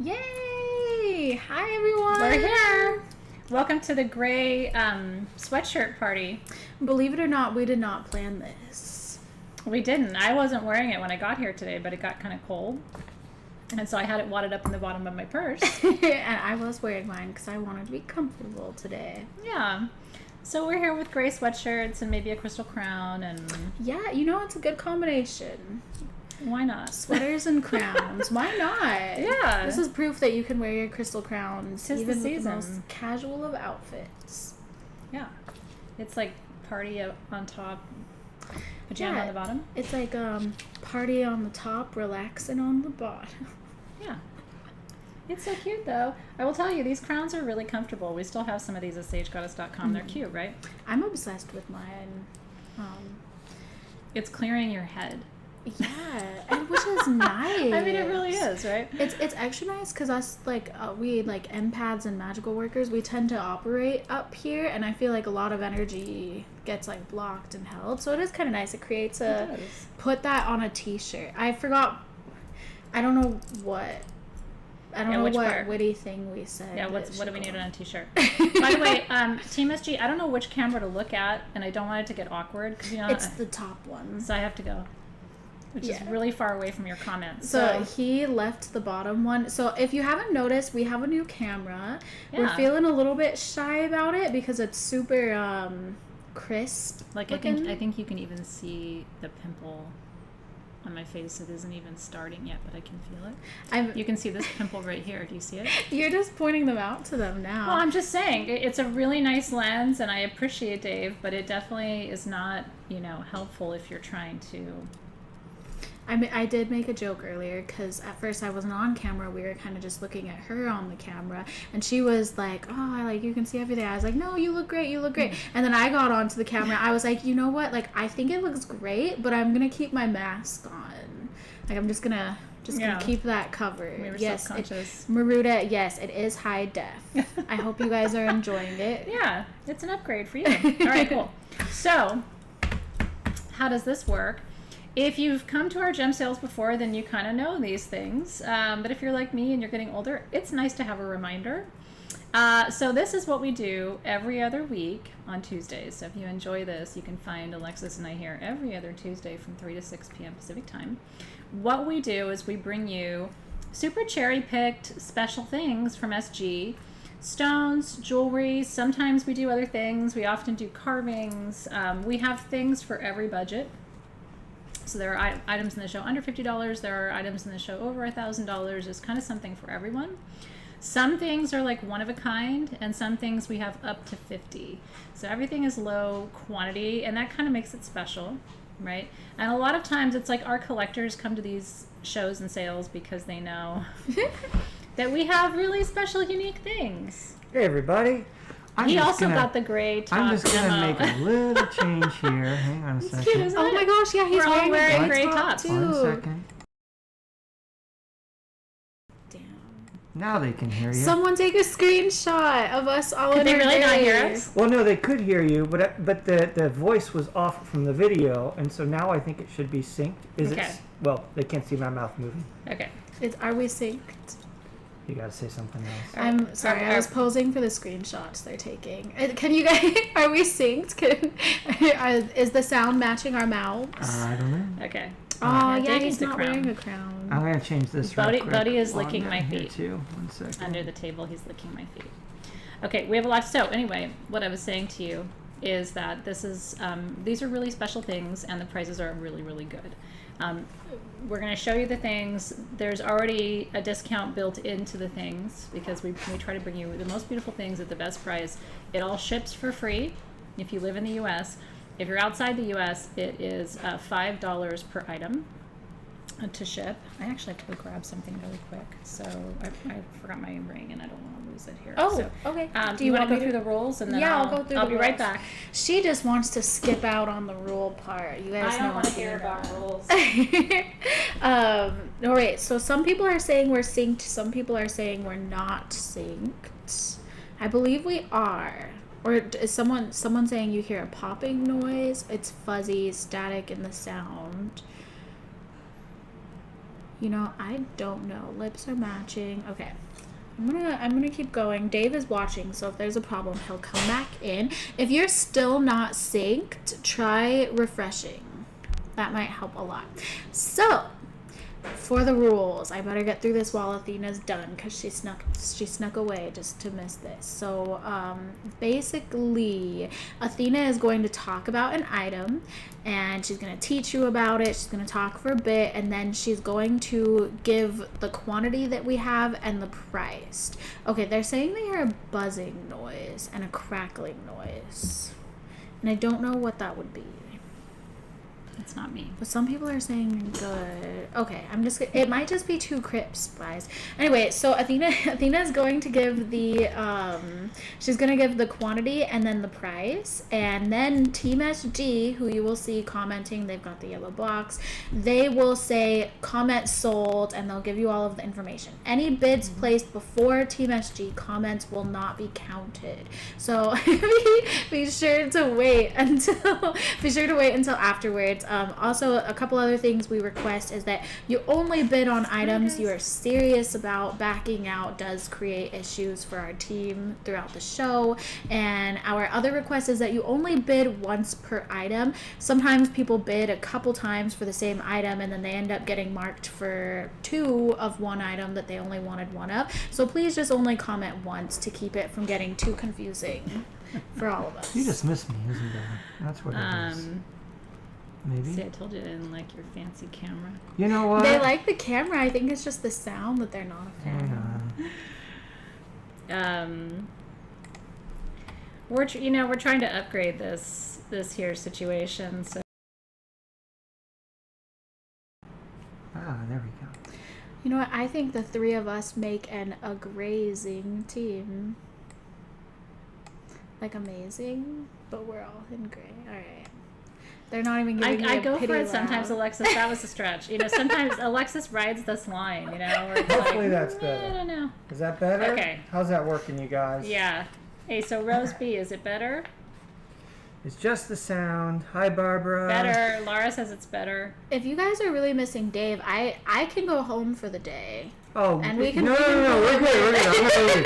Yay! Hi everyone! We're here! Welcome to the gray sweatshirt party. Believe it or not, we did not plan this. We didn't. I wasn't wearing it when I got here today, but it got kind of cold. And so I had it wadded up in the bottom of my purse. And I was wearing mine because I wanted to be comfortable today. Yeah. So we're here with gray sweatshirts and maybe a crystal crown and... Yeah, you know, it's a good combination. Why not? Sweaters and crowns. Why not? Yeah. This is proof that you can wear your crystal crowns Tis even the with the most season. casual of outfits. Yeah. It's like party on top, pajama on the bottom. It's like party on the top, relaxing on the bottom. Yeah. It's so cute, though. I will tell you, these crowns are really comfortable. We still have some of these at sagegoddess.com. They're cute, right? I'm obsessed with mine. It's clearing your head. Yeah, and which is nice. I mean, it really is, right? It's extra nice because us, we, empaths and magical workers, we tend to operate up here, and I feel like a lot of energy gets, blocked and held. So it is kind of nice. It creates a... Put that on a t-shirt. I forgot... I don't know what... I don't know what part? witty thing we said. Yeah, what do we need on a t-shirt? By the way, Team SG, I don't know which camera to look at, and I don't want it to get awkward. Cause, it's the top one. So I have to go. Which is really far away from your comments. So he left the bottom one. So if you haven't noticed, we have a new camera. Yeah. We're feeling a little bit shy about it because it's super crisp. I think you can even see the pimple on my face. It isn't even starting yet, but I can feel it. You can see this pimple right here. Do you see it? You're just pointing them out to them now. Well, I'm just saying, it's a really nice lens, and I appreciate Dave, but it definitely is not, helpful if you're trying to... I did make a joke earlier because at first I wasn't on camera. We were kind of just looking at her on the camera, and she was like, "Oh, you can see everything." I was like, "No, you look great. You look great." And then I got onto the camera. I was like, "You know what? I think it looks great, but I'm gonna keep my mask on. I'm just gonna keep that covered." We were yes, self-conscious. Maruda, yes, it is high def. I hope you guys are enjoying it. Yeah, it's an upgrade for you. All right, cool. So, how does this work? If you've come to our gem sales before, then you kind of know these things. But if you're like me and you're getting older, it's nice to have a reminder. So this is what we do every other week on Tuesdays. So if you enjoy this, you can find Alexys and I here every other Tuesday from 3 to 6 p.m. Pacific time. What we do is we bring you super cherry-picked special things from SG. Stones, jewelry, sometimes we do other things. We often do carvings. We have things for every budget. So there are items in the show under $50. There are items in the show over $1,000. There's kind of something for everyone. Some things are one of a kind, and some things we have up to 50. So everything is low quantity, and that kind of makes it special, right? And a lot of times it's our collectors come to these shows and sales because they know that we have really special, unique things. Hey, everybody. He also got the gray top. I'm just going to make a little change here. Hang on a second. Cute, isn't it? Oh my gosh, yeah, he's wearing a gray top tops. too. 1 second. Damn. Now they can hear you. Someone take a screenshot of us all in Could they our really not gray. hear us? Well, no, they could hear you, but the voice was off from the video, and so now I think it should be synced. Okay. Well, they can't see my mouth moving. Okay. Are we synced? You got to say something else. I'm sorry, I was posing for the screenshots they're taking. Can you guys, are we synced? Is the sound matching our mouths? I don't know. Okay. Oh, yeah, Dave he's needs a not crown. wearing a crown. I'm going to change this real quick. Buddy is while licking I'm my down here feet. too. 1 second. Under the table, he's licking my feet. Okay, we have a lot. So anyway, what I was saying to you is that this is these are really special things, and the prices are really, really good. We're going to show you the things. There's already a discount built into the things because we try to bring you the most beautiful things at the best price. It all ships for free if you live in the U.S. If you're outside the U.S., it is $5 per item to ship. I actually have to go grab something really quick. So I forgot my ring and I don't want to lose it here. Oh, so, okay. Do you want to go through the rules? And then I'll go through I'll the be right rules. back. She just wants to skip out on the rule part. You guys I know don't want to what hear about rules. All right, so some people are saying we're synced. Some people are saying we're not synced. I believe we are. Or is someone saying you hear a popping noise? It's fuzzy, static in the sound. You know, I don't know. Lips are matching. Okay. I'm gonna keep going. Dave is watching, so if there's a problem, he'll come back in. If you're still not synced, try refreshing. That might help a lot. So, for the rules, I better get through this while Athena's done, because she snuck away just to miss this. So basically, Athena is going to talk about an item, and she's going to teach you about it. She's going to talk for a bit, and then she's going to give the quantity that we have and the price. Okay, they're saying they hear a buzzing noise and a crackling noise, and I don't know what that would be. It's not me. But some people are saying good. Okay, it might just be too crisp, guys. Anyway, so Athena is going to give the she's going to give the quantity and then the price, and then Team SG, who you will see commenting, they've got the yellow box, they will say comment sold, and they'll give you all of the information. Any bids placed before Team SG comments will not be counted. So be sure to wait until afterwards. Also, a couple other things we request is that you only bid on items you are serious about. Backing out does create issues for our team throughout the show. And our other request is that you only bid once per item. Sometimes people bid a couple times for the same item, and then they end up getting marked for 2 of one item that they only wanted 1 of. So please just only comment once to keep it from getting too confusing for all of us. You just missed me, isn't it? That's what it is. Maybe. See, I told you I didn't like your fancy camera. You know what? They like the camera. I think it's just the sound that they're not a fan. We're trying to upgrade this here situation. So. There we go. You know what? I think the 3 of us make a grazing team. Like amazing, but we're all in gray. All right. They're not even giving me I a go pity for it laugh. sometimes, Alexys. That was a stretch. Sometimes Alexys rides this line, where it's Hopefully like, that's better. I don't know. Is that better? Okay. How's that working, you guys? Yeah. Hey, so Rose B, is it better? It's just the sound. Hi, Barbara. Better. Laura says it's better. If you guys are really missing Dave, I can go home for the day. Oh, and we can. No, we're good. I'm not leaving.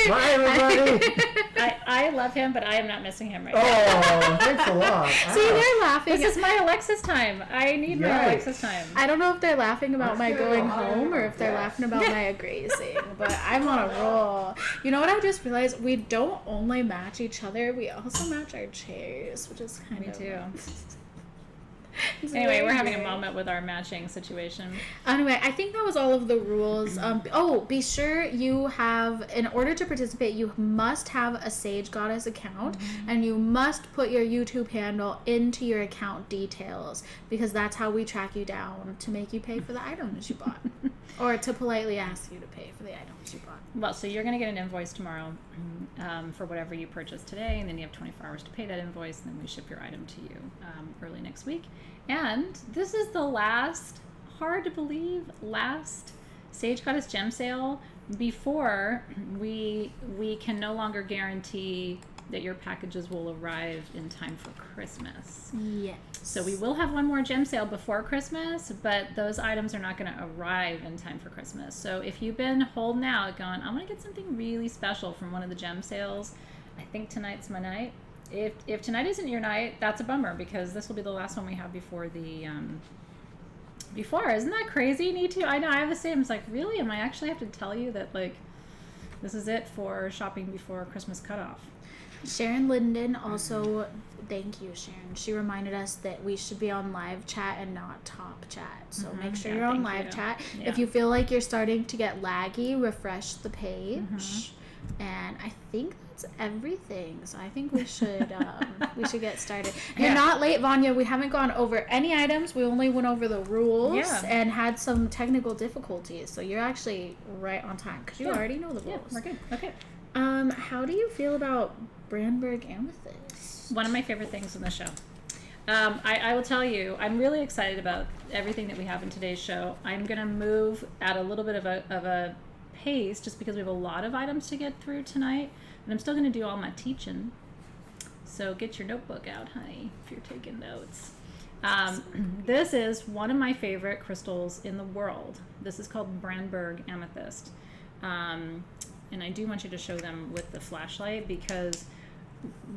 Bye, everybody. I love him, but I am not missing him right now. Oh, thanks a lot. See, they're laughing. This is my Alexys time. I need my Alexys time. I don't know if they're laughing about my Let's go. going home or if they're laughing about my grazing, but I'm on a roll. You know what I just realized? We don't only match each other, we also match our chairs, which is kind of... Me too. It's Anyway, we're having great. a moment with our matching situation. Anyway, I think that was all of the rules. Be sure you have, in order to participate, you must have a Sage Goddess account, and you must put your YouTube handle into your account details, because that's how we track you down to make you pay for the items you bought, or to politely ask you to pay for the items you bought. Well, so you're going to get an invoice tomorrow for whatever you purchased today, and then you have 24 hours to pay that invoice, and then we ship your item to you early next week. And this is the last, hard to believe, last Sage Goddess gem sale before we can no longer guarantee that your packages will arrive in time for Christmas. Yes. So we will have one more gem sale before Christmas, but those items are not going to arrive in time for Christmas. So if you've been holding out going, I want to get something really special from one of the gem sales, I think tonight's my night. If tonight isn't your night, that's a bummer, because this will be the last one we have before the isn't that crazy? Need to? I know, I have the same. It's like, really? Am I actually have to tell you that, like, this is it for shopping before Christmas cutoff? Sharon Linden also, thank you, Sharon. She reminded us that we should be on live chat and not top chat. So make sure you're on live chat. Yeah. If you feel like you're starting to get laggy, refresh the page. And I think that's everything. So I think we should get started. You're not late, Vanya. We haven't gone over any items. We only went over the rules and had some technical difficulties. So you're actually right on time, because you already know the rules. Yeah, we're good. Okay. How do you feel about Brandberg amethyst? One of my favorite things in the show. I will tell you, I'm really excited about everything that we have in today's show. I'm going to move at a little bit of a pace, just because we have a lot of items to get through tonight, and I'm still going to do all my teaching. So get your notebook out, honey, if you're taking notes. This is one of my favorite crystals in the world. This is called Brandberg amethyst. And I do want you to show them with the flashlight, because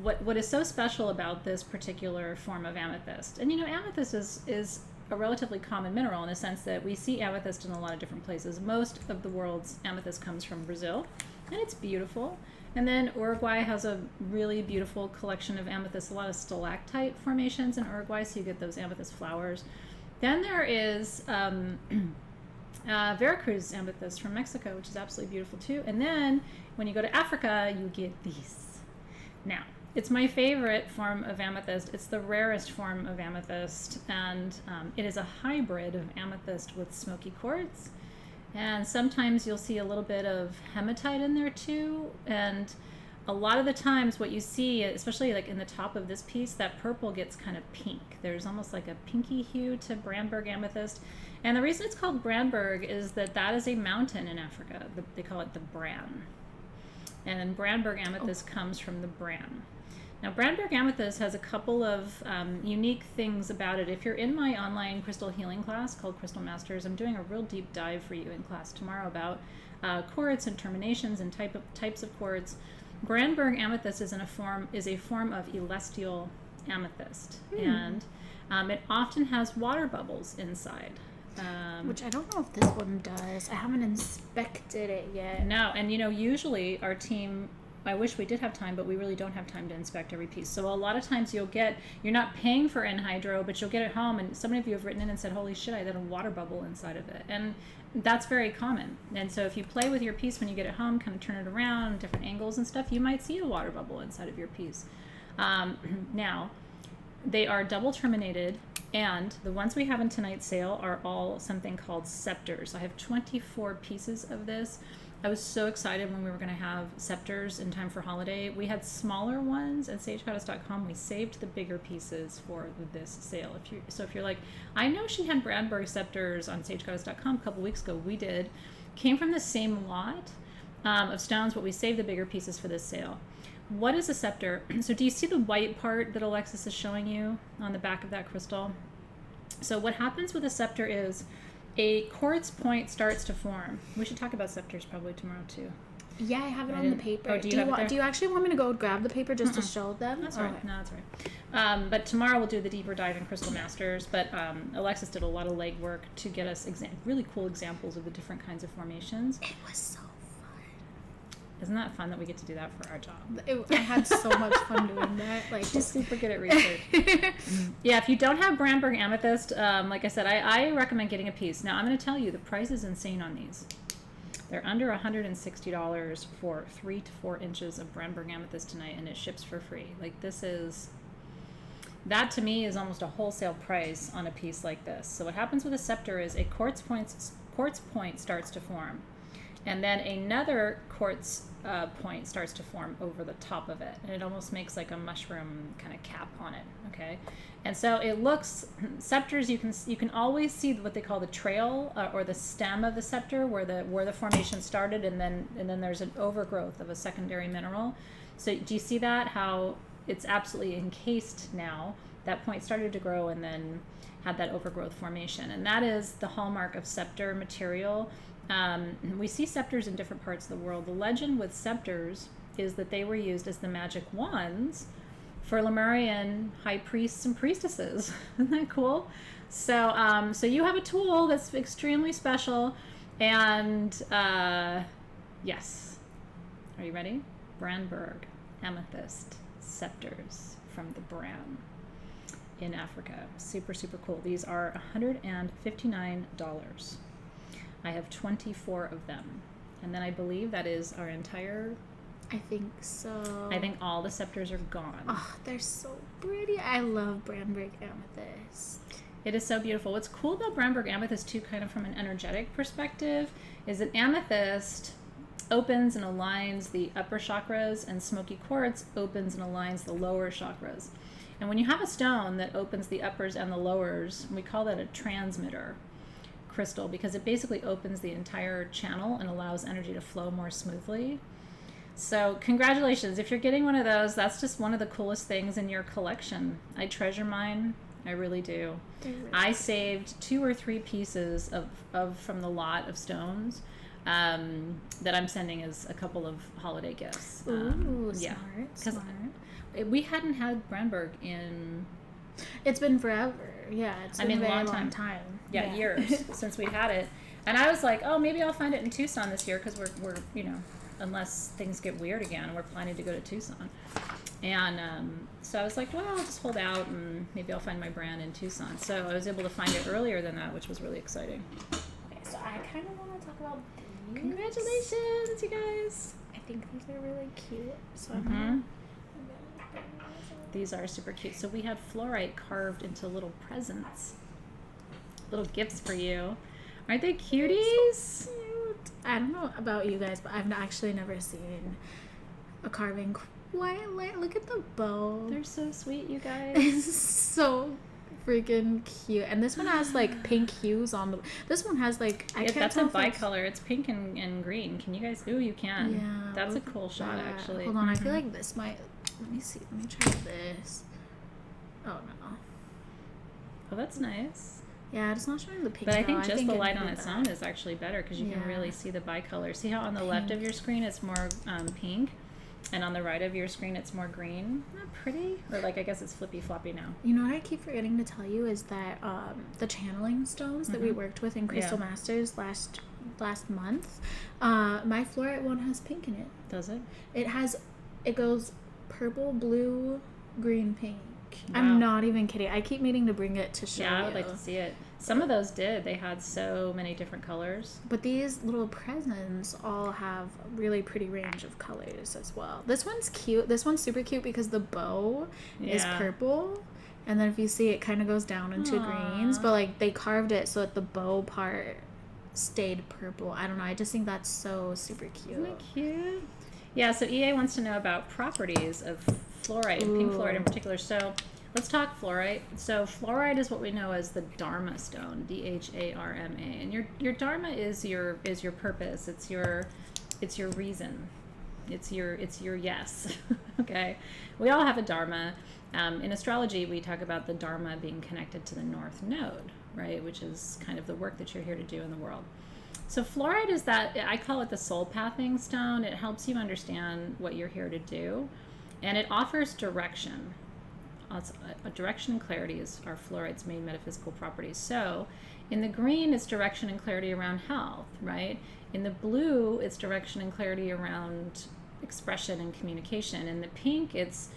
what is so special about this particular form of amethyst, and amethyst is a relatively common mineral in the sense that we see amethyst in a lot of different places. Most of the world's amethyst comes from Brazil, and it's beautiful. And then Uruguay has a really beautiful collection of amethyst, a lot of stalactite formations in Uruguay, so you get those amethyst flowers. Then there is Veracruz amethyst from Mexico, which is absolutely beautiful too. And then when you go to Africa, you get these. Now, it's my favorite form of amethyst. It's the rarest form of amethyst, and it is a hybrid of amethyst with smoky quartz. And sometimes you'll see a little bit of hematite in there too. And a lot of the times what you see, especially like in the top of this piece, that purple gets kind of pink. There's almost like a pinky hue to Brandberg amethyst. And the reason it's called Brandberg is that is a mountain in Africa. They call it the Bran. And then Brandberg amethyst comes from the Bran. Now, Brandberg amethyst has a couple of unique things about it. If you're in my online crystal healing class called Crystal Masters, I'm doing a real deep dive for you in class tomorrow about quartz and terminations and types of quartz. Brandberg amethyst is a form of celestial amethyst, and it often has water bubbles inside. Which I don't know if this one does. I haven't inspected it yet. No, and usually our team, I wish we did have time, but we really don't have time to inspect every piece. So a lot of times you're not paying for anhydro, but you'll get it home, and so many of you have written in and said, holy shit, I had a water bubble inside of it. And that's very common. And so if you play with your piece when you get it home, kind of turn it around, different angles and stuff, you might see a water bubble inside of your piece. Now, they are double terminated, and the ones we have in tonight's sale are all something called scepters. I have 24 pieces of this. I was so excited when we were going to have scepters in time for holiday. We had smaller ones at sagegoddess.com. We saved the bigger pieces for this sale. If you're like, I know she had Brandberg scepters on sagegoddess.com a couple weeks ago. We did. Came from the same lot of stones, but we saved the bigger pieces for this sale. What is a scepter? So do you see the white part that Alexys is showing you on the back of that crystal? So what happens with a scepter is a quartz point starts to form. We should talk about scepters probably tomorrow too. Yeah, I have it on the paper. Oh, do you actually want me to go grab the paper just to show them? That's right. No, that's right. But tomorrow we'll do the deeper dive in Crystal Masters. But Alexys did a lot of legwork to get us really cool examples of the different kinds of formations. It was so fun. Isn't that fun that we get to do that for our job? I had so much fun doing that. Like, she's super good at research. Yeah, if you don't have Brandberg amethyst, like I said, I recommend getting a piece. Now, I'm going to tell you, the price is insane on these. They're under $160 for 3 to 4 inches of Brandberg amethyst tonight, and it ships for free. Like, that to me is almost a wholesale price on a piece like this. So what happens with a scepter is a quartz point starts to form, and then another quartz point starts to form over the top of it, and it almost makes like a mushroom kind of cap on it. Okay, and so it looks, scepters, you can always see what they call the trail or the stem of the scepter, where the formation started, and then there's an overgrowth of a secondary mineral. So do you see that, how it's absolutely encased now? That point started to grow and then had that overgrowth formation, and that is the hallmark of scepter material. We see scepters in different parts of the world. The legend with scepters is that they were used as the magic wands for Lemurian high priests and priestesses. Isn't that cool? So, so you have a tool that's extremely special, and yes. Are you ready? Brandberg amethyst scepters from the Bran in Africa. Super, super cool. These are $159. I have 24 of them. And then I believe that is our entire... I think so. I think all the scepters are gone. Oh, they're so pretty. I love Brandberg amethyst. It is so beautiful. What's cool about Brandberg amethyst too, kind of from an energetic perspective, is that amethyst opens and aligns the upper chakras, and smoky quartz opens and aligns the lower chakras. And when you have a stone that opens the uppers and the lowers, we call that a transmitter crystal, because it basically opens the entire channel and allows energy to flow more smoothly. So congratulations, if you're getting one of those, that's just one of the coolest things in your collection. I treasure mine. I really do. They're really I saved 2 or 3 pieces of from the lot of stones that I'm sending as a couple of holiday gifts. Ooh, yeah, smart. We hadn't had Brandberg in. It's been forever. Yeah, it's been a very long time. Yeah, years since we had it. And I was like, oh, maybe I'll find it in Tucson this year because we're unless things get weird again, we're planning to go to Tucson. And so I was like, well, I'll just hold out and maybe I'll find my brand in Tucson. So I was able to find it earlier than that, which was really exciting. Okay, so I kind of want to talk about these. Congratulations, you guys. I think these are really cute. So These are super cute. So we had fluorite carved into little presents, little gifts for you. Aren't they cuties? So cute. I don't know about you guys, but I've actually never seen a carving quite like. Look at the bow. They're so sweet, you guys. It's so freaking cute. And this one has like pink hues on the. This one has like That's a bicolor. It's pink and green. Can you guys? Ooh, you can. Yeah. That's a cool shot, actually. Hold on, I feel like this might. Let me see. Let me try this. Oh no. Oh, that's nice. Yeah, it's not showing the pink. But I think though. just the light on it its own is actually better because you can Yeah. really see the bicolor. See how on the left of your screen it's more pink, and on the right of your screen it's more green. Not pretty? Or like I guess it's flippy floppy now. You know what I keep forgetting to tell you is that the channeling stones that we worked with in Crystal Masters last month, my fluorite one has pink in it. Does it? It goes purple, blue, green, pink. Wow. I'm not even kidding. I keep meaning to bring it to show Yeah, I you. would like to see it. Some of those did. They had so many different colors. But these little presents all have a really pretty range of colors as well. This one's cute. This one's super cute because the bow is purple. And then if you see, it kind of goes down into greens. But like they carved it so that the bow part stayed purple. I don't know. I just think that's so super cute. Isn't it cute? Yeah, so EA wants to know about properties of fluorite, and pink fluorite in particular. So let's talk fluorite. So fluorite is what we know as the Dharma stone, Dharma, and your Dharma is your purpose. It's your reason. It's your yes. Okay, we all have a Dharma. In astrology, we talk about the Dharma being connected to the North Node, right? Which is kind of the work that you're here to do in the world. So fluorite is that, I call it the soul pathing stone. It helps you understand what you're here to do, and it offers direction. A direction and clarity is our fluorite's main metaphysical properties. So in the green, it's direction and clarity around health, right? In the blue, it's direction and clarity around expression and communication. In the pink, it's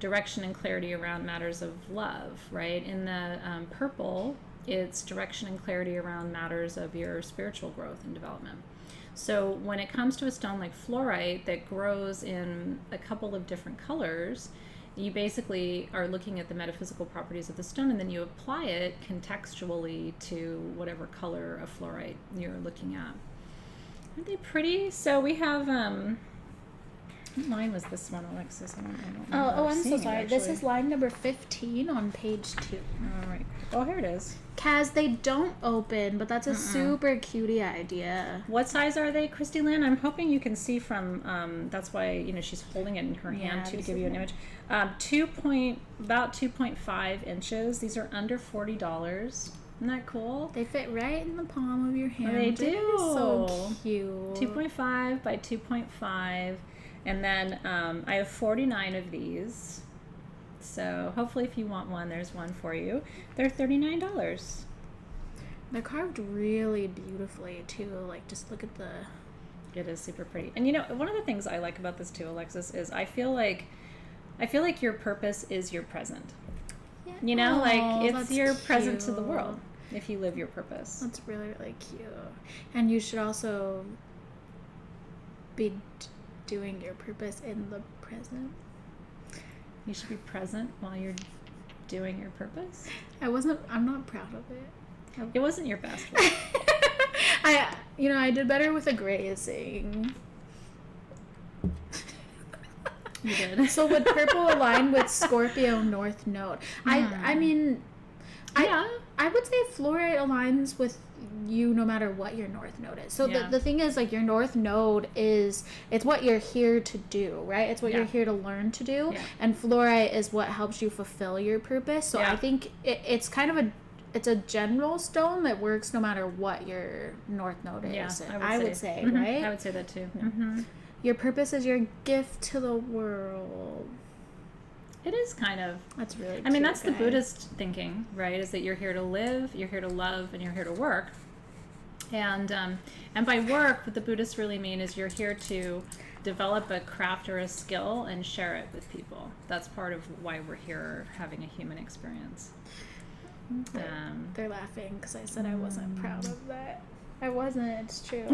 direction and clarity around matters of love, right? In the purple, it's direction and clarity around matters of your spiritual growth and development. So when it comes to a stone like fluorite that grows in a couple of different colors, you basically are looking at the metaphysical properties of the stone, and then you apply it contextually to whatever color of fluorite you're looking at. Aren't they pretty? So we have what line was this one, Alexys? I don't remember I'm so seeing it, sorry. This actually. is line number 15 on page 2. All right. Oh, here it is. Kaz, they don't open, but that's a super cutie idea. What size are they, Christy Lynn? I'm hoping you can see from, that's why, she's holding it in her hand too, to give you an image. About 2.5 inches. These are under $40. Isn't that cool? They fit right in the palm of your hand. They do. So cute. 2.5 by 2.5. And then I have 49 of these. So hopefully if you want one, there's one for you. They're $39. They're carved really beautifully too. Like, just look at the... It is super pretty. And one of the things I like about this too, Alexys, is I feel like your purpose is your present. Yeah. It's your present to the world if you live your purpose. That's really, really cute. And you should also be doing your purpose in the present. You should be present while you're doing your purpose. I'm not proud of it. It wasn't your best work. I did better with a grazing. You did. So would purple align with Scorpio North Node? I mean, yeah. I would say fluorite aligns with you no matter what your north node is. So Yeah. the thing is, like, your north node it's what you're here to do, right? It's what Yeah. you're here to learn to do. Yeah. And fluorite is what helps you fulfill your purpose. So Yeah. I think it's kind of it's a general stone that works no matter what your north node is. Yeah, I would say, Mhm. right? I would say that too. Yeah. Mm-hmm. Your purpose is your gift to the world. It is kind of. That's really I mean, cute, that's the guys. Buddhist thinking, right? Is that you're here to live, you're here to love, and you're here to work. And by work, what the Buddhists really mean is you're here to develop a craft or a skill and share it with people. That's part of why we're here having a human experience. They're laughing because I said I wasn't proud of that. I wasn't. It's true.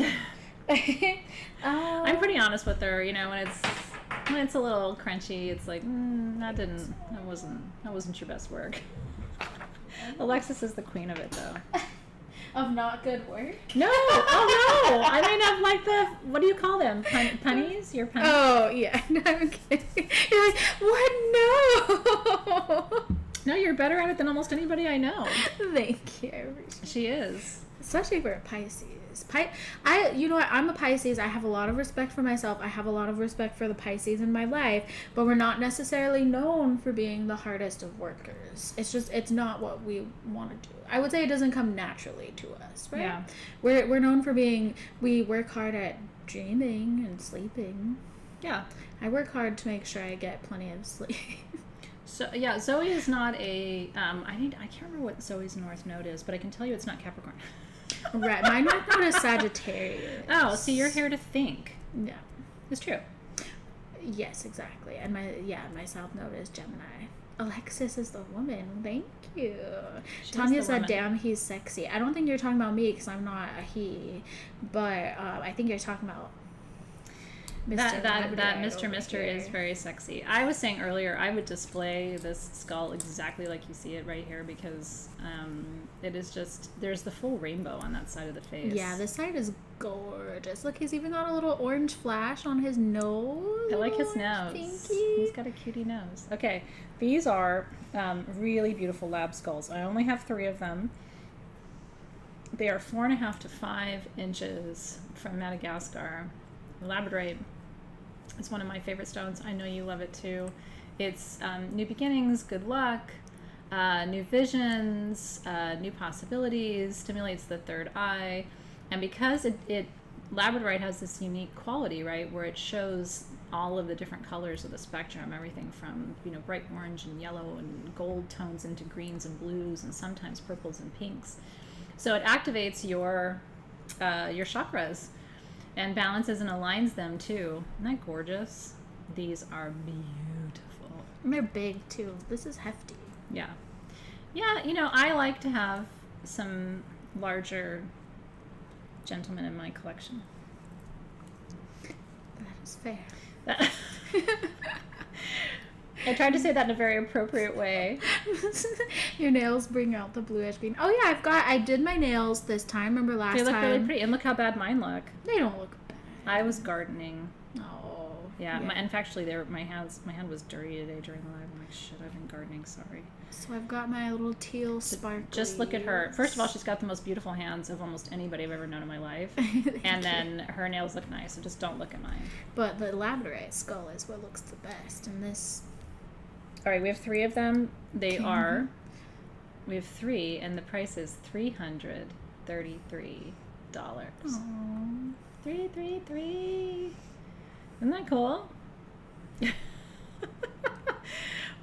I'm pretty honest with her, you know, when it's a little crunchy, it's like, that wasn't your best work. Alexys is the queen of it, though. Of not good work. No, oh no! I mean, of like what do you call them? Punnies? Your punnies? Oh yeah, no, I'm kidding. You're like, what? No. No, you're better at it than almost anybody I know. Thank you. I appreciate it. She is. Especially for a Pisces. You know what? I'm a Pisces. I have a lot of respect for myself. I have a lot of respect for the Pisces in my life, but we're not necessarily known for being the hardest of workers. It's not what we want to do. I would say it doesn't come naturally to us, right? Yeah. We're known for we work hard at dreaming and sleeping. Yeah. I work hard to make sure I get plenty of sleep. So yeah, Zoe is not a. I can't remember what Zoe's north node is, but I can tell you it's not Capricorn. Right, my north node is Sagittarius. Oh, so you're here to think. Yeah. It's true. Yes, exactly. And my south node is Gemini. Alexys is the woman. Thank you. Tanya said, "Damn, he's sexy." I don't think you're talking about me because I'm not a he, but I think you're talking about That Labradorite Mr. over is here. very sexy. I was saying earlier, I would display this skull exactly like you see it right here because it is just, there's the full rainbow on that side of the face. Yeah, this side is gorgeous. Look, he's even got a little orange flash on his nose. I like his nose. Pinky. He's got a cutie nose. Okay, these are really beautiful lab skulls. I only have 3 of them. They are 4.5 to 5 inches from Madagascar. Labradorite is one of my favorite stones. I know you love it too. It's new beginnings, good luck, new visions, new possibilities, stimulates the third eye. And because it Labradorite has this unique quality, right, where it shows all of the different colors of the spectrum, everything from, you know, bright orange and yellow and gold tones into greens and blues and sometimes purples and pinks. So it activates your chakras and balances and aligns them too. Isn't that gorgeous? These are beautiful. And they're big too. This is hefty. Yeah. Yeah, you know, I like to have some larger gentlemen in my collection. That is fair. I tried to say that in a very appropriate way. Your nails bring out the bluish green. Oh yeah, I did my nails this time. Remember last They look time? really pretty. And look how bad mine look. They don't look bad. I was gardening. Oh. Yeah, and actually, my hand was dirty today during the live. I'm like, shit, I've been gardening. Sorry. So I've got my little teal sparkly. Just look at her. First of all, she's got the most beautiful hands of almost anybody I've ever known in my life. And then her nails look nice, so just don't look at mine. But the Labradorite skull is what looks the best. And this. All right, we have 3 of them. We have 3, and the price is $333. Aww. 333. Isn't that cool?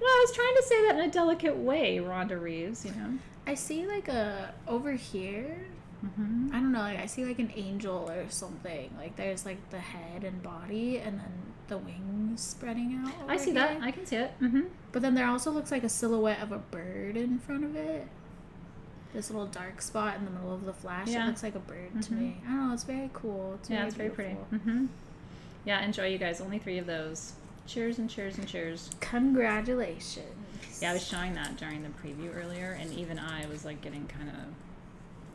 Well, I was trying to say that in a delicate way, Rhonda Reeves, you know. I see like over here. Mm-hmm. I don't know. Like I see like an angel or something. Like there's like the head and body, and then the wings spreading out. I see that. I can see it. Mm-hmm. But then there also looks like a silhouette of a bird in front of it. This little dark spot in the middle of the flash. Yeah. It looks like a bird to me. I don't know. It's very cool. Yeah, it's very pretty. Mm-hmm. Yeah, enjoy, you guys. Only 3 of those. Cheers and cheers and cheers. Congratulations. Yeah, I was showing that during the preview earlier, and even I was like getting kind of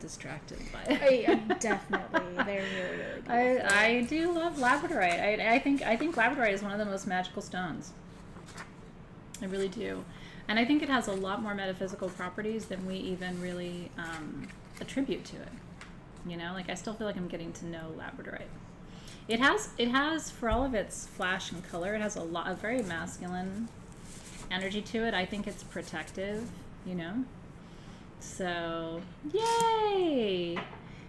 distracted by it. Definitely. They're really, really beautiful. I do love Labradorite. I think Labradorite is one of the most magical stones. I really do. And I think it has a lot more metaphysical properties than we even really attribute to it. You know, like I still feel like I'm getting to know Labradorite. It has for all of its flash and color, it has a very masculine energy to it. I think it's protective, you know. So, yay!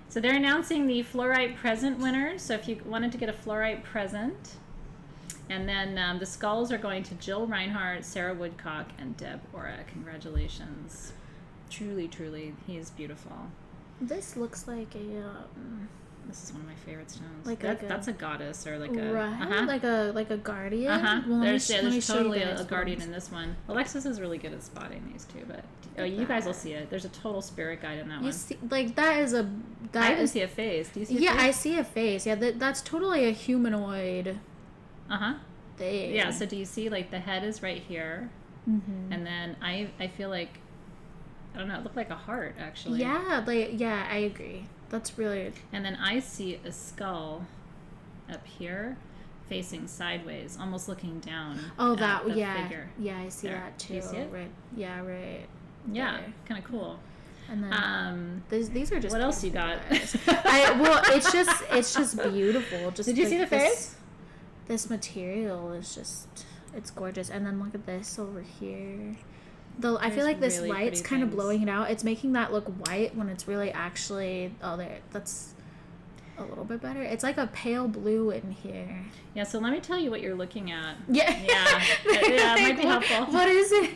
So they're announcing the Fluorite present winners. So if you wanted to get a Fluorite present, and then the skulls are going to Jill Reinhardt, Sarah Woodcock, and Deb Ora. Congratulations! Truly, truly, he is beautiful. This looks like a This is one of my favorite stones. Like that's a goddess or like a right, like a guardian. Well, there's totally a guardian in this one. Alexys is really good at spotting these two, but you guys will see it. There's a total spirit guide in that one. See, like that is a I even see a face. Do you see? Yeah, I see a face. Yeah, that's totally a humanoid. Thing. Yeah. So do you see like the head is right here, and then I feel like I don't know. It looked like a heart actually. Yeah, I agree. That's really. And then I see a skull up here, facing sideways, almost looking down. Oh, at that the figure. Yeah, I see there. that too. Do you see it? Right. Yeah. Right. Yeah. Kind of cool. And then these are just. What else you got? It's just beautiful. Just did you see the face? This material is just, it's gorgeous. And then look at this over here. I feel like this really light's kind of blowing it out. It's making that look white when it's really actually, that's a little bit better. It's like a pale blue in here. Yeah, so let me tell you what you're looking at. Yeah. Yeah, it might be helpful. What is it?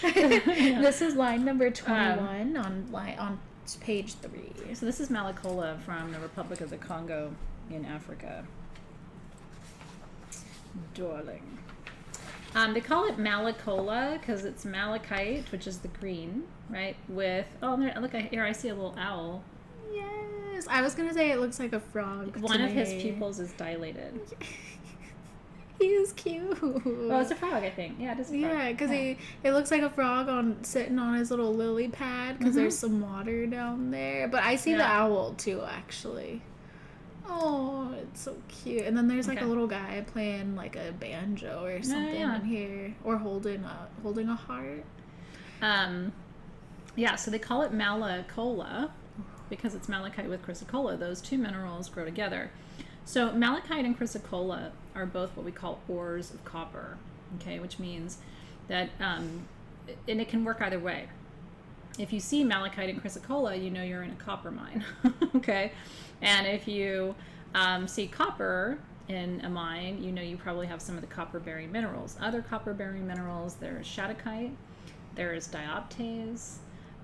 Yeah. This is line number 21 on page 3. So this is Malachola from the Republic of the Congo in Africa. Darling. They call it Malachola because it's malachite, which is the green, right? With look here, I see a little owl. Yes, I was gonna say it looks like a frog. One of his pupils is dilated. He is cute. Oh, it's a frog, I think. Yeah, it is a frog. Yeah, because it looks like a frog sitting on his little lily pad because there's some water down there. But I see the owl too, actually. Oh, it's so cute. And then there's like a little guy playing like a banjo or something in here, or holding a heart. Yeah, so they call it Malachola because it's malachite with chrysocolla. Those two minerals grow together. So malachite and chrysocolla are both what we call ores of copper, okay, which means that, and it can work either way. If you see malachite and chrysocolla, you know you're in a copper mine, okay? And if you see copper in a mine, you know you probably have some of the copper-bearing minerals. Other copper-bearing minerals, there's shadokite, there's dioptase,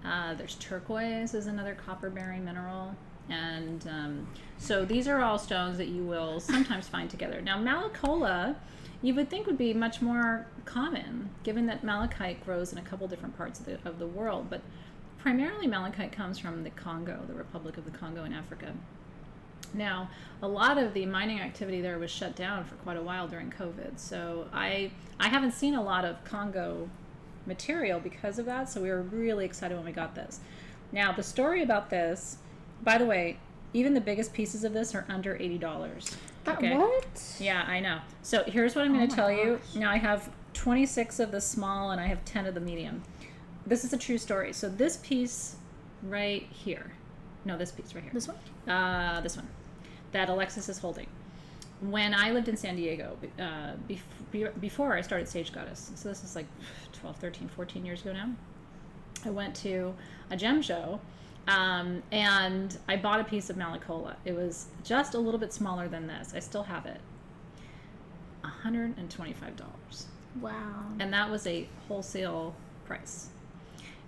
there's turquoise is another copper-bearing mineral. And so these are all stones that you will sometimes find together. Now, Malachola, you would think would be much more common, given that malachite grows in a couple different parts of the world. But primarily malachite comes from the Congo, the Republic of the Congo in Africa. Now, a lot of the mining activity there was shut down for quite a while during COVID. So I haven't seen a lot of Congo material because of that. So we were really excited when we got this. Now, the story about this, by the way, even the biggest pieces of this are under $80. Okay? What? Yeah, I know. So here's what I'm going to tell you. Now I have 26 of the small and I have 10 of the medium. This is a true story. So this piece right here. No, this piece right here. This one? This one. That Alexys is holding. When I lived in San Diego, before I started Sage Goddess, so this is like 12, 13, 14 years ago now, I went to a gem show. And I bought a piece of Malachola. It was just a little bit smaller than this. I still have it. $125. Wow. And that was a wholesale price.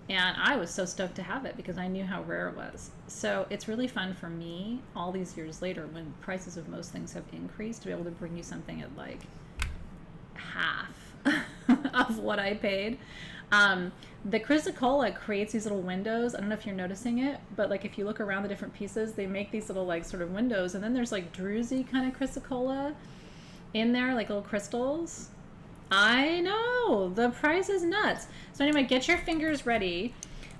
And I was so stoked to have it because I knew how rare it was. So it's really fun for me all these years later when prices of most things have increased to be able to bring you something at like half of what I paid. The chrysocolla creates these little windows. I don't know if you're noticing it, but like if you look around the different pieces, they make these little like sort of windows, and then there's like druzy kind of chrysocolla in there, like little crystals. I know, the price is nuts. So anyway, get your fingers ready.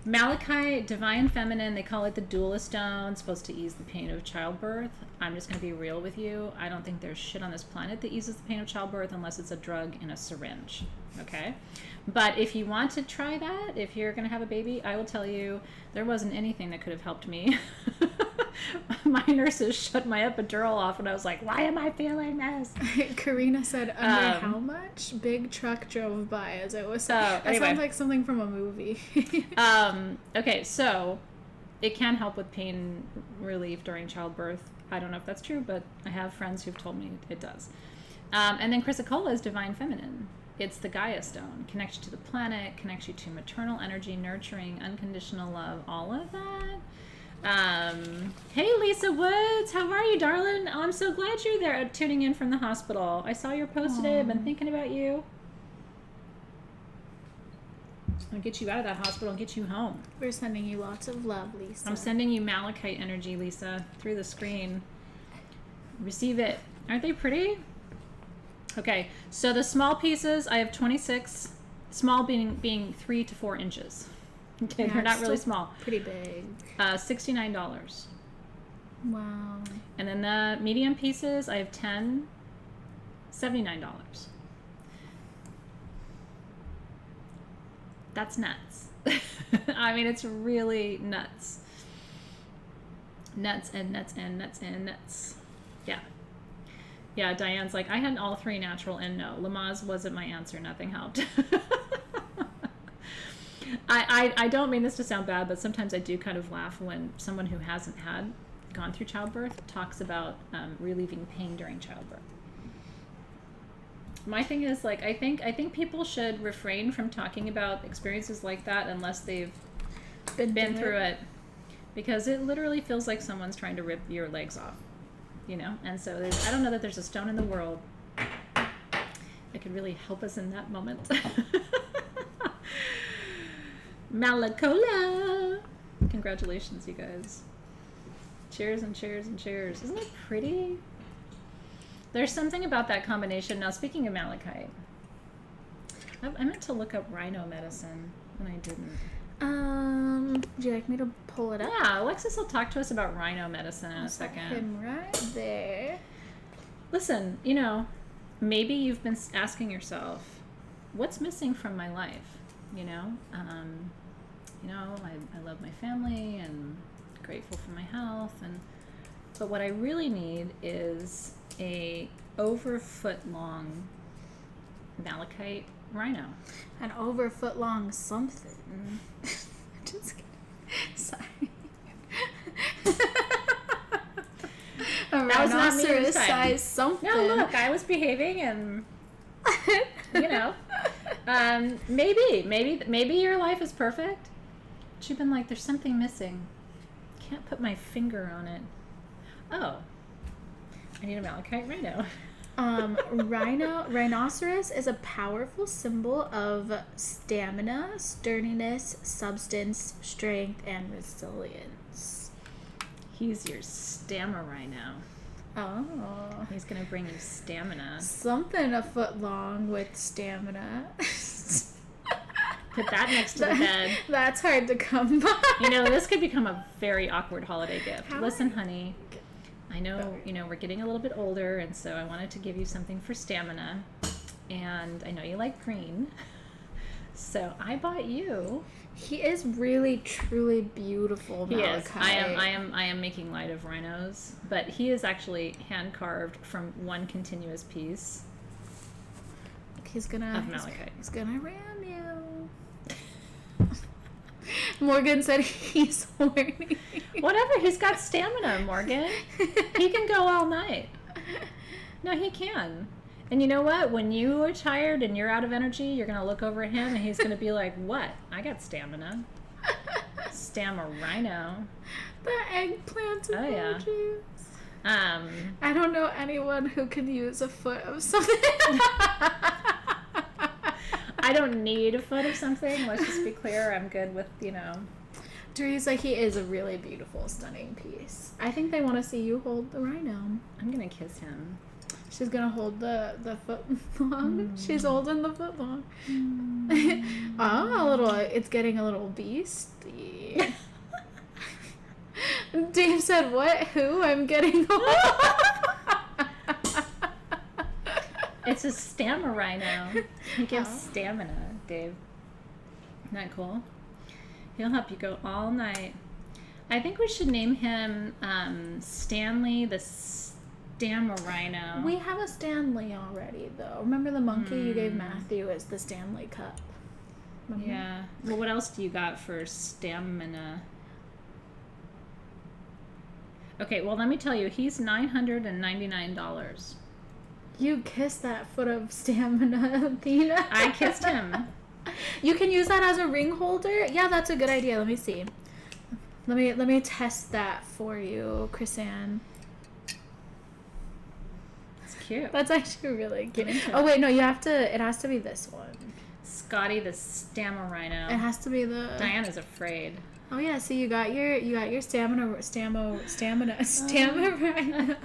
Malachite, divine feminine, they call it the doula stone, supposed to ease the pain of childbirth. I'm just going to be real with you. I don't think there's shit on this planet that eases the pain of childbirth unless it's a drug in a syringe. Okay? But if you want to try that, if you're going to have a baby, I will tell you there wasn't anything that could have helped me. My nurses shut my epidural off and I was like, why am I feeling this? Karina said, under how much? Big truck drove by as it was. That anyway. sounds like something from a movie. Okay, so it can help with pain relief during childbirth. I don't know if that's true, but I have friends who've told me it does. And then chrysocolla is divine feminine. It's the Gaia stone. Connects you to the planet, connects you to maternal energy, nurturing, unconditional love, all of that. Hey Lisa Woods, how are you, darling? Oh, I'm so glad you're there tuning in from the hospital. I saw your post today. I've been thinking about you. I'll get you out of that hospital and get you home. We're sending you lots of love, Lisa. I'm sending you malachite energy, Lisa, through the screen. Receive it. Aren't they pretty? Okay, so the small pieces, I have 26. Small being 3 to 4 inches. Okay, Yeah, they're not it's really still small. Pretty big. $69. Wow. And then the medium pieces, I have 10, $79. That's nuts. I mean, it's really nuts. Nuts and nuts and nuts and nuts. Yeah. Yeah, Diane's like, I had all 3 natural and no. Lamaze wasn't my answer. Nothing helped. I don't mean this to sound bad, but sometimes I do kind of laugh when someone who hasn't gone through childbirth talks about relieving pain during childbirth. My thing is, like, I think people should refrain from talking about experiences like that unless they've been through it, because it literally feels like someone's trying to rip your legs off, you know? And so I don't know that there's a stone in the world that could really help us in that moment. Malachola! Congratulations, you guys. Cheers and cheers and cheers. Isn't it pretty? There's something about that combination. Now, speaking of malachite, I meant to look up rhino medicine, and I didn't. Would you like me to pull it up? Yeah, Alexys will talk to us about rhino medicine in a second. Him right there. Listen, you know, maybe you've been asking yourself, what's missing from my life? You know, I love my family and grateful for my health, but what I really need is a over foot long malachite rhino. An over foot long something. Just kidding. Sorry. A That was not me this rhinoceros time. size something. No, look, I was behaving, and you know, maybe your life is perfect. But you've been like, there's something missing. Can't put my finger on it. Oh, I need a malachite rhino. Rhinoceros is a powerful symbol of stamina, sturdiness, substance, strength, and resilience. He's your stamina rhino. Oh. He's gonna bring you stamina. Something a foot long with stamina. Put that next to the bed. That's hard to come by. You know, this could become a very awkward holiday gift. How Listen, honey, I know, you know, we're getting a little bit older, and so I wanted to give you something for stamina. And I know you like green. So I bought you. He is really, truly beautiful. He is. Malachi. I am making light of rhinos, but he is actually hand carved from one continuous piece He's gonna of malachite. He's gonna ram you. Morgan said he's horny. Whatever, he's got stamina, Morgan. He can go all night. No, he can. And you know what? When you are tired and you're out of energy, you're going to look over at him and he's going to be like, what? I got stamina. Stamina rhino. The eggplant Oh, yeah. emojis. I don't know anyone who can use a foot of something. I don't need a foot of something. Let's just be clear. I'm good with, you know. Teresa, he is a really beautiful, stunning piece. I think they want to see you hold the rhino. I'm going to kiss him. She's gonna hold the foot long. She's holding the foot long. It's getting a little beastie. Dave said, what? Who? I'm getting It's a stamina rhino. He gives stamina, Dave. Isn't that cool? He'll help you go all night. I think we should name him Stanley the Rhino. We have a Stanley already, though. Remember the monkey you gave Matthew is the Stanley Cup? Remember? Yeah. Well, what else do you got for stamina? Okay, well, let me tell you, he's $999. You kissed that foot of stamina, Athena. I kissed him. You can use that as a ring holder. Yeah, that's a good idea. Let me see. Let me test that for you, Chrisanne. It's cute. That's actually really cute. Oh wait, no, you have to. It has to be this one. Scotty the Stamina Rhino. It has to be the. Diana's afraid. Oh yeah, so you got your stamina rhino. Look at his tongue. Stamina rhino.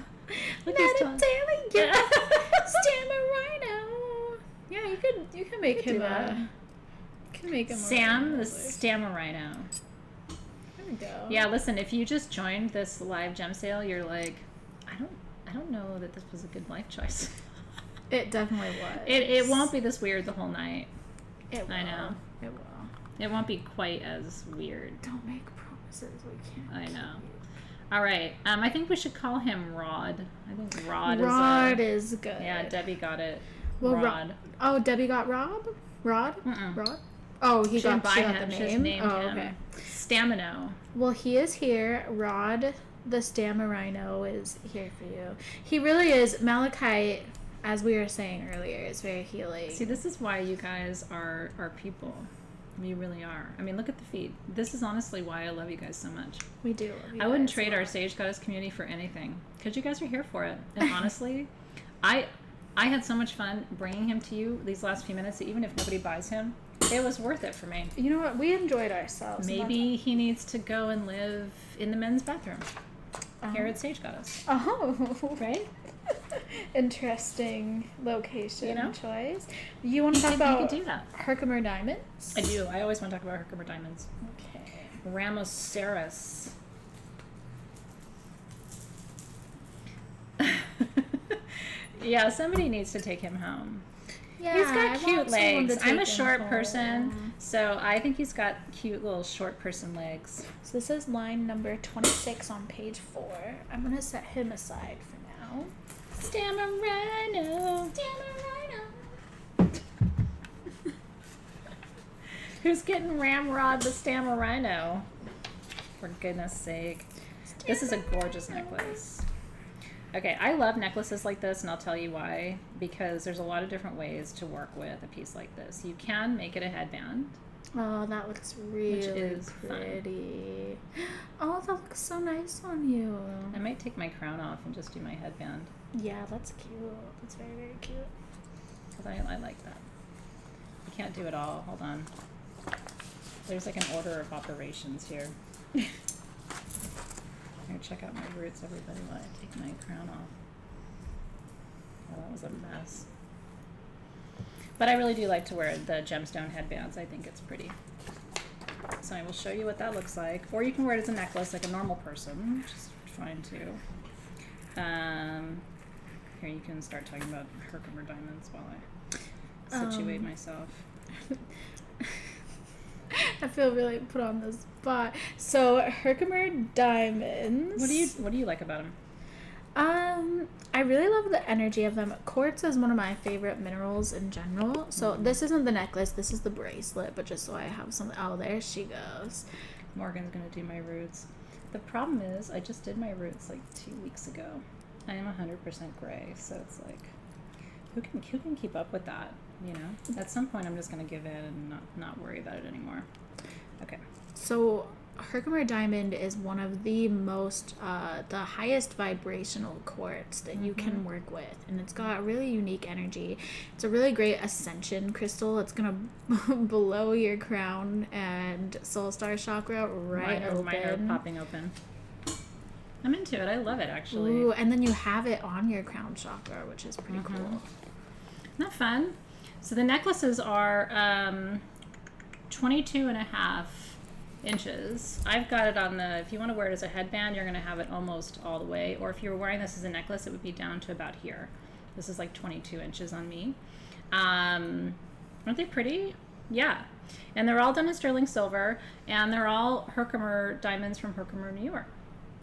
Yeah, you can make him a. Can make him Sam the Stamina Rhino. There we go. Yeah, listen, if you just joined this live gem sale, you're like, I don't know that this was a good life choice. It definitely was. It won't be this weird the whole night. It will. I know. It will. It won't be quite as weird. Don't make promises we can't. I know. All right. I think we should call him Rod. I think Rod is good. Yeah, Debbie got it. Well, Rod. Oh, Debbie got Rob? Rod? Mm-mm. Rod? Oh, She got the name? She just named him. Okay. Stamino. Well, he is here. Rod, the Stamina Rhino, is here for you. He really is. Malachite, as we were saying earlier, is very healing. See, this is why you guys are people. You really are. I mean, look at the feet. This is honestly why I love you guys so much. We do love you I wouldn't guys trade a our lot. Sage Goddess community for anything, because you guys are here for it. And honestly, I had so much fun bringing him to you these last few minutes, that even if nobody buys him, it was worth it for me. You know what? We enjoyed ourselves. Maybe he needs to go and live in the men's bathroom here at Sage Goddess. Oh, Right? Interesting location You know? choice. You want to talk You about could do that. Herkimer diamonds? I do. I always want to talk about Herkimer diamonds. Okay. Orthoceras. Yeah, somebody needs to take him home. Yeah, He's I got want cute someone to legs. I'm a take him short home. person, so I think he's got cute little short person legs. So this is line number 26 on page 4. I'm going to set him aside for now. Stamarino. Who's getting Ramrod the Stamarino? For goodness sake. This is a gorgeous necklace. Okay, I love necklaces like this, and I'll tell you why. Because there's a lot of different ways to work with a piece like this. You can make it a headband. Oh, that looks really is fun. pretty. Oh, that looks so nice on you. I might take my crown off and just do my headband. Yeah, that's cute. That's very, very cute. Because I like that. You can't do it all. Hold on. There's like an order of operations here. Here, check out my roots, everybody, while I take my crown off. Oh, that was a mess. But I really do like to wear the gemstone headbands. I think it's pretty. So I will show you what that looks like. Or you can wear it as a necklace like a normal person, which is fine too. Here, you can start talking about Herkimer diamonds while I situate myself. I feel really put on the spot. So Herkimer diamonds. What do you like about them? I really love the energy of them. Quartz is one of my favorite minerals in general. So this isn't the necklace, this is the bracelet, but just so I have something. Oh, there she goes. Morgan's gonna do my roots. The problem is, I just did my roots like 2 weeks ago. I am 100% gray, so it's like, who can keep up with that? You know, at some point I'm just gonna give in and not worry about it anymore. Okay. So Herkimer diamond is one of the most, the highest vibrational quartz that you can work with, and it's got really unique energy. It's a really great ascension crystal. It's gonna blow your crown and soul star chakra right open. Mine are popping open. I'm into it. I love it, actually. Ooh, and then you have it on your crown chakra, which is pretty cool. Isn't that fun? So the necklaces are 22 and a half inches. I've got it on the, if you want to wear it as a headband, you're going to have it almost all the way. Or if you were wearing this as a necklace, it would be down to about here. This is like 22 inches on me. Aren't they pretty? Yeah. And they're all done in sterling silver, and they're all Herkimer diamonds from Herkimer, New York.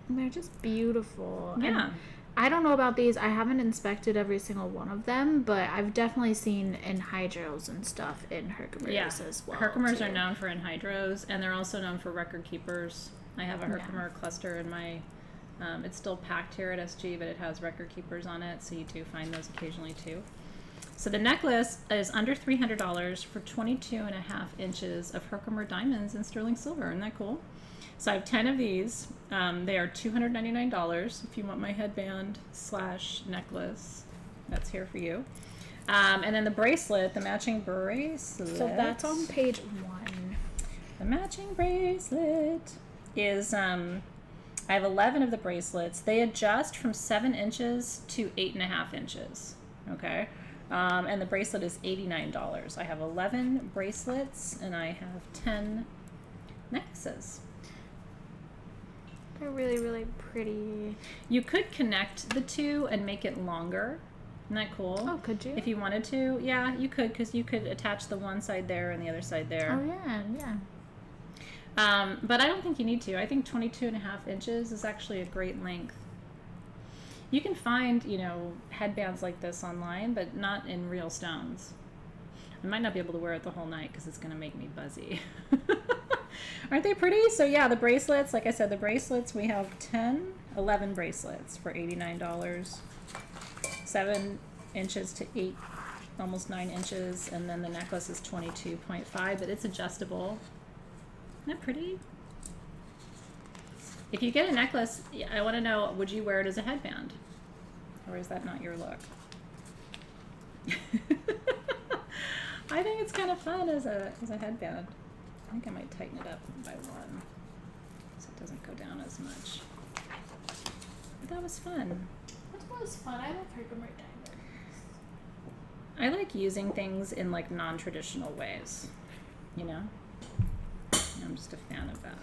And they're just beautiful. Yeah. And I don't know about these. I haven't inspected every single one of them, but I've definitely seen anhydros and stuff in Herkimers as well. Herkimers too. are known for anhydros, and they're also known for record keepers. I have a Herkimer cluster in my, it's still packed here at SG, but it has record keepers on it, so you do find those occasionally too. So the necklace is under $300 for 22 and a half inches of Herkimer diamonds and sterling silver. Isn't that cool? So I have 10 of these. They are $299 if you want my headband / necklace. That's here for you. And then the bracelet, the matching bracelet. So that's on page 1. The matching bracelet is, I have 11 of the bracelets. They adjust from 7 inches to 8.5 inches. Okay. And the bracelet is $89. I have 11 bracelets and I have 10 necklaces. They're really, really pretty. You could connect the two and make it longer. Isn't that cool? Oh, could you? If you wanted to, yeah, you could, because you could attach the one side there and the other side there. Oh, yeah, yeah. But I don't think you need to. I think 22 and a half inches is actually a great length. You can find, you know, headbands like this online, but not in real stones. I might not be able to wear it the whole night because it's going to make me buzzy. Aren't they pretty? So yeah, the bracelets, like I said, the bracelets, we have 11 bracelets for $89. 7 inches to 8, almost 9 inches. And then the necklace is 22.5, but it's adjustable. Isn't that pretty? If you get a necklace, I want to know, would you wear it as a headband? Or is that not your look? I think it's kind of fun as a headband. I think I might tighten it up by 1 so it doesn't go down as much. But that was fun. That was fun. I love Herkimer diamonds. I like using things in like non-traditional ways, you know? I'm just a fan of that.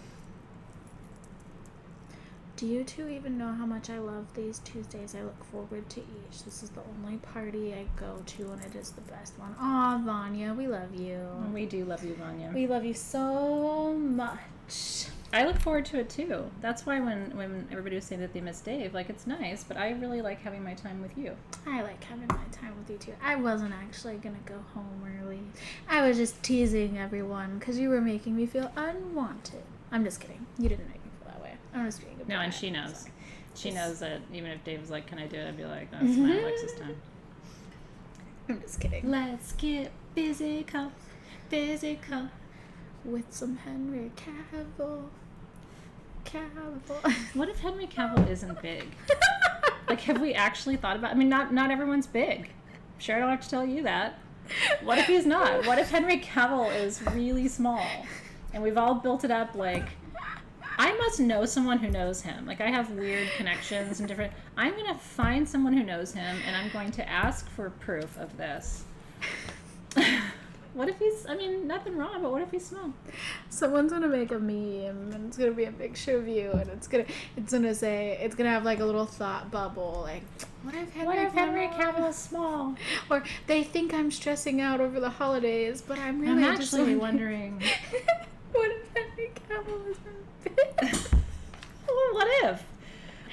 Do you two even know how much I love these Tuesdays? I look forward to each. This is the only party I go to, and it is the best one. Aw, Vanya, we love you. We do love you, Vanya. We love you so much. I look forward to it too. That's why when everybody was saying that they miss Dave, like, it's nice, but I really like having my time with you. I like having my time with you too. I wasn't actually gonna go home early. I was just teasing everyone because you were making me feel unwanted. I'm just kidding. You didn't make me feel that way. I'm just being goodbye. No, and she knows. Sorry. She knows that even if Dave was like, "Can I do it?" I'd be like, "That's my Alexis time." I'm just kidding. Let's get physical, physical. With some Henry Cavill. What if Henry Cavill isn't big? Like, have we actually thought about? I mean, not everyone's big. Sure, I don't have to tell you that. What if he's not? What if Henry Cavill is really small, and we've all built it up like? I must know someone who knows him. Like, I have weird connections and different. I'm gonna find someone who knows him, and I'm going to ask for proof of this. What if he's, I mean, nothing wrong, but what if he's small? Someone's gonna make a meme, and it's gonna be a picture of you, and it's gonna have like a little thought bubble, like, what if Henry Cavill's small? Or they think I'm stressing out over the holidays, but I'm really I'm just actually wondering. what if Henry Cavill isn't big? Well, what if?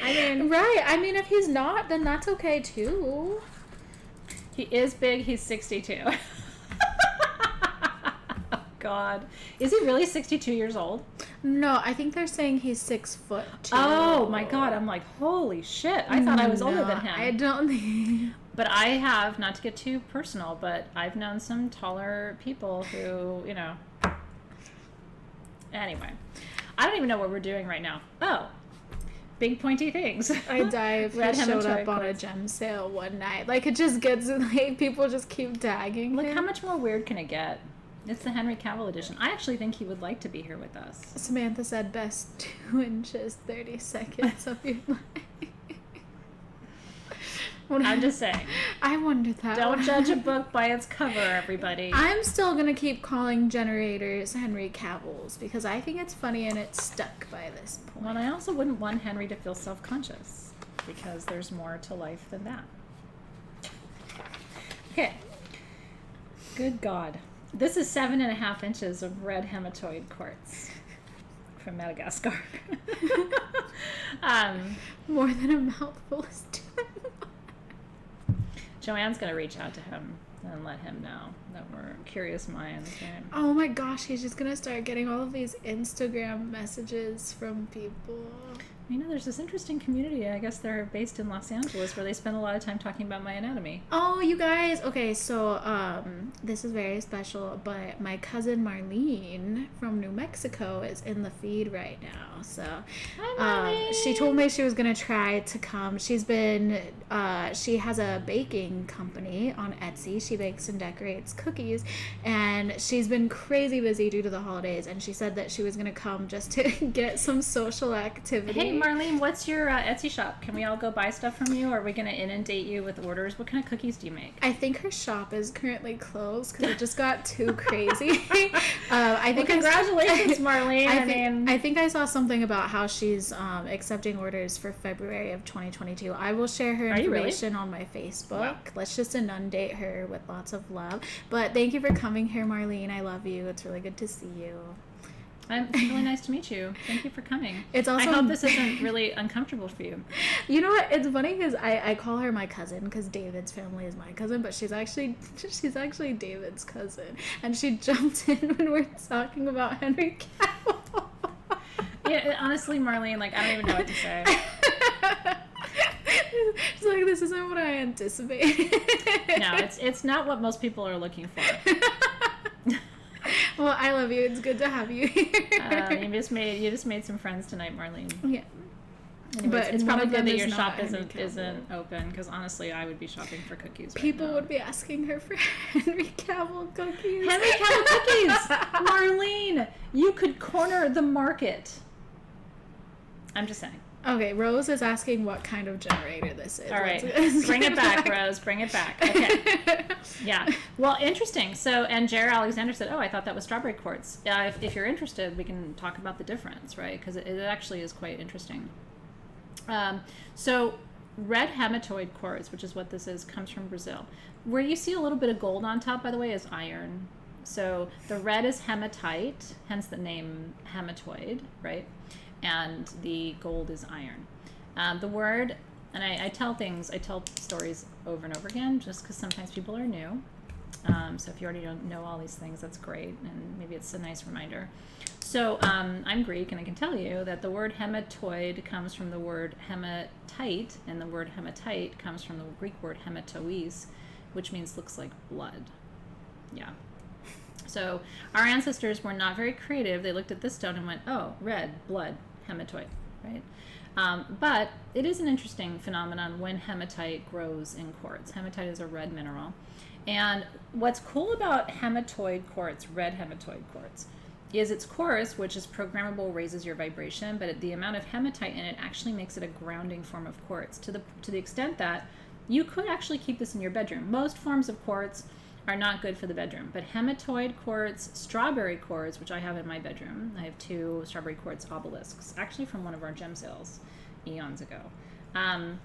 I mean, right? I mean, if he's not, then that's okay too. he is big. He's 62. God. Is he really 62 years old? No, I think they're saying he's 6 foot 2. Oh my God. I'm like, holy shit. I thought I was older than him. I don't think. But I have, not to get too personal, but I've known some taller people who, you know. Anyway, I don't even know what we're doing right now. Oh, big pointy things. I Red showed hematoid up on a quartz. gem sale one night. Like, it just gets, like, people just keep tagging Look, him. how much more weird can it get? It's the Henry Cavill edition. I actually think he would like to be here with us. Samantha said best 2 inches, 30 seconds of your life. I'm just saying. I wondered that. Don't judge a book by its cover, everybody. I'm still going to keep calling generators Henry Cavill's because I think it's funny and it's stuck by this point. Well, I also wouldn't want Henry to feel self-conscious because there's more to life than that. Okay. Good God. This is 7.5 inches of red hematoid quartz from Madagascar. More than a mouthful is too much. Joanne's going to reach out to him and let him know that we're curious minds. Right? Oh my gosh, he's just going to start getting all of these Instagram messages from people. You know, there's this interesting community. I guess they're based in Los Angeles where they spend a lot of time talking about my anatomy. Oh, you guys. Okay, so this is very special, but my cousin Marlene from New Mexico is in the feed right now. So she told me she was going to try to come. She's been, she has a baking company on Etsy. She bakes and decorates cookies, and she's been crazy busy due to the holidays, and she said that she was going to come just to get some social activity. Hey, Marlene, what's your Etsy shop? Can we all go buy stuff from you, or are we going to inundate you with orders? What kind of cookies do you make? I think her shop is currently closed because it just got too crazy. I think congratulations, Marlene. I think I saw something about how she's accepting orders for February of 2022. I will share her information on my Facebook. Wow. Let's just inundate her with lots of love. But thank you for coming here, Marlene. I love you. It's really good to see you. It's really nice to meet you. Thank you for coming. It's also, I hope this isn't really uncomfortable for you. You know what? It's funny because I call her my cousin because David's family is my cousin, but she's actually David's cousin, and she jumped in when we're talking about Henry Cavill. Yeah, honestly, Marlene, like I don't even know what to say. She's like, this isn't what I anticipated. No, it's not what most people are looking for. Well, I love you. It's good to have you here. You just made some friends tonight, Marlene. Yeah. Anyways, But it's probably good that your not shop isn't open because honestly, I would be shopping for cookies. People right now. would be asking her for Henry Cavill cookies. Henry Cavill cookies, Marlene. You could corner the market. I'm just saying. Okay, Rose is asking what kind of generator this is. All right, bring it back, Rose. Bring it back. Okay. Yeah. Well, interesting. So, and Jer Alexander said, "Oh, I thought that was strawberry quartz." If you're interested, we can talk about the difference, right? Because it actually is quite interesting. So, red hematoid quartz, which is what this is, comes from Brazil. Where you see a little bit of gold on top, by the way, is iron. So the red is hematite, hence the name hematoid, right? And the gold is iron. The word, and I tell stories over and over again, just because sometimes people are new. So if you already don't know all these things, that's great, and maybe it's a nice reminder. So I'm Greek, and I can tell you that the word hematoid comes from the word hematite, and the word hematite comes from the Greek word hematois, which means looks like blood. Yeah. So our ancestors were not very creative. They looked at this stone and went, oh, red, blood, hematoid, right? But it is an interesting phenomenon when hematite grows in quartz. Hematite is a red mineral. And what's cool about hematoid quartz, red hematoid quartz, is its coarse, which is programmable, raises your vibration, but the amount of hematite in it actually makes it a grounding form of quartz to the extent that you could actually keep this in your bedroom. Most forms of quartz are not good for the bedroom, but hematoid quartz, strawberry quartz, which I have in my bedroom, I have 2 strawberry quartz obelisks, actually from one of our gem sales eons ago. And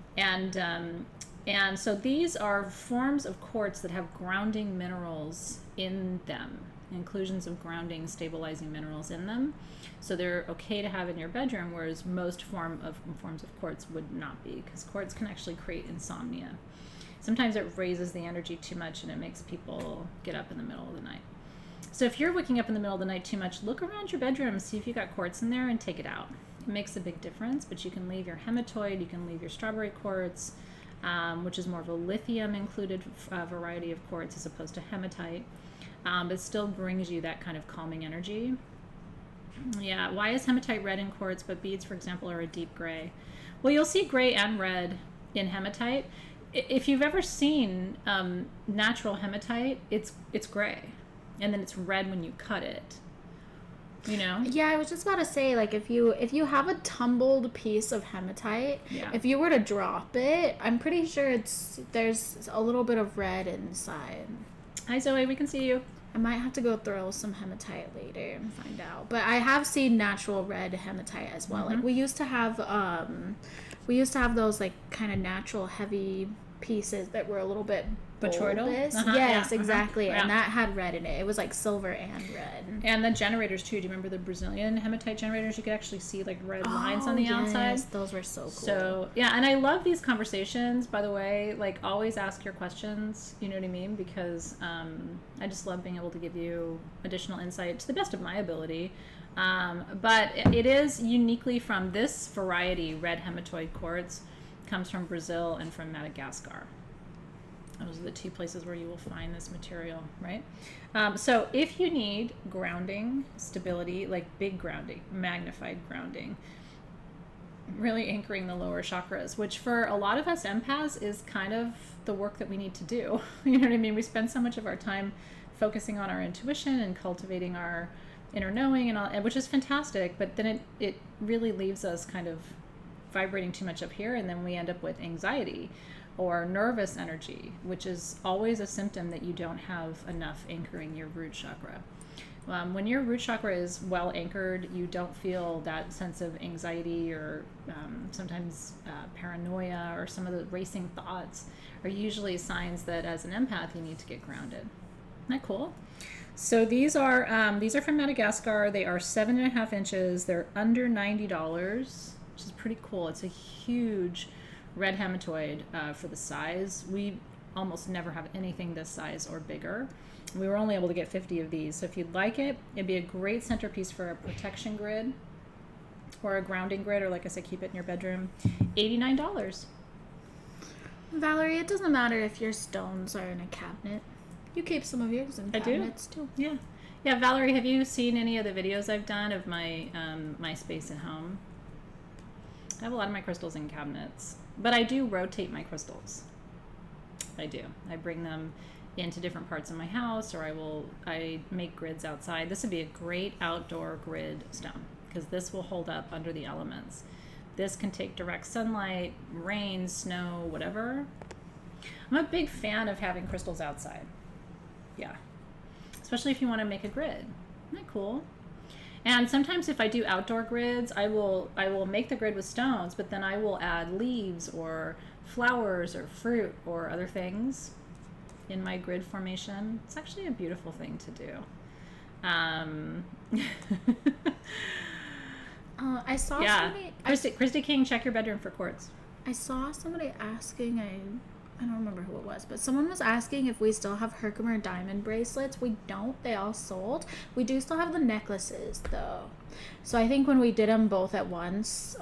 so these are forms of quartz that have grounding minerals in them, inclusions of grounding, stabilizing minerals in them. So they're okay to have in your bedroom, whereas most forms of quartz would not be, because quartz can actually create insomnia. Sometimes it raises the energy too much and it makes people get up in the middle of the night. So if you're waking up in the middle of the night too much, look around your bedroom, see if you got quartz in there and take it out. It makes a big difference, but you can leave your hematoid, you can leave your strawberry quartz, which is more of a lithium included variety of quartz as opposed to hematite, but it still brings you that kind of calming energy. Yeah, why is hematite red in quartz, but beads, for example, are a deep gray? Well, you'll see gray and red in hematite. If you've ever seen natural hematite, it's gray. and then it's red when you cut it. You know? Yeah, I was just about to say, like, if you have a tumbled piece of hematite, if you were to drop it, I'm pretty sure there's a little bit of red inside. Hi, Zoe. We can see you. I might have to go throw some hematite later and find out. But I have seen natural red hematite as well. Like, we used to have those, like, kind of natural heavy pieces that were a little bit Botryoidal? Yes, exactly. And that had red in it. It was like silver and red. And the generators too. Do you remember the Brazilian hematite generators? You could actually see like red lines on the outside. Those were so cool. So yeah, and I love these conversations, by the way. Like, always ask your questions, you know what I mean? Because I just love being able to give you additional insight to the best of my ability. But it is uniquely from this variety. Red hematoid quartz comes from Brazil and from Madagascar. Those are the two places where you will find this material, right? So if you need grounding, stability, like big grounding, magnified grounding, really anchoring the lower chakras, which for a lot of us empaths is kind of the work that we need to do. You know what I mean? We spend so much of our time focusing on our intuition and cultivating our inner knowing, and all, which is fantastic, but then it really leaves us kind of vibrating too much up here, and then we end up with anxiety or nervous energy, which is always a symptom that you don't have enough anchoring your root chakra. When your root chakra is well anchored, you don't feel that sense of anxiety or sometimes paranoia, or some of the racing thoughts are usually signs that as an empath you need to get grounded. Isn't that cool? So these are from Madagascar. They are 7.5 inches. They're under $90, which is pretty cool. It's a huge red hematoid for the size. We almost never have anything this size or bigger. We were only able to get 50 of these. So if you'd like it, it'd be a great centerpiece for a protection grid or a grounding grid, or like I said, keep it in your bedroom. $89. Valerie, it doesn't matter if your stones are in a cabinet. You keep some of yours in cabinets too. Yeah. Yeah, Valerie, have you seen any of the videos I've done of my my space at home? I have a lot of my crystals in cabinets, but I do rotate my crystals. I do. I bring them into different parts of my house, or I make grids outside. This would be a great outdoor grid stone because this will hold up under the elements. This can take direct sunlight, rain, snow, whatever. I'm a big fan of having crystals outside. Yeah. Especially if you want to make a grid. Isn't that cool? And sometimes if I do outdoor grids, I will make the grid with stones, but then I will add leaves or flowers or fruit or other things in my grid formation. It's actually a beautiful thing to do. I saw somebody... Christy King, check your bedroom for quartz. I saw somebody asking, I don't remember who it was, but someone was asking if we still have Herkimer diamond bracelets. We don't. They all sold. We do still have the necklaces, though. So I think when we did them both at once,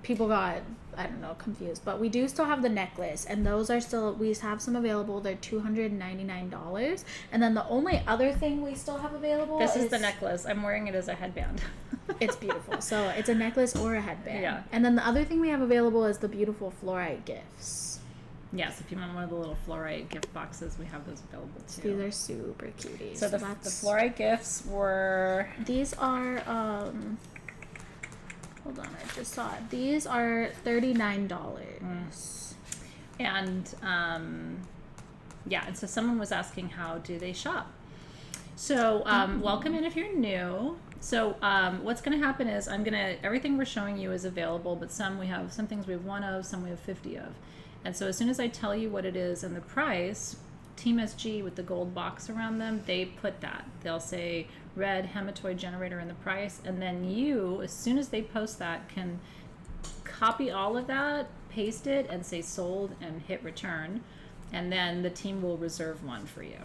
people got, I don't know, confused. But we do still have the necklace, and those are still, we have some available. They're $299. And then the only other thing we still have available is the necklace. I'm wearing it as a headband. It's beautiful. So it's a necklace or a headband. Yeah. And then the other thing we have available is the beautiful fluorite gifts. Yes, if you want one of the little Fluorite gift boxes, we have those available too. These are super cuties. So the Fluorite gifts were... These are, hold on, I just saw it. These are $39. And, and so someone was asking, how do they shop? So, welcome in if you're new. So, what's going to happen is everything we're showing you is available, but some things we have 1 of, some we have 50 of. And so as soon as I tell you what it is and the price, Team SG with the gold box around them, they put that. They'll say red hematoid generator in the price, and then you, as soon as they post that, can copy all of that, paste it, and say sold and hit return, and then the team will reserve one for you.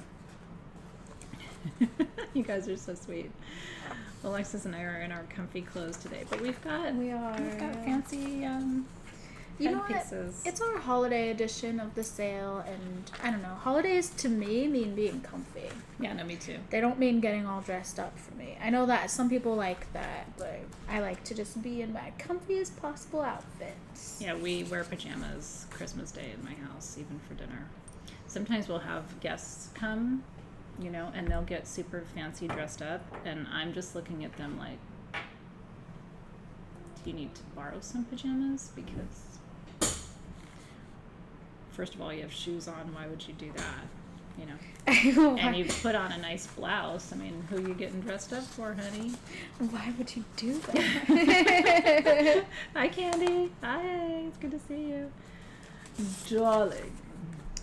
You guys are so sweet. Alexis and I are in our comfy clothes today, but we've got fancy you know what? pieces. It's our holiday edition of the sale, and I don't know. Holidays to me mean being comfy. Yeah, no, me too. They don't mean getting all dressed up for me. I know that some people like that, but I like to just be in my comfiest possible outfits. Yeah, we wear pajamas Christmas Day in my house, even for dinner. Sometimes we'll have guests come you know, and they'll get super fancy dressed up, and I'm just looking at them like, do you need to borrow some pajamas? Because first of all, you have shoes on. Why would you do that? You know, and you put on a nice blouse. I mean, who are you getting dressed up for, honey? Why would you do that? Hi, Candy. Hi, it's good to see you. Darling,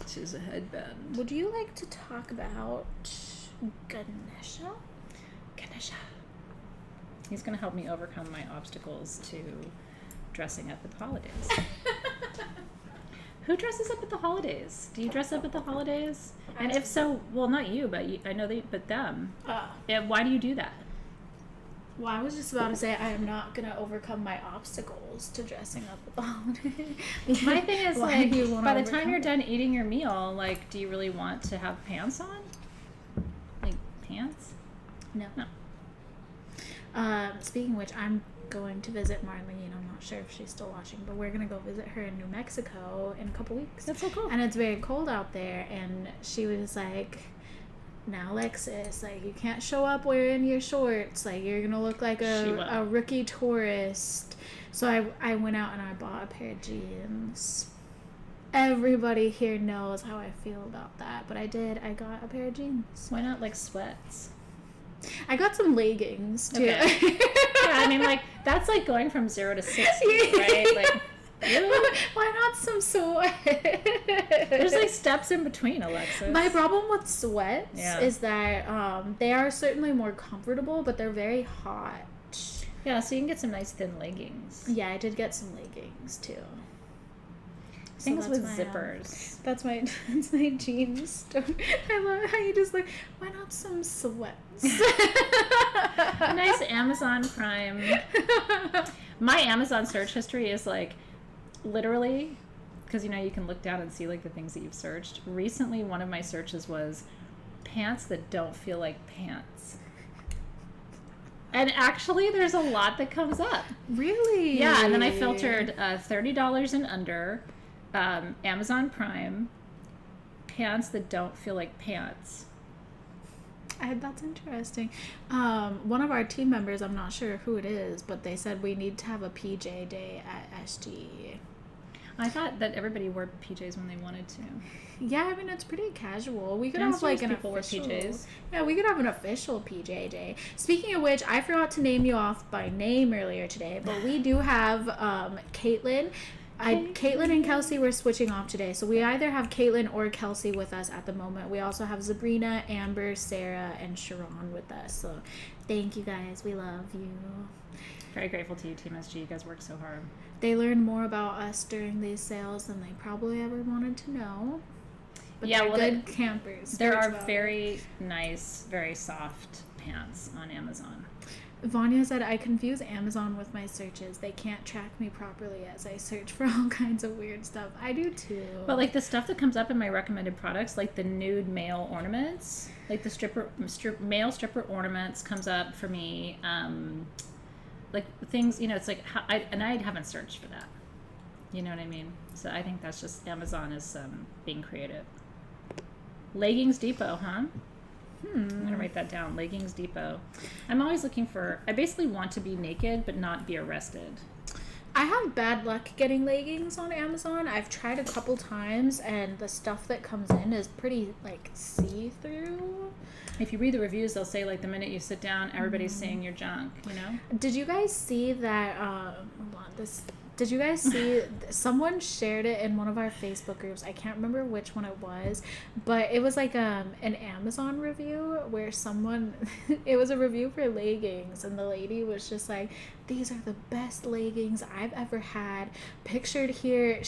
she's a headband. Would you like to talk about Ganesha? Ganesha. He's going to help me overcome my obstacles to dressing up at the holidays. Who dresses up at the holidays? Do you dress up at the holidays? And if so, well, not you, but I know but them. Yeah, why do you do that? Well, I was just about to say I am not going to overcome my obstacles to dressing up at the holiday. My thing is, like, by the time you're done eating your meal, like, do you really want to have pants on? Like, pants? No. Speaking of which, I'm going to visit Marlene. I'm not sure if she's still watching, but we're going to go visit her in New Mexico in a couple weeks. That's so cool. And it's very cold out there, and she was like, now Alexys, like, you can't show up wearing your shorts, like, you're gonna look like a rookie tourist. So I went out and I bought a pair of jeans. Everybody here knows how I feel about that, but I got a pair of jeans. Why not, like, sweats? I got some leggings too. Okay. Yeah, I mean, like, that's like going from 0 to 60, right? Like, why not some sweat? There's like steps in between, Alexys. My problem with sweats is that they are certainly more comfortable, but they're very hot. Yeah, so you can get some nice thin leggings. Yeah, I did get some leggings too. Things with zippers. That's my jeans. I love how you just like, why not some sweats? A nice Amazon Prime. My Amazon search history is like, literally, because you know you can look down and see like the things that you've searched. Recently, one of my searches was pants that don't feel like pants. And actually, there's a lot that comes up. Really? Yeah, and then I filtered $30 and under, Amazon Prime, pants that don't feel like pants. That's interesting. One of our team members, I'm not sure who it is, but they said we need to have a PJ day at SG. I thought that everybody wore PJs when they wanted to. Yeah, I mean, it's pretty casual. We could have like an official PJs. Yeah, we could have an official PJ day. Speaking of which, I forgot to name you off by name earlier today, but we do have Caitlin. Caitlin and Kelsey were switching off today, so we either have Caitlin or Kelsey with us at the moment. We also have Sabrina, Amber, Sarah, and Sharon with us. So thank you guys. We love you. Very grateful to you, Team SG. You guys work so hard. They learned more about us during these sales than they probably ever wanted to know. But yeah, they're good campers. There are very nice, very soft pants on Amazon. Vanya said, I confuse Amazon with my searches. They can't track me properly as I search for all kinds of weird stuff. I do too. But like the stuff that comes up in my recommended products, like the nude male ornaments, like the male stripper ornaments comes up for me. Like things, you know, it's like, I haven't searched for that. You know what I mean? So I think that's just Amazon is being creative. Leggings Depot, huh? I'm going to write that down. Leggings Depot. I'm always looking for... I basically want to be naked, but not be arrested. I have bad luck getting leggings on Amazon. I've tried a couple times, and the stuff that comes in is pretty, like, see-through. If you read the reviews, they'll say, like, the minute you sit down, everybody's saying you're junk, you know? Did you guys see that... hold on, Did you guys see, someone shared it in one of our Facebook groups. I can't remember which one it was, but it was like an Amazon review where it was a review for leggings, and the lady was just like, these are the best leggings I've ever had. Pictured here,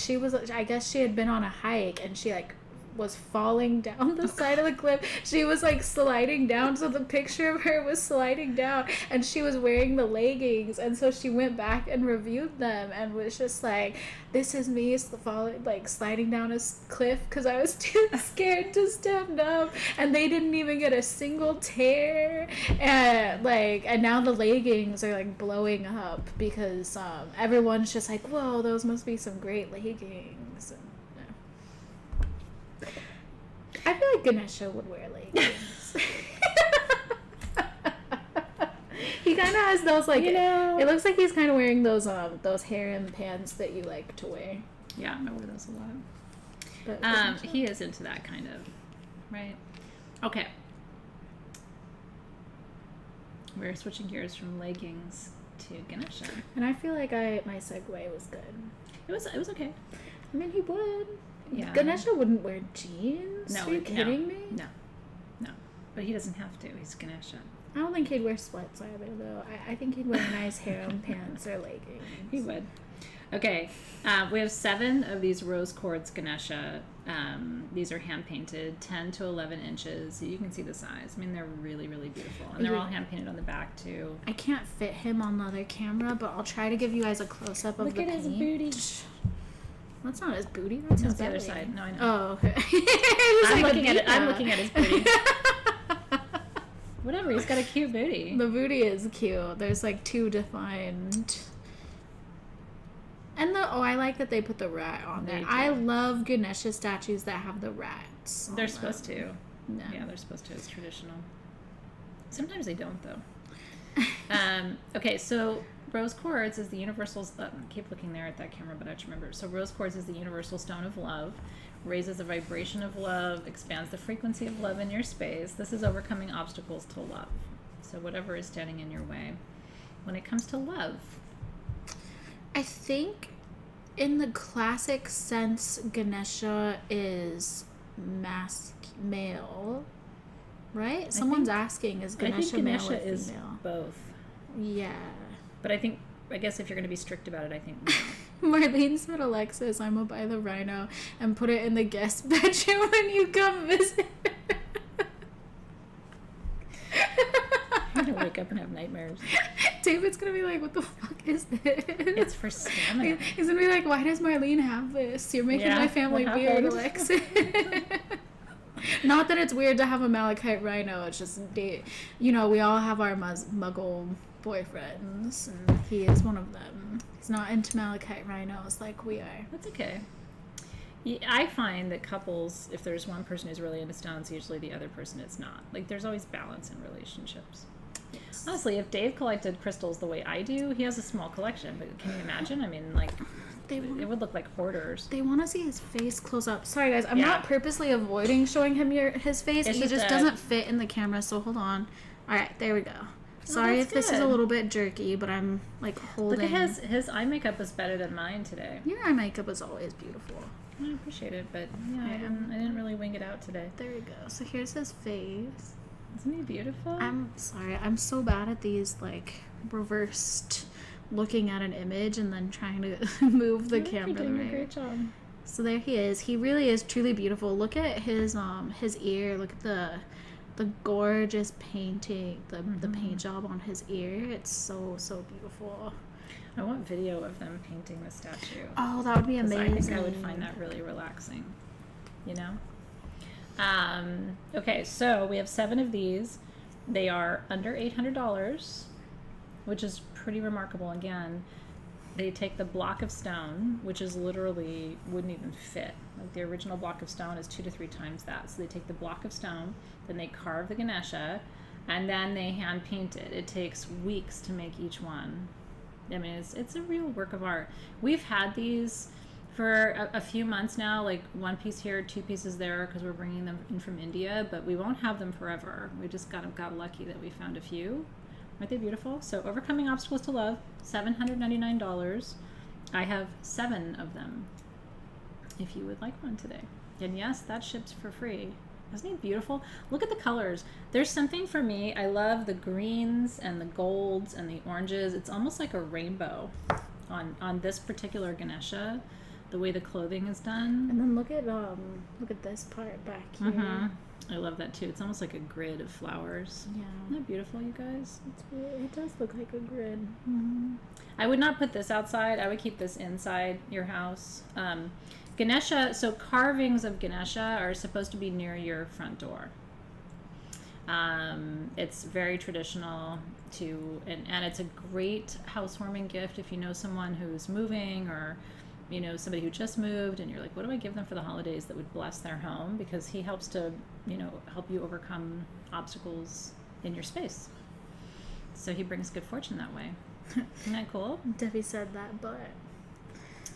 I guess she had been on a hike, and she like was falling down the side of the cliff. She was like sliding down, so the picture of her was sliding down, and she was wearing the leggings, and so she went back and reviewed them and was just like, this is me falling, like sliding down a cliff because I was too scared to stand up, and they didn't even get a single tear, and now the leggings are like blowing up because everyone's just like, whoa, those must be some great leggings. And, I feel like Ganesha would wear leggings. kind of has those like, You know. it looks like he's kind of wearing those harem pants that you like to wear. Yeah, I wear those a lot. But He is into that kind of, right? Okay. We're switching gears from leggings to Ganesha. and I feel like my segue was good. It was okay. I mean, he would. Yeah. Ganesha wouldn't wear jeans. No, Are you kidding me? No. But he doesn't have to. He's Ganesha. I don't think he'd wear sweats either, though. I think he'd wear nice harem pants or leggings. He would. Okay. We have 7 of these rose quartz Ganesha. These are hand painted, 10 to 11 inches. You can see the size. I mean, they're really, really beautiful. And they're all hand painted on the back, too. I can't fit him on the other camera, but I'll try to give you guys a close up of Look the at paint. his booty. That's not his booty. That's his the other belly. side. No, I know. Oh, okay. I'm looking at it. I'm looking at his booty. Whatever. He's got a cute booty. The booty is cute. There's like 2 defined. And I like that they put the rat on there. They do. I love Ganesha statues that have the rats. on They're them. supposed to. No. Yeah, they're supposed to. It's traditional. Sometimes they don't, though. Okay, so rose quartz is the universal. I keep looking there at that camera, but I have to remember. So rose quartz is the universal stone of love, raises the vibration of love, expands the frequency of love in your space. This is overcoming obstacles to love. So whatever is standing in your way, when it comes to love. I think in the classic sense, Ganesha is male, right? Someone's asking, is I Ganesha think male Ganesha or is female? both, Yeah. but I guess if you're going to be strict about it, I think male. Marlene said, Alexis, I'm gonna buy the rhino and put it in the guest bedroom when you come visit. I'm going to wake up and have nightmares. David's gonna be like, what the fuck is this? It's for stamina. He's gonna be like, why does Marlene have this? You're making my family what weird, happened? Alexis. Not that it's weird to have a malachite rhino. It's just, we all have our muggle boyfriends, and he is one of them. He's not into malachite rhinos like we are. That's okay. I find that couples, if there's one person who's really into stones, usually the other person is not. Like, there's always balance in relationships. Yes. Honestly, if Dave collected crystals the way I do, he has a small collection, but can you imagine? I mean, like, it would look like hoarders. They want to see his face close up. Sorry, guys. I'm Yeah. not purposely avoiding showing him his face. It's He just just doesn't fit in the camera, so hold on. All right, there we go. Sorry that's if this is a good. little bit jerky, but I'm, like, holding. Look at his eye makeup is better than mine today. Your eye makeup is always beautiful. I appreciate it, but yeah, I didn't really wing it out today. There we go. So here's his face. Isn't he beautiful? I'm sorry. I'm so bad at these, like, reversed looking at an image and then trying to move the camera. You're doing a right. great job. So there he is. He really is truly beautiful. Look at his ear. Look at the gorgeous painting, the paint job on his ear. It's so beautiful. I want video of them painting the statue. Oh, that would be 'Cause amazing. I think I would find that really relaxing. You know? Okay, so we have 7 of these. They are under $800, which is pretty remarkable. Again, they take the block of stone, which is literally wouldn't even fit. Like, the original block of stone is 2 to 3 times that. So they take the block of stone, then they carve the Ganesha, and then they hand paint it. It takes weeks to make each one. I mean, it's a real work of art. We've had these for a few months now, like 1 piece here, 2 pieces there, because we're bringing them in from India, but we won't have them forever. We just got lucky that we found a few. Aren't they beautiful? So Overcoming Obstacles to Love, $799. I have 7 of them, if you would like one today. And yes, that ships for free. Isn't he beautiful? Look at the colors. There's something for me. I love the greens and the golds and the oranges. It's almost like a rainbow on this particular Ganesha, the way the clothing is done. And then look at this part back here. I love that too. It's almost like a grid of flowers. Yeah. Isn't that beautiful, you guys? It does look like a grid. I would not put this outside. I would keep this inside your house. Ganesha, so carvings of Ganesha are supposed to be near your front door. It's very traditional and it's a great housewarming gift if you know someone who's moving, or you know somebody who just moved and you're like, what do I give them for the holidays that would bless their home? Because he helps to, help you overcome obstacles in your space. So he brings good fortune that way. Isn't that cool? Debbie said that, but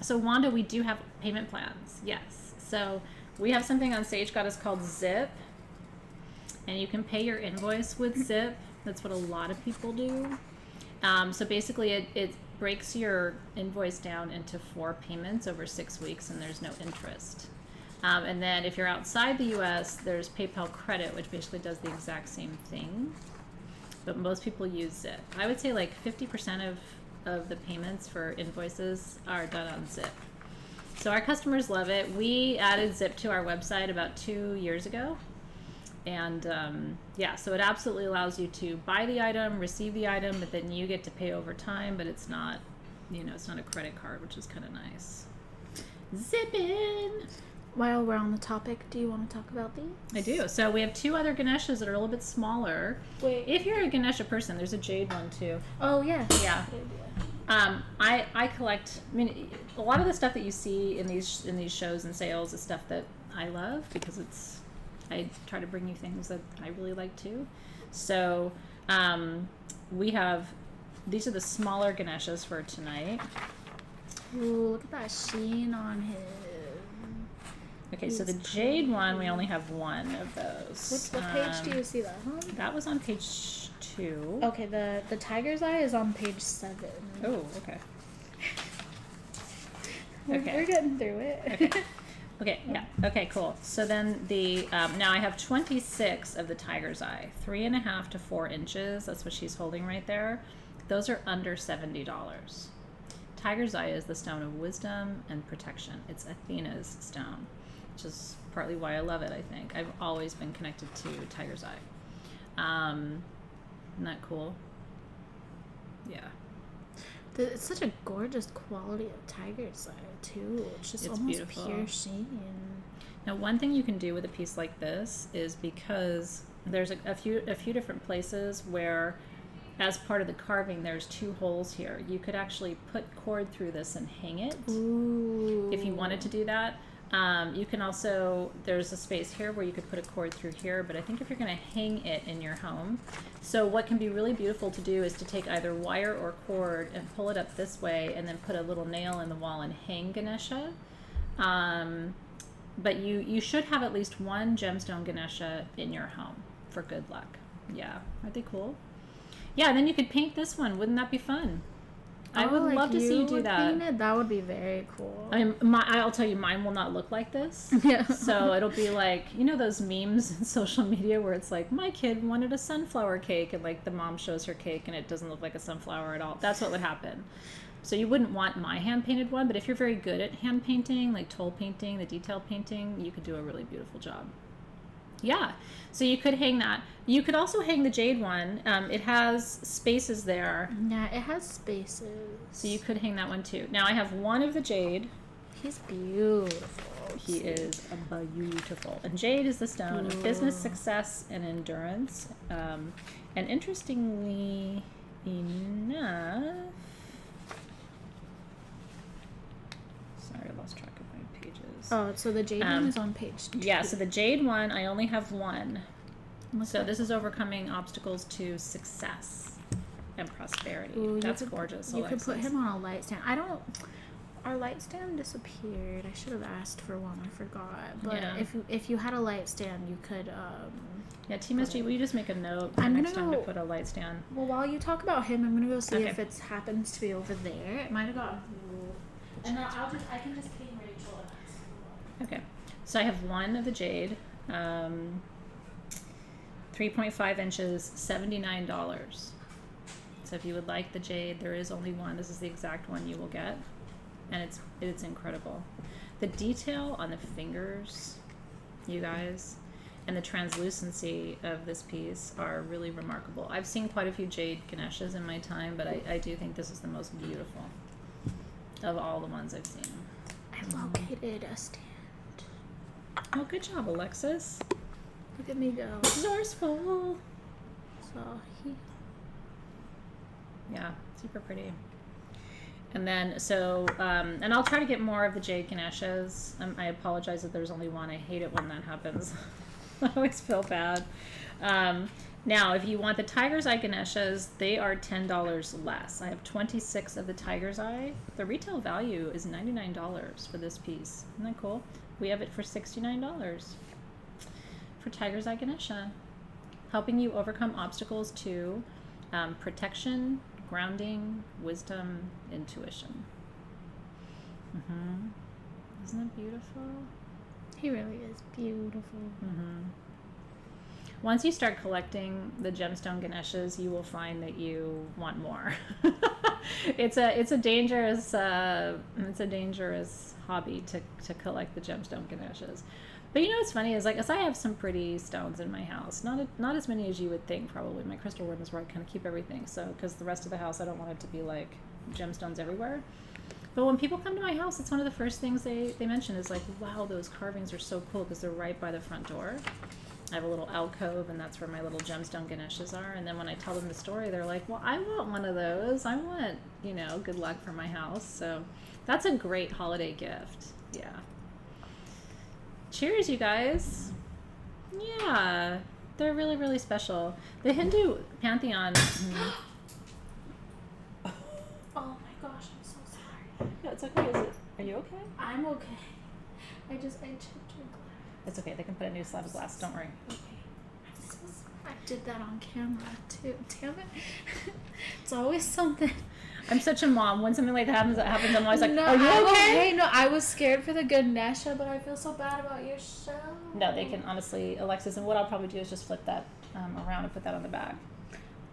So Wanda, we do have payment plans. Yes. So we have something on Sage Goddess called Zip. And you can pay your invoice with Zip. That's what a lot of people do. So basically it breaks your invoice down into 4 payments over 6 weeks, and there's no interest. And then if you're outside the US, there's PayPal Credit, which basically does the exact same thing. But most people use Zip. I would say like 50% of the payments for invoices are done on Zip. So our customers love it. We added Zip to our website about 2 years ago. And yeah, so it absolutely allows you to buy the item, receive the item, but then you get to pay over time, but it's not, it's not a credit card, which is kind of nice. Zip in! while we're on the topic, do you want to talk about these? I do. So we have 2 other Ganeshas that are a little bit smaller. Wait. If you're a Ganesha person, there's a jade one too. Oh, yeah. Yeah. I collect, a lot of the stuff that you see in these shows and sales is stuff that I love because I try to bring you things that I really like too. So these are the smaller Ganeshas for tonight. Ooh, look at that sheen on him. Okay, so the jade one, we only have 1 of those. What page do you see that on? That was on page 2. Okay, the tiger's eye is on page 7. Oh, okay. We're getting through it. Okay. Okay, yeah. Okay, cool. So then now I have 26 of the tiger's eye, 3.5 to 4 inches. That's what she's holding right there. Those are under $70. Tiger's eye is the stone of wisdom and protection. It's Athena's stone, which is partly why I love it, I think. I've always been connected to tiger's eye. Isn't that cool? Yeah. It's such a gorgeous quality of tiger's eye, too. It's just almost beautiful. pure sheen. Now, one thing you can do with a piece like this is because there's a few different places where, as part of the carving, there's 2 holes here. You could actually put cord through this and hang it. Ooh. If you wanted to do that. You can also, there's a space here where you could put a cord through here, but I think if you're going to hang it in your home, so what can be really beautiful to do is to take either wire or cord and pull it up this way and then put a little nail in the wall and hang Ganesha. But you should have at least 1 gemstone Ganesha in your home for good luck. Yeah, aren't they cool? Yeah, and then you could paint this one. Wouldn't that be fun? I would love to see you do that. Paint it? That would be very cool. I mean, I'll tell you, mine will not look like this. Yeah. So it'll be like, those memes in social media where it's like, my kid wanted a sunflower cake, and like the mom shows her cake and it doesn't look like a sunflower at all. That's what would happen. So you wouldn't want my hand painted one, but if you're very good at hand painting, like toll painting, the detail painting, you could do a really beautiful job. Yeah, so you could hang that. You could also hang the jade one. It has spaces there. Yeah, it has spaces. So you could hang that one too. Now I have 1 of the jade. He's beautiful. He is beautiful. And jade is the stone of business success and endurance. And interestingly enough... Sorry, I lost track of my pages. Oh, so the jade one is on page 2. Yeah, so the jade one, I only have 1. So this is overcoming obstacles to success and prosperity. Ooh, That's gorgeous. You could Alexys. put him on a light stand. Our light stand disappeared. I should have asked for one. I forgot. But Yeah. if you had a light stand, you could. Yeah, Team SG, will you just make a note I'm next gonna time to go- put a light stand? Well, while you talk about him, I'm gonna go see Okay. if it happens to be over there. It might have gotten moved. And then I can just ping Rachel and ask her. Okay, so I have 1 of the jade, 3.5 inches, $79. So if you would like the jade, there is only 1. This is the exact one you will get, and it's incredible. The detail on the fingers, you guys, and the translucency of this piece are really remarkable. I've seen quite a few jade Ganeshas in my time, but I do think this is the most beautiful of all the ones I've seen. I located a stand. Oh, good job, Alexys. Look at me go. Resourceful. So he. Yeah, super pretty. And then, so, and I'll try to get more of the jade Ganeshas. I apologize that there's only 1. I hate it when that happens. I always feel bad. Now, if you want the tiger's eye Ganeshas, they are $10 less. I have 26 of the tiger's eye. The retail value is $99 for this piece. Isn't that cool? We have it for $69 for tiger's eye Ganesha, helping you overcome obstacles to protection, grounding, wisdom, intuition. Isn't that beautiful? He really is beautiful. Once you start collecting the gemstone Ganeshas, you will find that you want more. It's a dangerous hobby to collect the gemstone Ganeshas. But you know what's funny is, like, as I have some pretty stones in my house, not as many as you would think probably. My crystal room is where I kind of keep everything. So because the rest of the house, I don't want it to be like gemstones everywhere. But when people come to my house, it's one of the first things they mention is like, wow, those carvings are so cool because they're right by the front door. I have a little alcove, and that's where my little gemstone Ganeshas are. And then when I tell them the story, they're like, well, I want one of those. I want, good luck for my house. So that's a great holiday gift. Yeah. Cheers, you guys. Yeah. They're really, really special. The Hindu pantheon. Oh my gosh, I'm so sorry. Yeah, it's okay. Are you okay? I'm okay. I chipped your glass. It's okay. They can put a new slab of glass. Don't worry. Okay. I'm so sorry. I did that on camera too. Damn it. It's always something. I'm such a mom. When something like that happens, I'm always like, no, are you I'm okay? No, I was scared for the Ganesha, but I feel so bad about your show. No, they can honestly, Alexys, and what I'll probably do is just flip that around and put that on the back.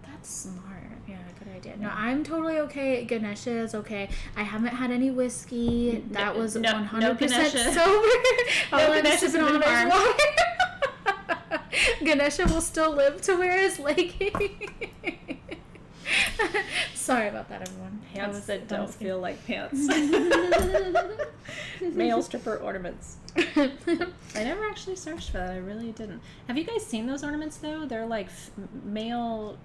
That's smart. Yeah, good idea. No, I'm totally okay. Ganesha is okay. I haven't had any whiskey. That was 100% Ganesha. sober. No Ganesha's been harmed. Ganesha will still live to wear his leggings. Sorry about that, everyone. Pants that don't feel like pants. Male stripper ornaments. I never actually searched for that. I really didn't. Have you guys seen those ornaments though? They're like male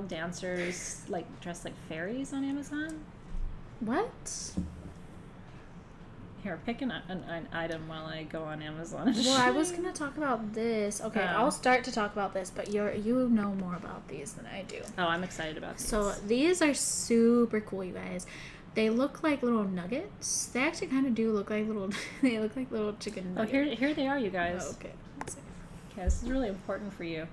dancers, like dressed like fairies on Amazon. What? Here, pick an item while I go on Amazon. Well, I was gonna talk about this. Okay, I'll start to talk about this, but you know more about these than I do. Oh, I'm excited about these. So these are super cool, you guys. They look like little nuggets. They actually kind of do look like little. They look like little chicken nuggets. Oh, here they are, you guys. Oh, okay. Okay, this is really important for you.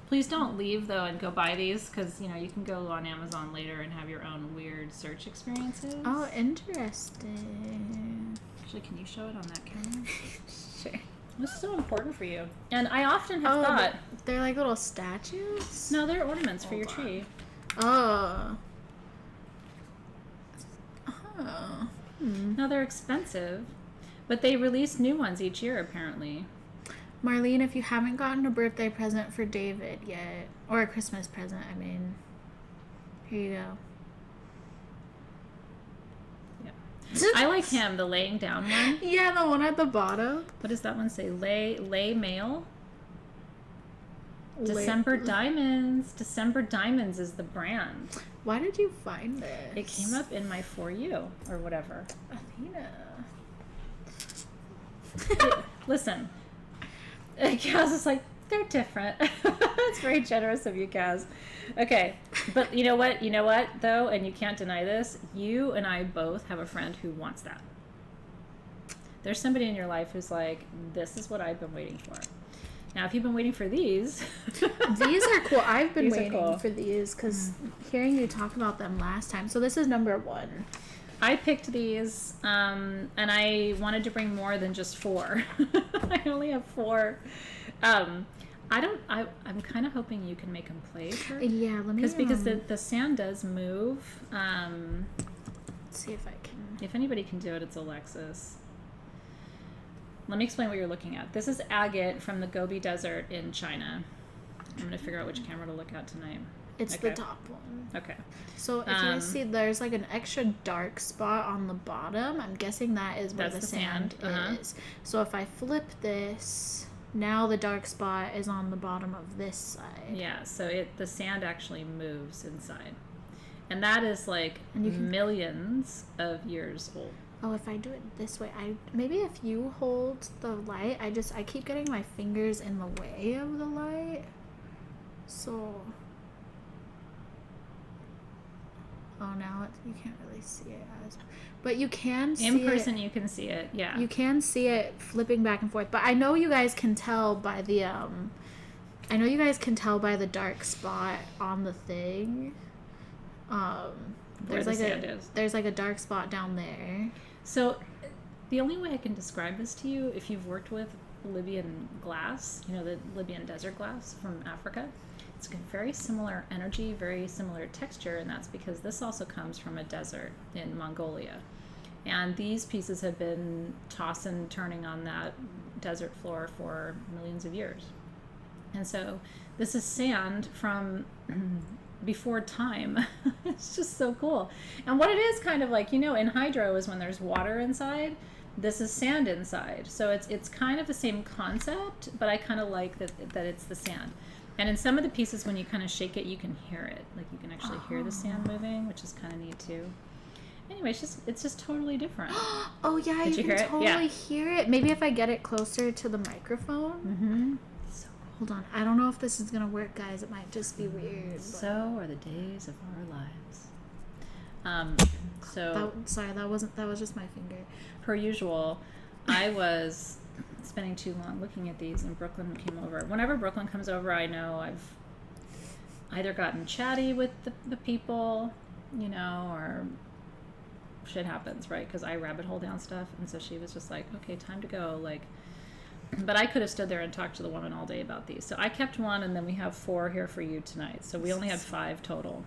Please don't leave though and go buy these because you can go on Amazon later and have your own weird search experiences. Oh, interesting. Actually, can you show it on that camera? Sure. This is so important for you. And I often have thought they're like little statues. No, they're ornaments for your tree. Oh. Oh. Now they're expensive, but they release new ones each year apparently. Marlene, if you haven't gotten a birthday present for David yet, or a Christmas present, I mean, here you go. Yeah. I like him, the laying down one. Yeah, the one at the bottom. What does that one say? Lay male? December Diamonds. December Diamonds is the brand. Why did you find this? It came up in my For You, or whatever. Athena. Listen. Kaz is like, they're different. It's very generous of you, Kaz. Okay, but you know what, though, and you can't deny this, you and I both have a friend who wants that. There's somebody in your life who's like, this is what I've been waiting for. Now, if you've been waiting for these... These are cool. I've been waiting for these because hearing you talk about them last time. So this is number 1. I picked these, and I wanted to bring more than just 4. I only have 4. I'm kind of hoping you can make them play. Yeah, let me. Because the sand does move. Let's see if I can. If anybody can do it, it's Alexys. Let me explain what you're looking at. This is agate from the Gobi Desert in China. I'm going to figure out which camera to look at tonight. It's the top one. Okay. So if you guys see, there's like an extra dark spot on the bottom. I'm guessing that is where the sand is. So if I flip this, now the dark spot is on the bottom of this side. Yeah, so the sand actually moves inside. And that is like millions of years old. Oh, if I do it this way, maybe if you hold the light, I keep getting my fingers in the way of the light. So, oh, now you can't really see it as, but you can see in person. it. You can see it. Yeah. You can see it flipping back and forth, but I know you guys can tell by the dark spot on the thing. Where the sand is. There's like a dark spot down there. So the only way I can describe this to you, if you've worked with Libyan glass, you know, the Libyan desert glass from Africa, it's got very similar energy, very similar texture, and that's because this also comes from a desert in Mongolia. And these pieces have been tossing and turning on that desert floor for millions of years. And so this is sand from before time. It's just so cool. And what it is kind of like, you know, in hydro is when there's water inside, this is sand inside. So it's kind of the same concept, but I kind of like that it's the sand. And in some of the pieces, when you kind of shake it, you can hear it. Like you can actually hear the sand moving, which is kind of neat too. Anyway, it's just totally different. Oh yeah, Did you you can hear it? totally Yeah. hear it. Maybe if I get it closer to the microphone. Mm-hmm. So Hold on, I don't know if this is gonna work, guys. It might just be weird. But... So are the days of our lives. That was just my finger. Per usual, I was spending too long looking at these, and Brooklyn came over. Whenever Brooklyn comes over, I know I've either gotten chatty with the people, you know, or shit happens, right? Because I rabbit hole down stuff, and so she was just like, okay, time to go, like. But I could have stood there and talked to the woman all day about these. So I kept one, and then we have 4 here for you tonight. So we only had 5 total.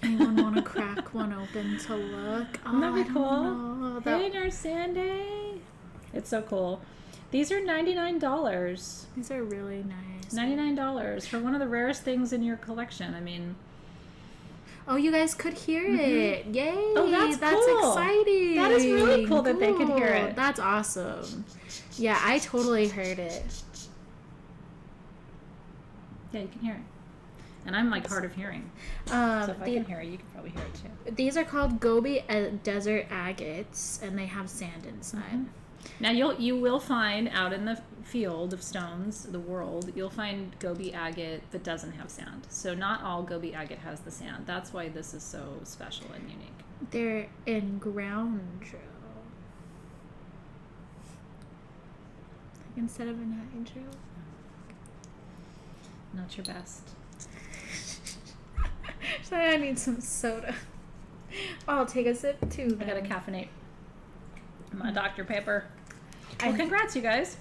Anyone want to crack one open to look? Oh, Wouldn't that be cool? That... Hey, Nurse Sandy. It's so cool. These are $99. These are really nice. $99 for one of the rarest things in your collection. I mean... Oh, you guys could hear it. Yay. Oh, that's cool. Exciting. That is really cool that they could hear it. That's awesome. Yeah, I totally heard it. Yeah, you can hear it. And I'm like hard of hearing. So if I can hear it, you can probably hear it too. These are called Gobi desert agates, and they have sand inside. Mm-hmm. Now you will find out in the field of stones, the world, you'll find Gobi agate that doesn't have sand. So not all Gobi agate has the sand. That's why this is so special and unique. They're in ground drill instead of in hydro. Not your best. Sorry, I need some soda. I'll take a sip too. I got to caffeinate my Dr. Pepper. Well, congrats, you guys.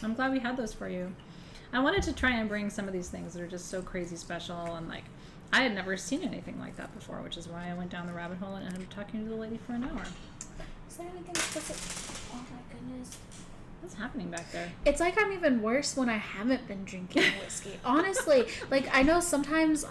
I'm glad we had those for you. I wanted to try and bring some of these things that are just so crazy special, and like I had never seen anything like that before, which is why I went down the rabbit hole and ended up talking to the lady for an hour. Is there anything specific? Oh my goodness. What's happening back there? It's like I'm even worse when I haven't been drinking whiskey. Honestly, like I know sometimes,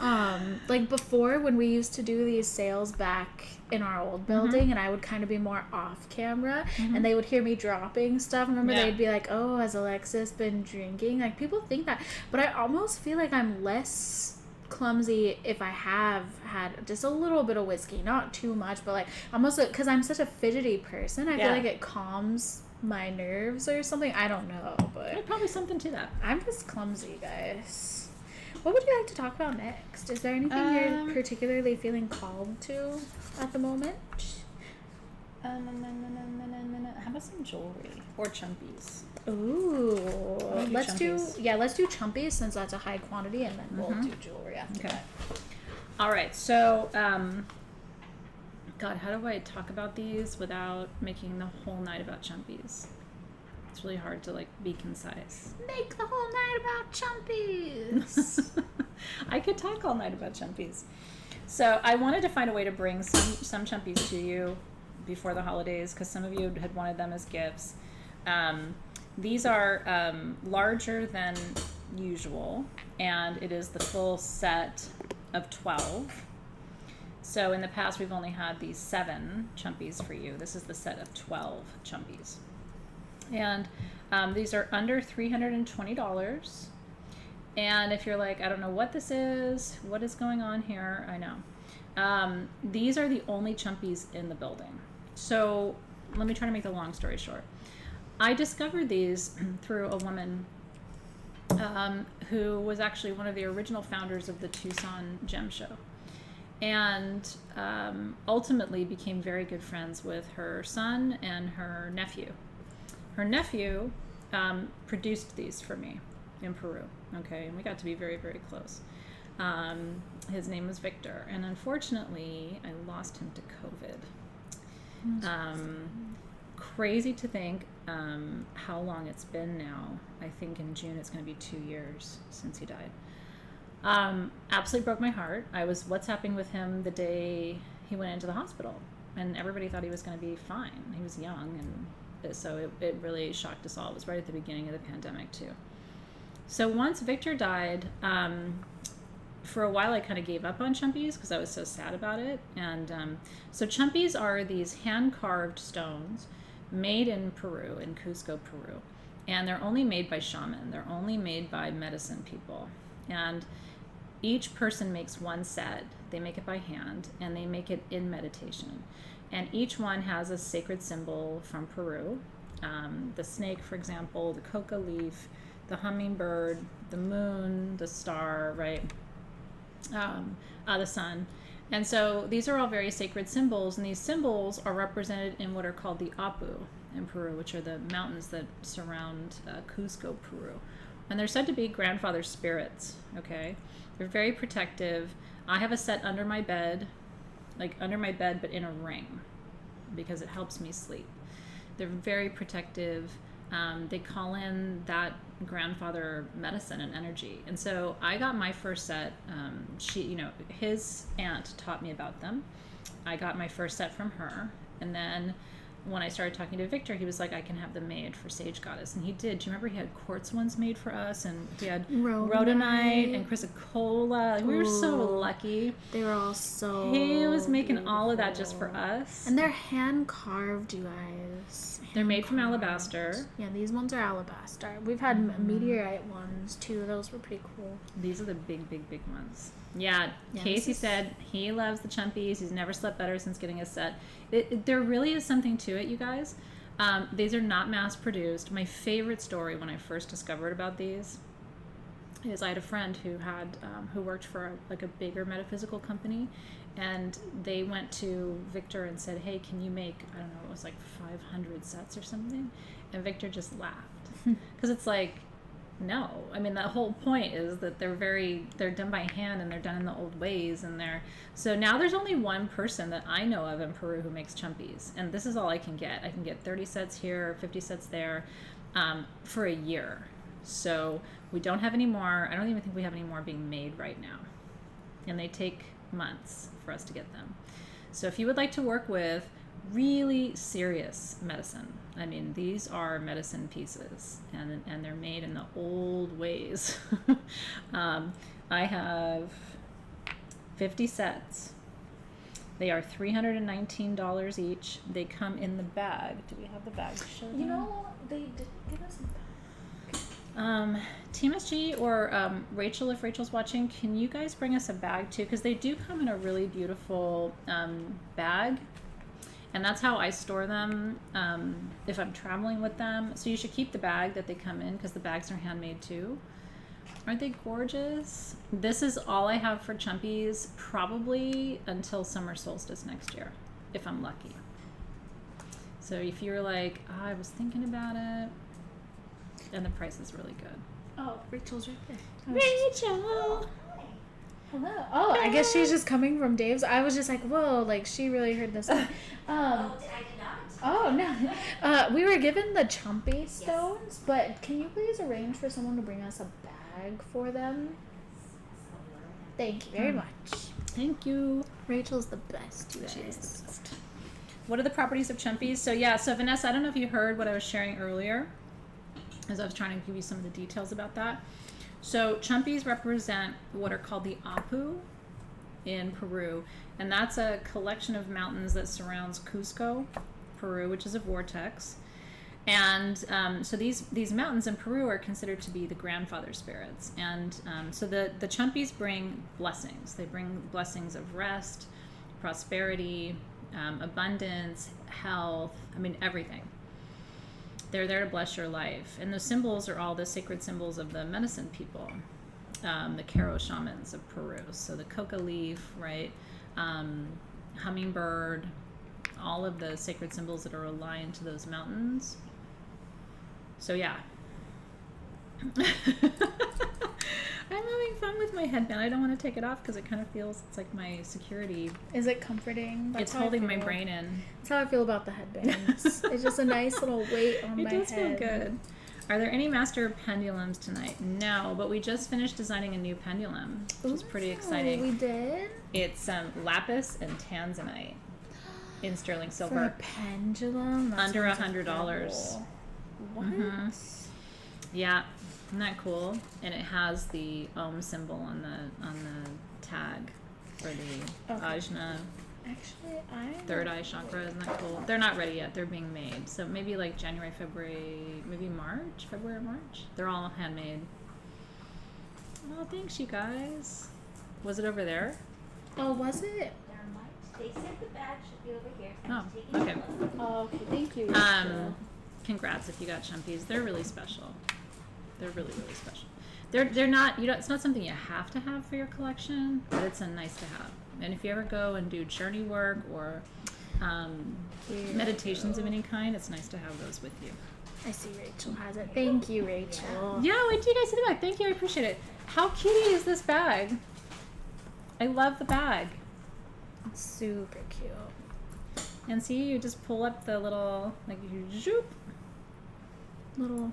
like before when we used to do these sales back in our old building, and I would kind of be more off camera, and they would hear me dropping stuff. Remember, they'd be like, "Oh, has Alexis been drinking?" Like people think that, but I almost feel like I'm less clumsy if I have had just a little bit of whiskey, not too much, but like almost because I'm such a fidgety person. I feel like it calms my nerves or something. I don't know, but There's probably something to that. I'm just clumsy, guys. What would you like to talk about next? Is there anything you're particularly feeling called to at the moment? How about some jewelry or chumpies? Ooh, let's chumpies. let's do chumpies since that's a high quantity, and then we'll do jewelry after that. All right, so God, how do I talk about these without making the whole night about chumpies? It's really hard to like be concise. Make the whole night about chumpies. I could talk all night about chumpies. So I wanted to find a way to bring some chumpies to you before the holidays because some of you had wanted them as gifts. These are larger than usual, and it is the full set of 12. So in the past, we've only had these 7 chumpies for you. This is the set of 12 chumpies. And these are under $320. And if you're like, I don't know what this is, what is going on here, I know. These are the only chumpies in the building. So let me try to make the long story short. I discovered these through a woman who was actually one of the original founders of the Tucson Gem Show, and ultimately became very good friends with her son and her nephew. Her nephew produced these for me in Peru, okay, and we got to be very, very close. His name was Victor, and unfortunately, I lost him to COVID. Crazy to think how long it's been now. I think in June it's going to be 2 years since he died. Absolutely broke my heart. I was WhatsApping with him the day he went into the hospital, and everybody thought he was going to be fine. He was young, and so it really shocked us all. It was right at the beginning of the pandemic too. So once Victor died, for a while I kind of gave up on chumpies because I was so sad about it. And so chumpies are these hand-carved stones made in Peru, in Cusco, Peru. And they're only made by shaman. They're only made by medicine people. And each person makes one set. They make it by hand, and they make it in meditation. And each one has a sacred symbol from Peru. The snake, for example, the coca leaf, the hummingbird, the moon, the star, right? The sun. And so these are all very sacred symbols, and these symbols are represented in what are called the Apu in Peru, which are the mountains that surround Cusco, Peru. And they're said to be grandfather spirits, okay? They're very protective. I have a set under my bed, like under my bed, but in a ring, because it helps me sleep. They're very protective. They call in that grandfather medicine and energy. And so I got my first set. His aunt taught me about them. I got my first set from her. And then when I started talking to Victor, he was like, I can have them made for Sage Goddess. And he did. Do you remember he had quartz ones made for us? And he had rhodonite and chrysocolla. We were so lucky. They were all so He was making beautiful. all of that just for us. And they're hand carved, you guys. They're made from alabaster. Yeah, these ones are alabaster. We've had meteorite ones too. Those were pretty cool. These are the big, big, big ones. Yeah, Yeah, Casey said he loves the chumpies. He's never slept better since getting a set. There really is something to it, you guys. These are not mass produced. My favorite story when I first discovered about these is I had a friend who had who worked for a bigger metaphysical company, and they went to Victor and said, hey, can you make, I don't know, it was like 500 sets or something, and Victor just laughed because it's like, no, I mean, the whole point is that they're done by hand, and they're done in the old ways, and so now there's only one person that I know of in Peru who makes chumpies, and this is all I can get. I can get 30 sets here, 50 sets there, for a year. So we don't have any more. I don't even think we have any more being made right now, and they take months for us to get them. So if you would like to work with really serious medicine, I mean, these are medicine pieces, and they're made in the old ways. I have 50 sets. They are $319 each. They come in the bag. Do we have the bag to show them? You know, they didn't give us a bag. Team SG or Rachel, if Rachel's watching, can you guys bring us a bag too? Because they do come in a really beautiful bag. And that's how I store them if I'm traveling with them. So you should keep the bag that they come in, because the bags are handmade too. Aren't they gorgeous? This is all I have for chumpies, probably until summer solstice next year, if I'm lucky. So if you're like, I was thinking about it, and the price is really good. Oh, Rachel's right there. Rachel! Hello. Oh, I guess she's just coming from Dave's. I was just like, whoa, like she really heard this. Did I not? Oh, no. We were given the chumpy stones, but can you please arrange for someone to bring us a bag for them? Thank you very much. Thank you. Rachel's the best, you guys. She is the best. What are the properties of chumpies? So Vanessa, I don't know if you heard what I was sharing earlier, as I was trying to give you some of the details about that. So chumpies represent what are called the Apu in Peru, and that's a collection of mountains that surrounds Cusco, Peru, which is a vortex. And so these mountains in Peru are considered to be the grandfather spirits. And so the chumpies bring blessings. They bring blessings of rest, prosperity, abundance, health, I mean, everything. They're there to bless your life. And those symbols are all the sacred symbols of the medicine people, the Karo shamans of Peru. So the coca leaf, right? Hummingbird, all of the sacred symbols that are aligned to those mountains. So yeah. I'm having fun with my headband. I don't want to take it off because it kind of feels, it's like my security. Is it comforting? That's It's how I holding my feel. brain in. That's how I feel about the headbands. It's just a nice little weight on my head. It does feel good. Are there any master pendulums tonight? No, but we just finished designing a new pendulum, which is pretty exciting. We did? It's lapis and Tanzanite in sterling For silver. a pendulum? That Under sounds $100. incredible. What? Mhm. Yeah, isn't that cool? And it has the Om symbol on the tag for the Okay. Ajna Actually, I... third eye chakra. Isn't that cool? They're not ready yet. They're being made. So maybe like January, February, maybe March, February, March. They're all handmade. Oh, thanks, you guys. Was it over there? Oh, was it? There might. They said the bag should be over here. So Oh, I'm just taking okay. a look. Oh, okay. Thank you. Congrats if you got chumpies. They're really special. They're really, really special. They're not, you know, it's not something you have to have for your collection, but it's a nice to have. And if you ever go and do journey work or meditations of any kind, it's nice to have those with you. I see Rachel has it. Thank you, Rachel. Yeah, wait till you guys see the bag. Thank you, I appreciate it. How cutie is this bag? I love the bag. It's super cute. And see, you just pull up the little, like you zoop. Little...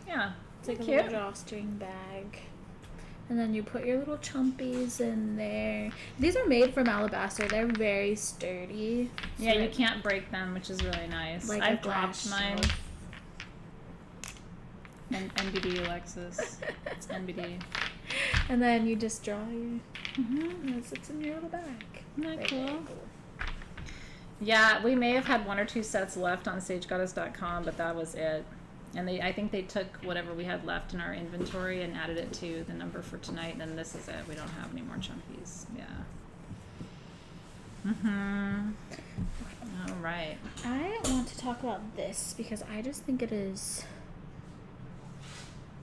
Yeah, It's like a cute. little drawstring bag. And then you put your little chumpies in there. These are made from alabaster. They're very sturdy. Yeah, So you can't break them, which is really nice. Like a I've glass dropped mine. shelf. And NBD, Alexis. It's NBD. And then you just draw your... Mm-hmm. And it sits in your little bag. Isn't that Very cool? cool. Yeah, we may have had 1 or 2 sets left on sagegoddess.com, but that was it. And I think they took whatever we had left in our inventory and added it to the number for tonight, and this is it. We don't have any more chunkies. Yeah. Mm-hmm. All right. I want to talk about this because I just think it is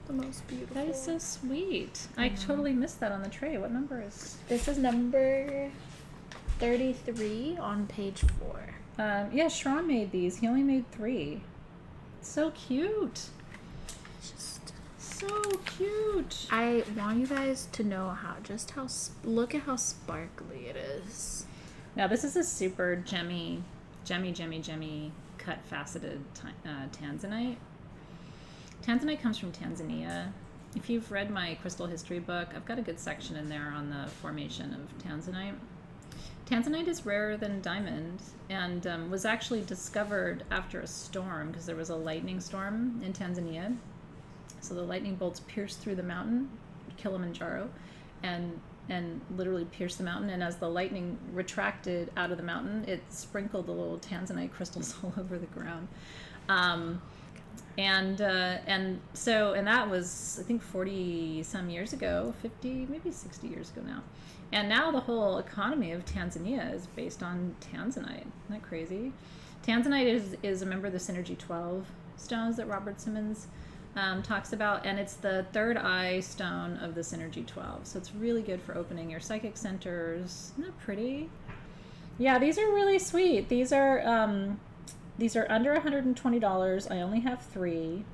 the most beautiful. That is so sweet. I totally missed that on the tray. What number is? This is number 33 on page 4. Yeah, Shran made these. He only made 3. So cute. Just... So cute. I want you guys to know how look at how sparkly it is. Now this is a super gemmy cut faceted Tanzanite. Tanzanite comes from Tanzania. If you've read my crystal history book, I've got a good section in there on the formation of Tanzanite. Tanzanite is rarer than diamond and was actually discovered after a storm because there was a lightning storm in Tanzania. So the lightning bolts pierced through the mountain, Kilimanjaro, and literally pierced the mountain. And as the lightning retracted out of the mountain, it sprinkled the little Tanzanite crystals all over the ground. And that was, I think, 40 some years ago, 50, maybe 60 years ago now. And now the whole economy of Tanzania is based on Tanzanite. Isn't that crazy? Tanzanite is a member of the Synergy 12 stones that Robert Simmons talks about, and it's the third eye stone of the Synergy 12. So it's really good for opening your psychic centers. Isn't that pretty? Yeah, these are really sweet. These are under $120. I only have 3.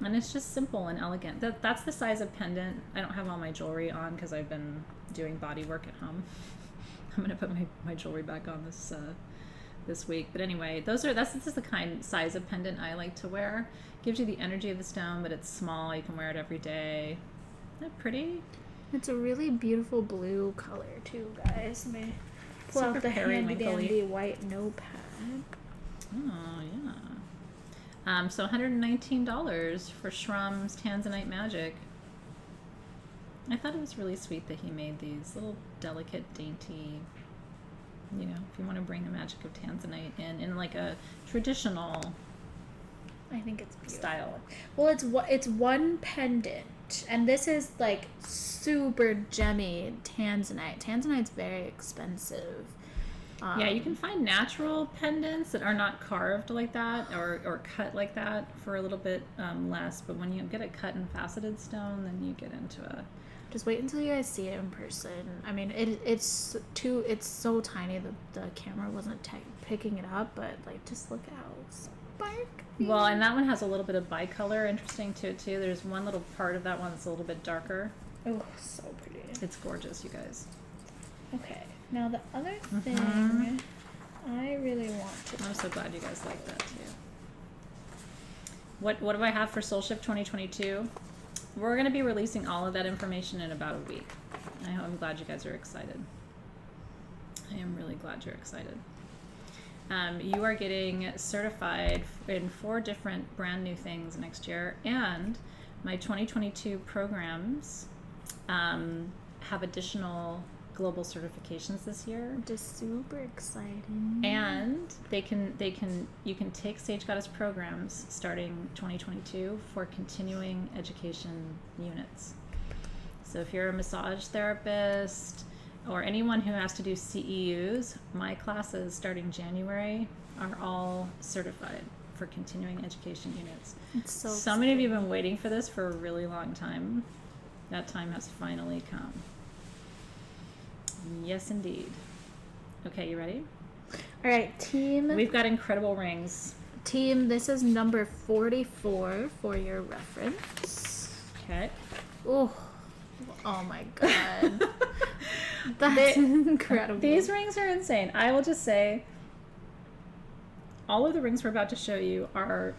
And it's just simple and elegant. That's the size of pendant. I don't have all my jewelry on because I've been doing body work at home. I'm gonna put my jewelry back on this week. But anyway, this is the size of pendant I like to wear. Gives you the energy of the stone, but it's small. You can wear it every day. Isn't that pretty? It's a really beautiful blue color too, guys. Let me pull Super out the handy periwinkly. dandy white notepad. Oh yeah. So $119 for Shram's Tanzanite Magic. I thought it was really sweet that he made these little delicate, dainty, you know, if you want to bring the magic of Tanzanite in like a traditional I think it's beautiful. style. Well, it's one pendant, and this is like super gemmy Tanzanite. Tanzanite's very expensive. Yeah, you can find natural pendants that are not carved like that or cut like that for a little bit less. But when you get a cut and faceted stone, then you get into a... Just wait until you guys see it in person. I mean, it's so tiny the camera wasn't picking it up, but like just look how sparkly. Well, and that one has a little bit of bicolor interesting to it too. There's one little part of that one that's a little bit darker. Oh, so pretty. It's gorgeous, you guys. Okay, now the other thing I really want to... I'm so glad you guys like that too. What do I have for Soul Shift 2022? We're going to be releasing all of that information in about a week. I'm glad you guys are excited. I am really glad you're excited. You are getting certified in 4 different brand new things next year, and my 2022 programs have additional global certifications this year. Just super exciting. And you can take Sage Goddess programs starting 2022 for continuing education units. So if you're a massage therapist or anyone who has to do CEUs, my classes starting January are all certified for continuing education units. It's So many of you have been waiting for this for a really long time. That time has finally come. Yes, indeed. Okay, you ready? All right, team. We've got incredible rings. Team, this is number 44 for your reference. Okay. Oh my god. That's incredible. These rings are insane. I will just say, all of the rings we're about to show you are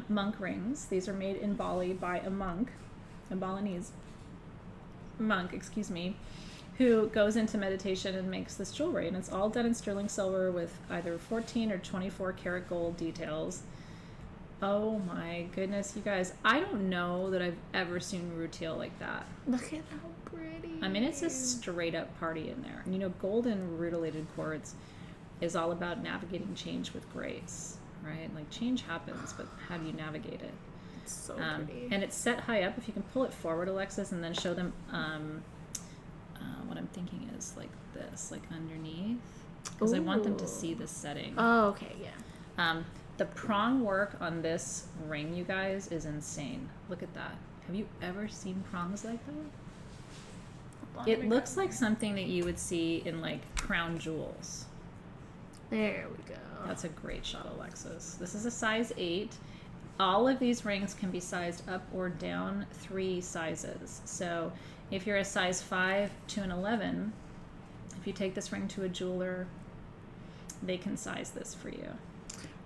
monk rings. These are made in Bali by a monk, a Balinese monk, excuse me, who goes into meditation and makes this jewelry. And it's all done in sterling silver with either 14 or 24 karat gold details. Oh my goodness, you guys. I don't know that I've ever seen rutile like that. Look at how pretty. I mean, it's a straight up party in there. And you know, golden rutilated quartz is all about navigating change with grace, right? Like change happens, but how do you navigate it? It's so pretty. And it's set high up. If you can pull it forward, Alexis, and then show them what I'm thinking is like this, like underneath, because I want them to see the setting. Oh, okay, yeah. The prong work on this ring, you guys, is insane. Look at that. Have you ever seen prongs like that? It looks like something that you would see in like crown jewels. There we go. That's a great shot, Alexis. This is a size 8. All of these rings can be sized up or down 3 sizes. So if you're a size 5 to an 11, if you take this ring to a jeweler, they can size this for you.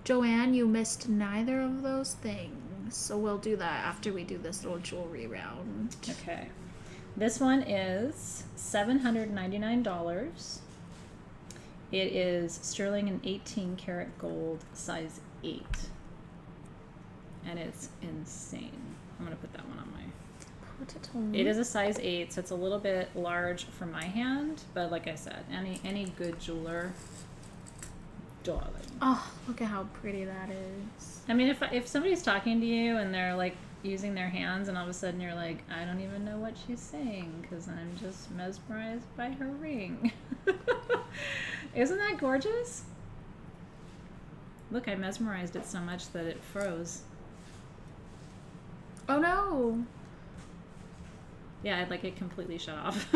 Joanne, you missed neither of those things. So we'll do that after we do this little jewelry round. Okay. This one is $799. It is sterling and 18 karat gold, size 8. And it's insane. I'm going to put that one on my... It is a size 8, so it's a little bit large for my hand, but like I said, any good jeweler, darling. Oh, look at how pretty that is. I mean, if somebody's talking to you and they're like using their hands, and all of a sudden you're like, I don't even know what she's saying because I'm just mesmerized by her ring. Isn't that gorgeous? Look, I mesmerized it so much that it froze. Oh no. Yeah, like it completely shut off.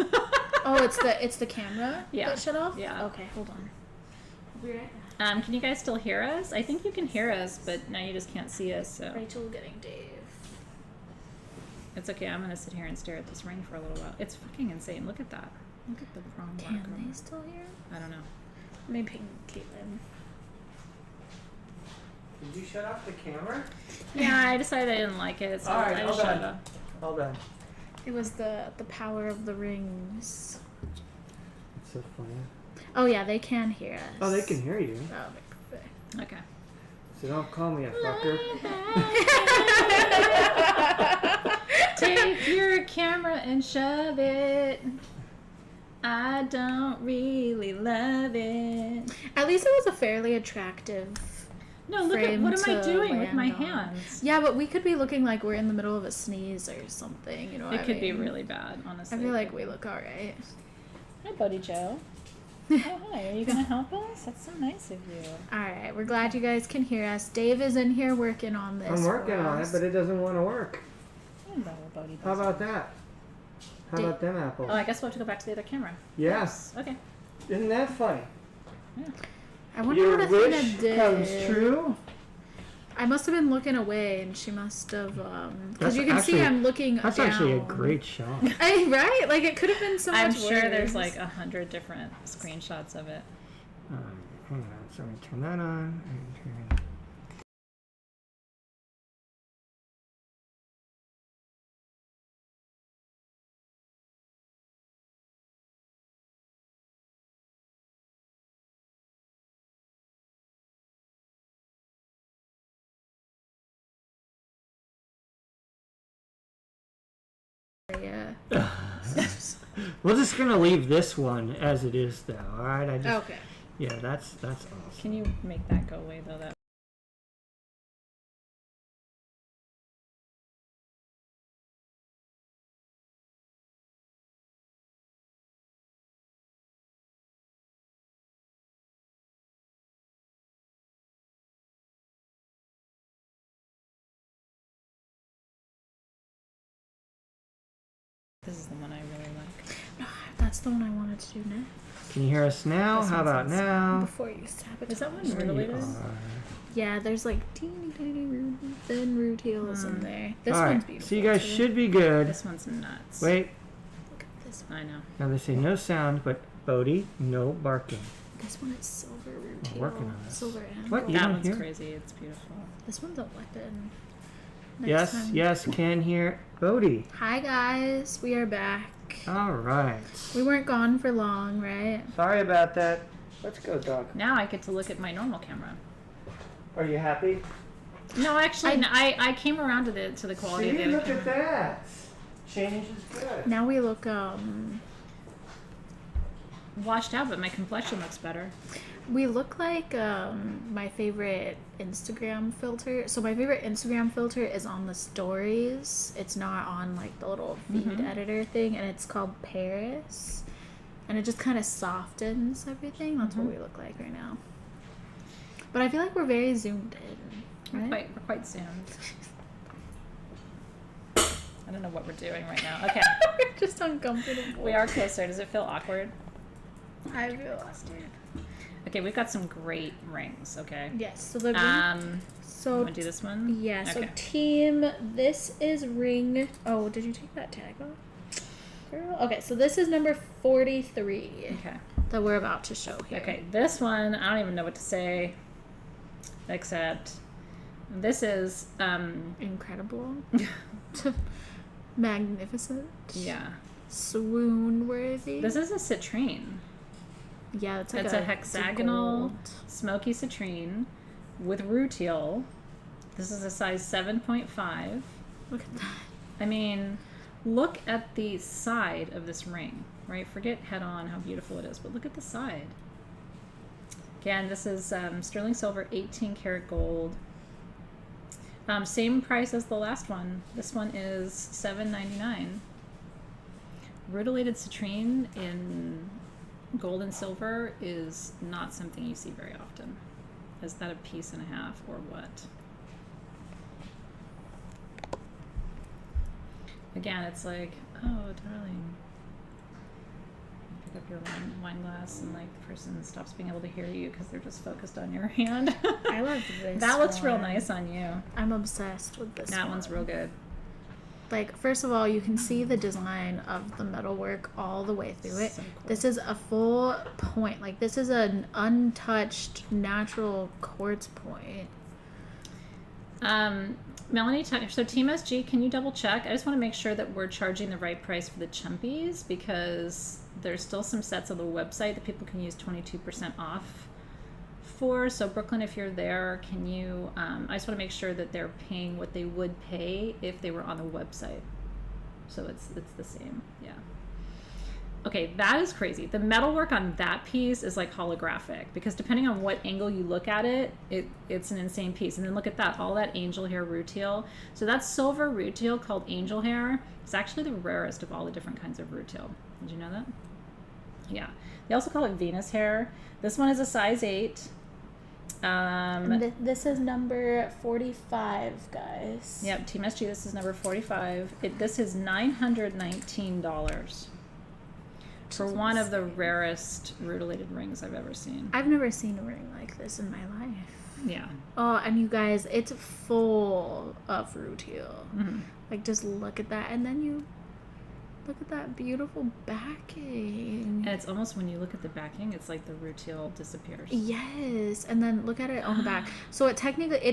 Oh, it's the camera that shut off? Yeah. Okay, hold on. I'll be right back. Can you guys still hear us? I think you can hear us, but now you just can't see us, so. Rachel getting Dave. It's okay, I'm gonna sit here and stare at this ring for a little while. It's fucking insane. Look at that. Look at the prong work. Can they still hear? I don't know. Let me ping Caitlin. Did you shut off the camera? Yeah, I decided I didn't like it, so All right, I all just shut it done. off. All done. It was the power of the rings. So funny. Oh yeah, they can hear us. Oh, they can hear you. Oh, perfect. Okay. So don't call me a fucker. Take your camera and shove it. I don't really love it. At least it was a fairly attractive. No, look at frame what am I to doing with my land on. hands? Yeah, but we could be looking like we're in the middle of a sneeze or something. You know, It could be really bad, honestly. I feel like we look alright. Hi, Buddy Joe. Oh, hi. Are you going to help us? That's so nice of you. All right, we're glad you guys can hear us. Dave is in here working on this. I'm working for on it, us. but it doesn't want to work. How about that? How about them apples? Oh, I guess we'll have to go back to the other camera. Yes. Okay. Isn't that funny? Yeah. I wonder Your what Athena wish did. comes true. I must have been looking away, and she must have. Because That's you can see actually- I'm looking. That's down. actually a great shot. Right? Like it could have been so I'm much sure worse. there's like 100 different screenshots of it. Hang on. So we turn that on. And turn. Yeah. We're just gonna leave this one as it is, though. All right. I just. Okay. Yeah, that's awesome. Can you make that go away though? That. This is the one I really like. No, that's the one I wanted to do next. Can you hear us now? This How one's about insane. now? Before you sabotage. Is that one There you related? are. Yeah, there's like teeny tiny thin rutiles in there. This All one's right. beautiful. So you guys too. should be good. This one's nuts. Wait. Look at this. I know. Now they say no sound, but Bodhi, no barking. This one is silver rutile. working on this. Silver and What? gold. You That don't one's hear? crazy. It's beautiful. This one's a weapon. Next Yes, time. yes, can hear Bodhi. Hi guys, we are back. All right. We weren't gone for long, right? Sorry about that. Let's go, dog. Now I get to look at my normal camera. Are you happy? No, actually, I came around to the quality of See, the other look camera. at that. Change is good. Now we look Washed out, but my complexion looks better. we look like my favorite Instagram filter. So my favorite Instagram filter is on the stories. It's not on like the little feed editor thing, and it's called Paris. And it just kind of softens everything. That's what we look like right now. But I feel like we're very zoomed in, right? We're quite zoomed. I don't know what we're doing right now. Okay, We're just uncomfortable. we are closer. Does it feel awkward? I feel lost here. Okay, we've got some great rings. Okay. Yes. So the So want to do this one? yeah. So Okay. team, this is ring. Oh, did you take that tag off, girl? Okay. So this is number 43 Okay. that we're about to show here. Okay. This one, I don't even know what to say, except this is Incredible. Magnificent. yeah. Swoon worthy. This is a citrine. Yeah, it's like It's a hexagonal gold. smoky citrine with rutile. This is a size 7.5. Look at that. I mean, look at the side of this ring, right? Forget head on how beautiful it is, but look at the side. Again, this is sterling silver, 18 karat gold. Same price as the last one. This one is $7.99. Rutilated citrine in gold and silver is not something you see very often. Is that a piece and a half or what? Again, it's like, oh, darling, pick up your wine glass and like the person stops being able to hear you because they're just focused on your hand. I love this. That looks real one. nice on you. I'm obsessed with this. That one's real good. Like, first of all, you can see the design of the metalwork all the way through it. So cool. This is a full point. Like, this is an untouched natural quartz point. Melanie, so Team SG, can you double check? I just want to make sure that we're charging the right price for the chumpies because there's still some sets on the website that people can use 22% off for. So Brooklyn, if you're there, can you, I just want to make sure that they're paying what they would pay if they were on the website. So it's the same, yeah. Okay, that is crazy. The metalwork on that piece is like holographic because depending on what angle you look at it, it's an insane piece. And then look at that, all that angel hair rutile. So that silver rutile called angel hair is actually the rarest of all the different kinds of rutile. Did you know that? Yeah. They also call it Venus hair. This one is a size 8. This is number 45, guys. Yep, Team SG, this is number 45. This is $919 for one of the rarest rutilated rings I've ever seen. I've never seen a ring like this in my life. Yeah. Oh, and you guys, it's full of rutile. Mm-hmm. Like, just look at that, and then you look at that beautiful backing. And it's almost, when you look at the backing, it's like the rutile disappears. Yes, and then look at it on the back. So it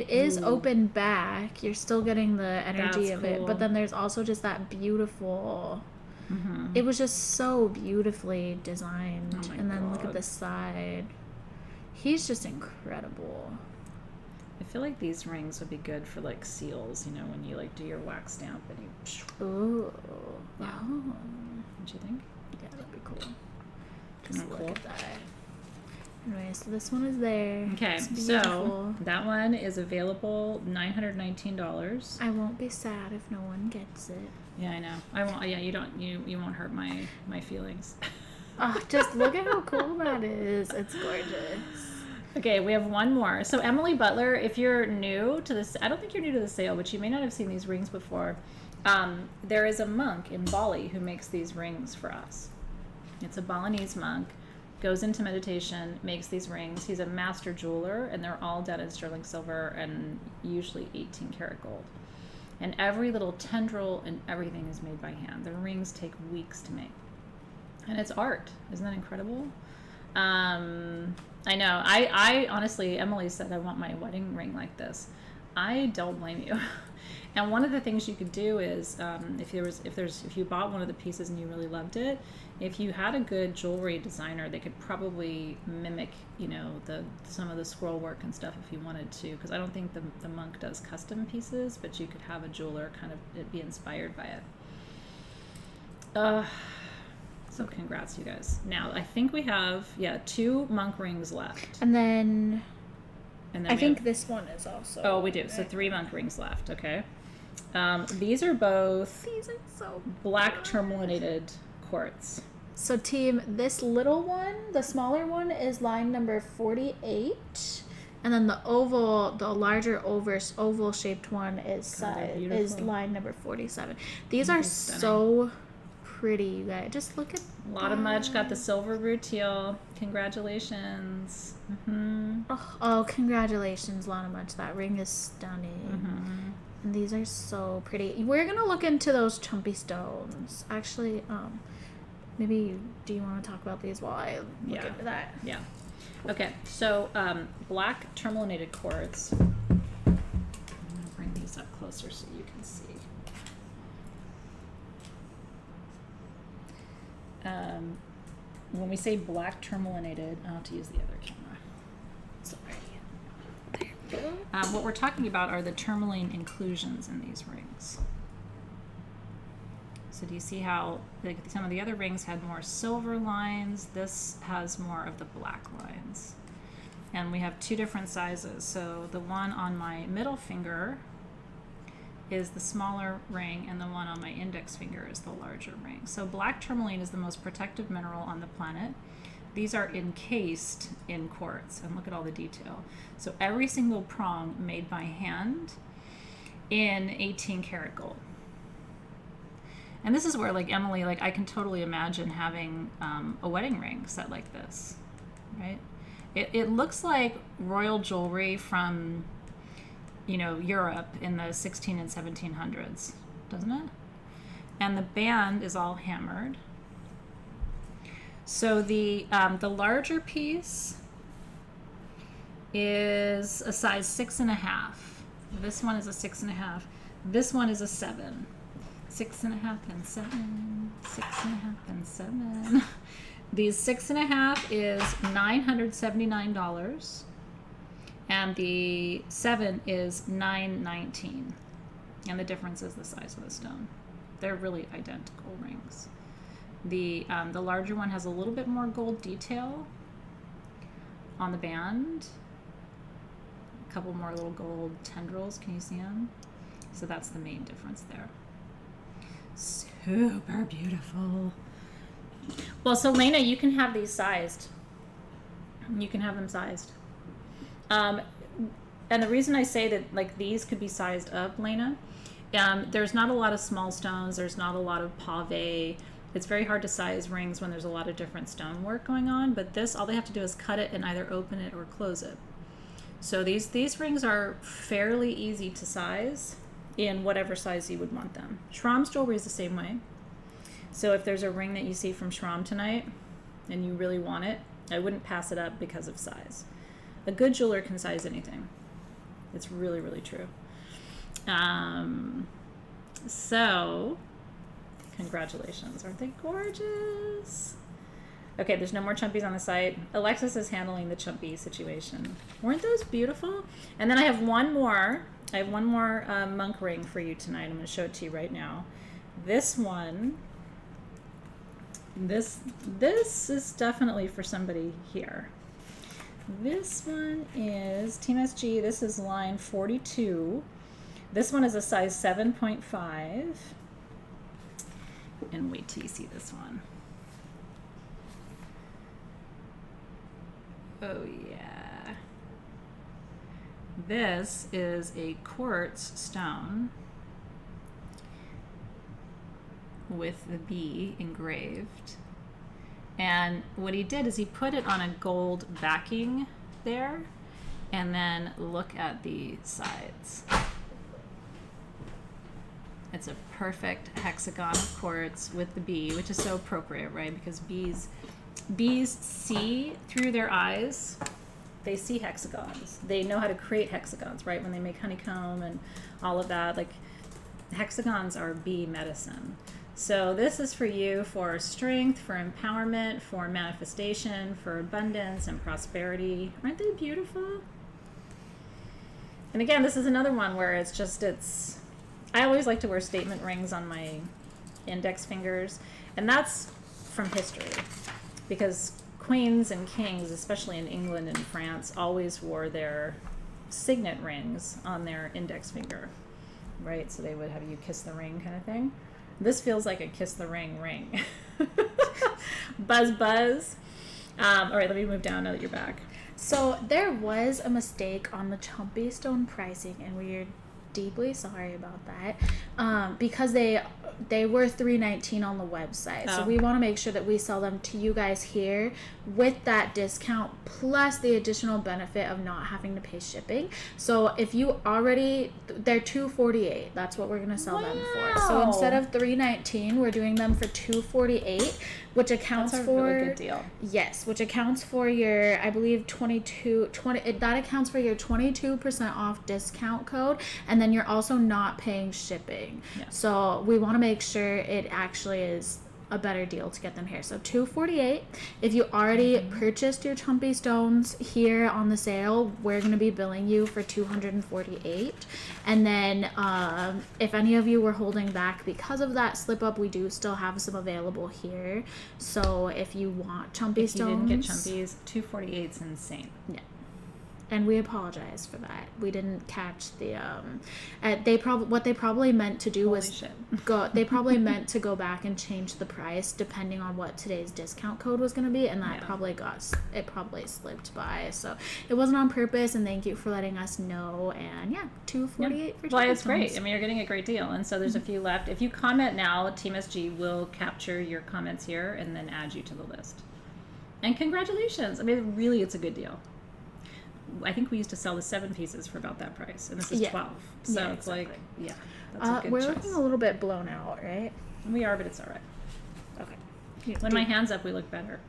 is open back. You're still getting the energy That's of it, cool. but then there's also just that beautiful. Mm-hmm. It was just so beautifully designed. Oh my And then look God. at the side. He's just incredible. I feel like these rings would be good for like seals, you know, when you like do your wax stamp and you. Ooh. Yeah. Oh. What you think? Yeah, that'd be cool. Just Mm, look cool. at that. Anyway, so this one is there. Okay, It's so beautiful. that one is available $919. I won't be sad if no one gets it. Yeah, I know. I won't. Yeah, you don't. You won't hurt my feelings. Oh, just look at how cool that is. It's gorgeous. Okay, we have one more. So Emily Butler, if you're new to this, I don't think you're new to the sale, but you may not have seen these rings before. There is a monk in Bali who makes these rings for us. It's a Balinese monk, goes into meditation, makes these rings. He's a master jeweler, and they're all done in sterling silver and usually 18 karat gold. And every little tendril and everything is made by hand. The rings take weeks to make. And it's art. Isn't that incredible? I know. I honestly, Emily said, I want my wedding ring like this. I don't blame you. And one of the things you could do is, if you bought one of the pieces and you really loved it, if you had a good jewelry designer, they could probably mimic, you know, some of the scroll work and stuff if you wanted to. Because I don't think the monk does custom pieces, but you could have a jeweler kind of be inspired by it. So congrats, you guys. Now, I think we have, 2 monk rings left. And then And I think this one is also. Oh, we do. So 3 monk rings left. Okay. These are both These are so black tourmalinated quartz. So team, this little one, the smaller one, is line number 48. And then the larger oval shaped one is beautiful. line number 47. These are Stunning. so pretty, you guys. Just look at A lot of mudge. Got the silver rutile. Congratulations. Mm-hmm. Oh, congratulations, Lana Much. That ring is stunning. Mm-hmm. And these are so pretty. We're gonna look into those chumpy stones. Actually, maybe do you want to talk about these while I look into that? Yeah. Okay. So black tourmalinated quartz. I'm gonna bring these up closer so you can see. When we say black tourmalinated, I'll have to use the other camera. Sorry. What we're talking about are the tourmaline inclusions in these rings. So do you see how some of the other rings had more silver lines? This has more of the black lines. And we have 2 different sizes. So the one on my middle finger is the smaller ring, and the one on my index finger is the larger ring. So black tourmaline is the most protective mineral on the planet. These are encased in quartz, and look at all the detail. So every single prong made by hand in 18 karat gold. And this is where, like Emily, like I can totally imagine having a wedding ring set like this, right? It looks like royal jewelry from, you know, Europe in the 16 and 1700s, doesn't it? And the band is all hammered. So the larger piece is a size 6.5. This one is a 6.5. This one is a 7. 6.5 and 7. 6.5 and 7. These 6.5 is $979. And the 7 is $919, and the difference is the size of the stone. They're really identical rings. The larger one has a little bit more gold detail on the band. A couple more little gold tendrils. Can you see them? So that's the main difference there. Super beautiful. Well, so Lena, you can have these sized. You can have them sized. And the reason I say that like these could be sized up, Lena, there's not a lot of small stones. There's not a lot of pave. It's very hard to size rings when there's a lot of different stonework going on. But this, all they have to do is cut it and either open it or close it. So these rings are fairly easy to size in whatever size you would want them. Shram's jewelry is the same way. So if there's a ring that you see from Shram tonight and you really want it, I wouldn't pass it up because of size. A good jeweler can size anything. It's really, really true. So, congratulations. Aren't they gorgeous? Okay, there's no more chumpies on the site. Alexys is handling the chumpy situation. Weren't those beautiful? And then I have one more. I have one more monk ring for you tonight. I'm going to show it to you right now. This one, this is definitely for somebody here. This one is Team SG. This is line 42. This one is a size 7.5. And wait till you see this one. Oh yeah. This is a quartz stone with the bee engraved. And what he did is he put it on a gold backing there, and then look at the sides. It's a perfect hexagon of quartz with the bee, which is so appropriate, right? Because bees see through their eyes. They see hexagons. They know how to create hexagons, right? When they make honeycomb and all of that, like hexagons are bee medicine. So this is for you for strength, for empowerment, for manifestation, for abundance and prosperity. Aren't they beautiful? And again, this is another one where it's I always like to wear statement rings on my index fingers, and that's from history, because queens and kings, especially in England and France, always wore their signet rings on their index finger, right? So they would have you kiss the ring kind of thing. This feels like a kiss the ring ring. Buzz, buzz. All right, let me move down now that you're back. So there was a mistake on the chumpy stone pricing, and we're deeply sorry about that, because they were $319 on the website. So we want to make sure that we sell them to you guys here with that discount plus the additional benefit of not having to pay shipping. So if you already, they're $248. That's what we're going to sell them for. So instead of $319, we're doing them for $248, which accounts That's a for really good deal. Yes, which accounts for your, I believe, that accounts for your 22% off discount code, and then you're also not paying shipping. Yeah. So we want to make sure it actually is a better deal to get them here. So $248. If you already purchased your chumpy stones here on the sale, we're going to be billing you for $248. And then if any of you were holding back because of that slip up, we do still have some available here. So if you want chumpy stones, If you didn't get chumpies, $248 is insane. yeah. And we apologize for that. We didn't catch the what they probably meant to do Holy was shit. they probably meant to go back and change the price depending on what today's discount code was going to be, and that probably slipped by. So it wasn't on purpose, and thank you for letting us know. And yeah, $248 for Well, it's stones. great. I mean, you're getting a great deal, and so there's a few left. If you comment now, Team SG will capture your comments here and then add you to the list. And congratulations! I mean, really, it's a good deal. I think we used to sell the 7 pieces for about that price, and this is 12. So Yeah, it's exactly. like, that's a good we're choice. looking a little bit blown out, right? We are, but it's all right. Okay. When my hand's up, we look better.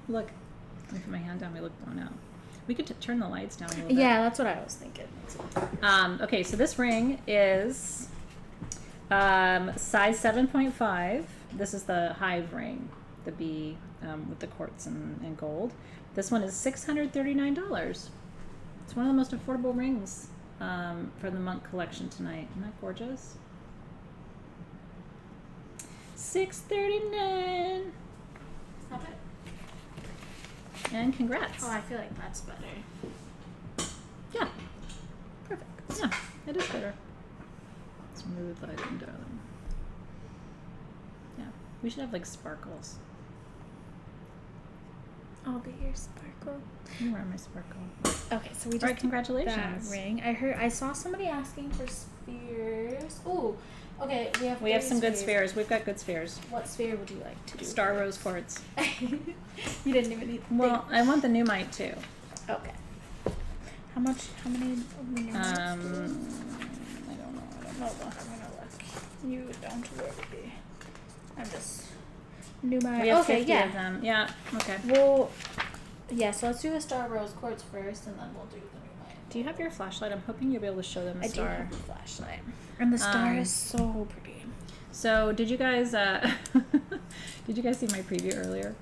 Look, when I put my hand down, we look blown out. We could turn the lights down a little bit. Yeah, that's what I was thinking. Okay, so this ring is size 7.5. This is the hive ring, the bee with the quartz and gold. This one is $639. It's one of the most affordable rings for the monk collection tonight. Isn't that gorgeous? $639. Stop it. And congrats. Oh, I feel like that's better. Yeah. Perfect. Yeah, it is better. Smooth lighting, darling. Yeah. We should have like sparkles. I'll be your sparkle. You are my sparkle. Okay, so we just All right, did congratulations. that ring. I saw somebody asking for spheres. Ooh, okay, We have three some good spheres. We've got good spheres. What sphere would you like to do? Star rose quartz. You didn't even need. Well, I want the Numite too. Okay. How many? I don't know. Hold on, I'm gonna look. You don't worry. I'm just. Numite. We have Okay, 50 yeah. of them. Yeah. Okay. Well, yeah. So let's do the star rose quartz first, and then we'll do the Numite. Do you have your flashlight? I'm hoping you'll be able to show them the I do star. have a flashlight, and the star is so pretty. So did you guys did you guys see my preview earlier?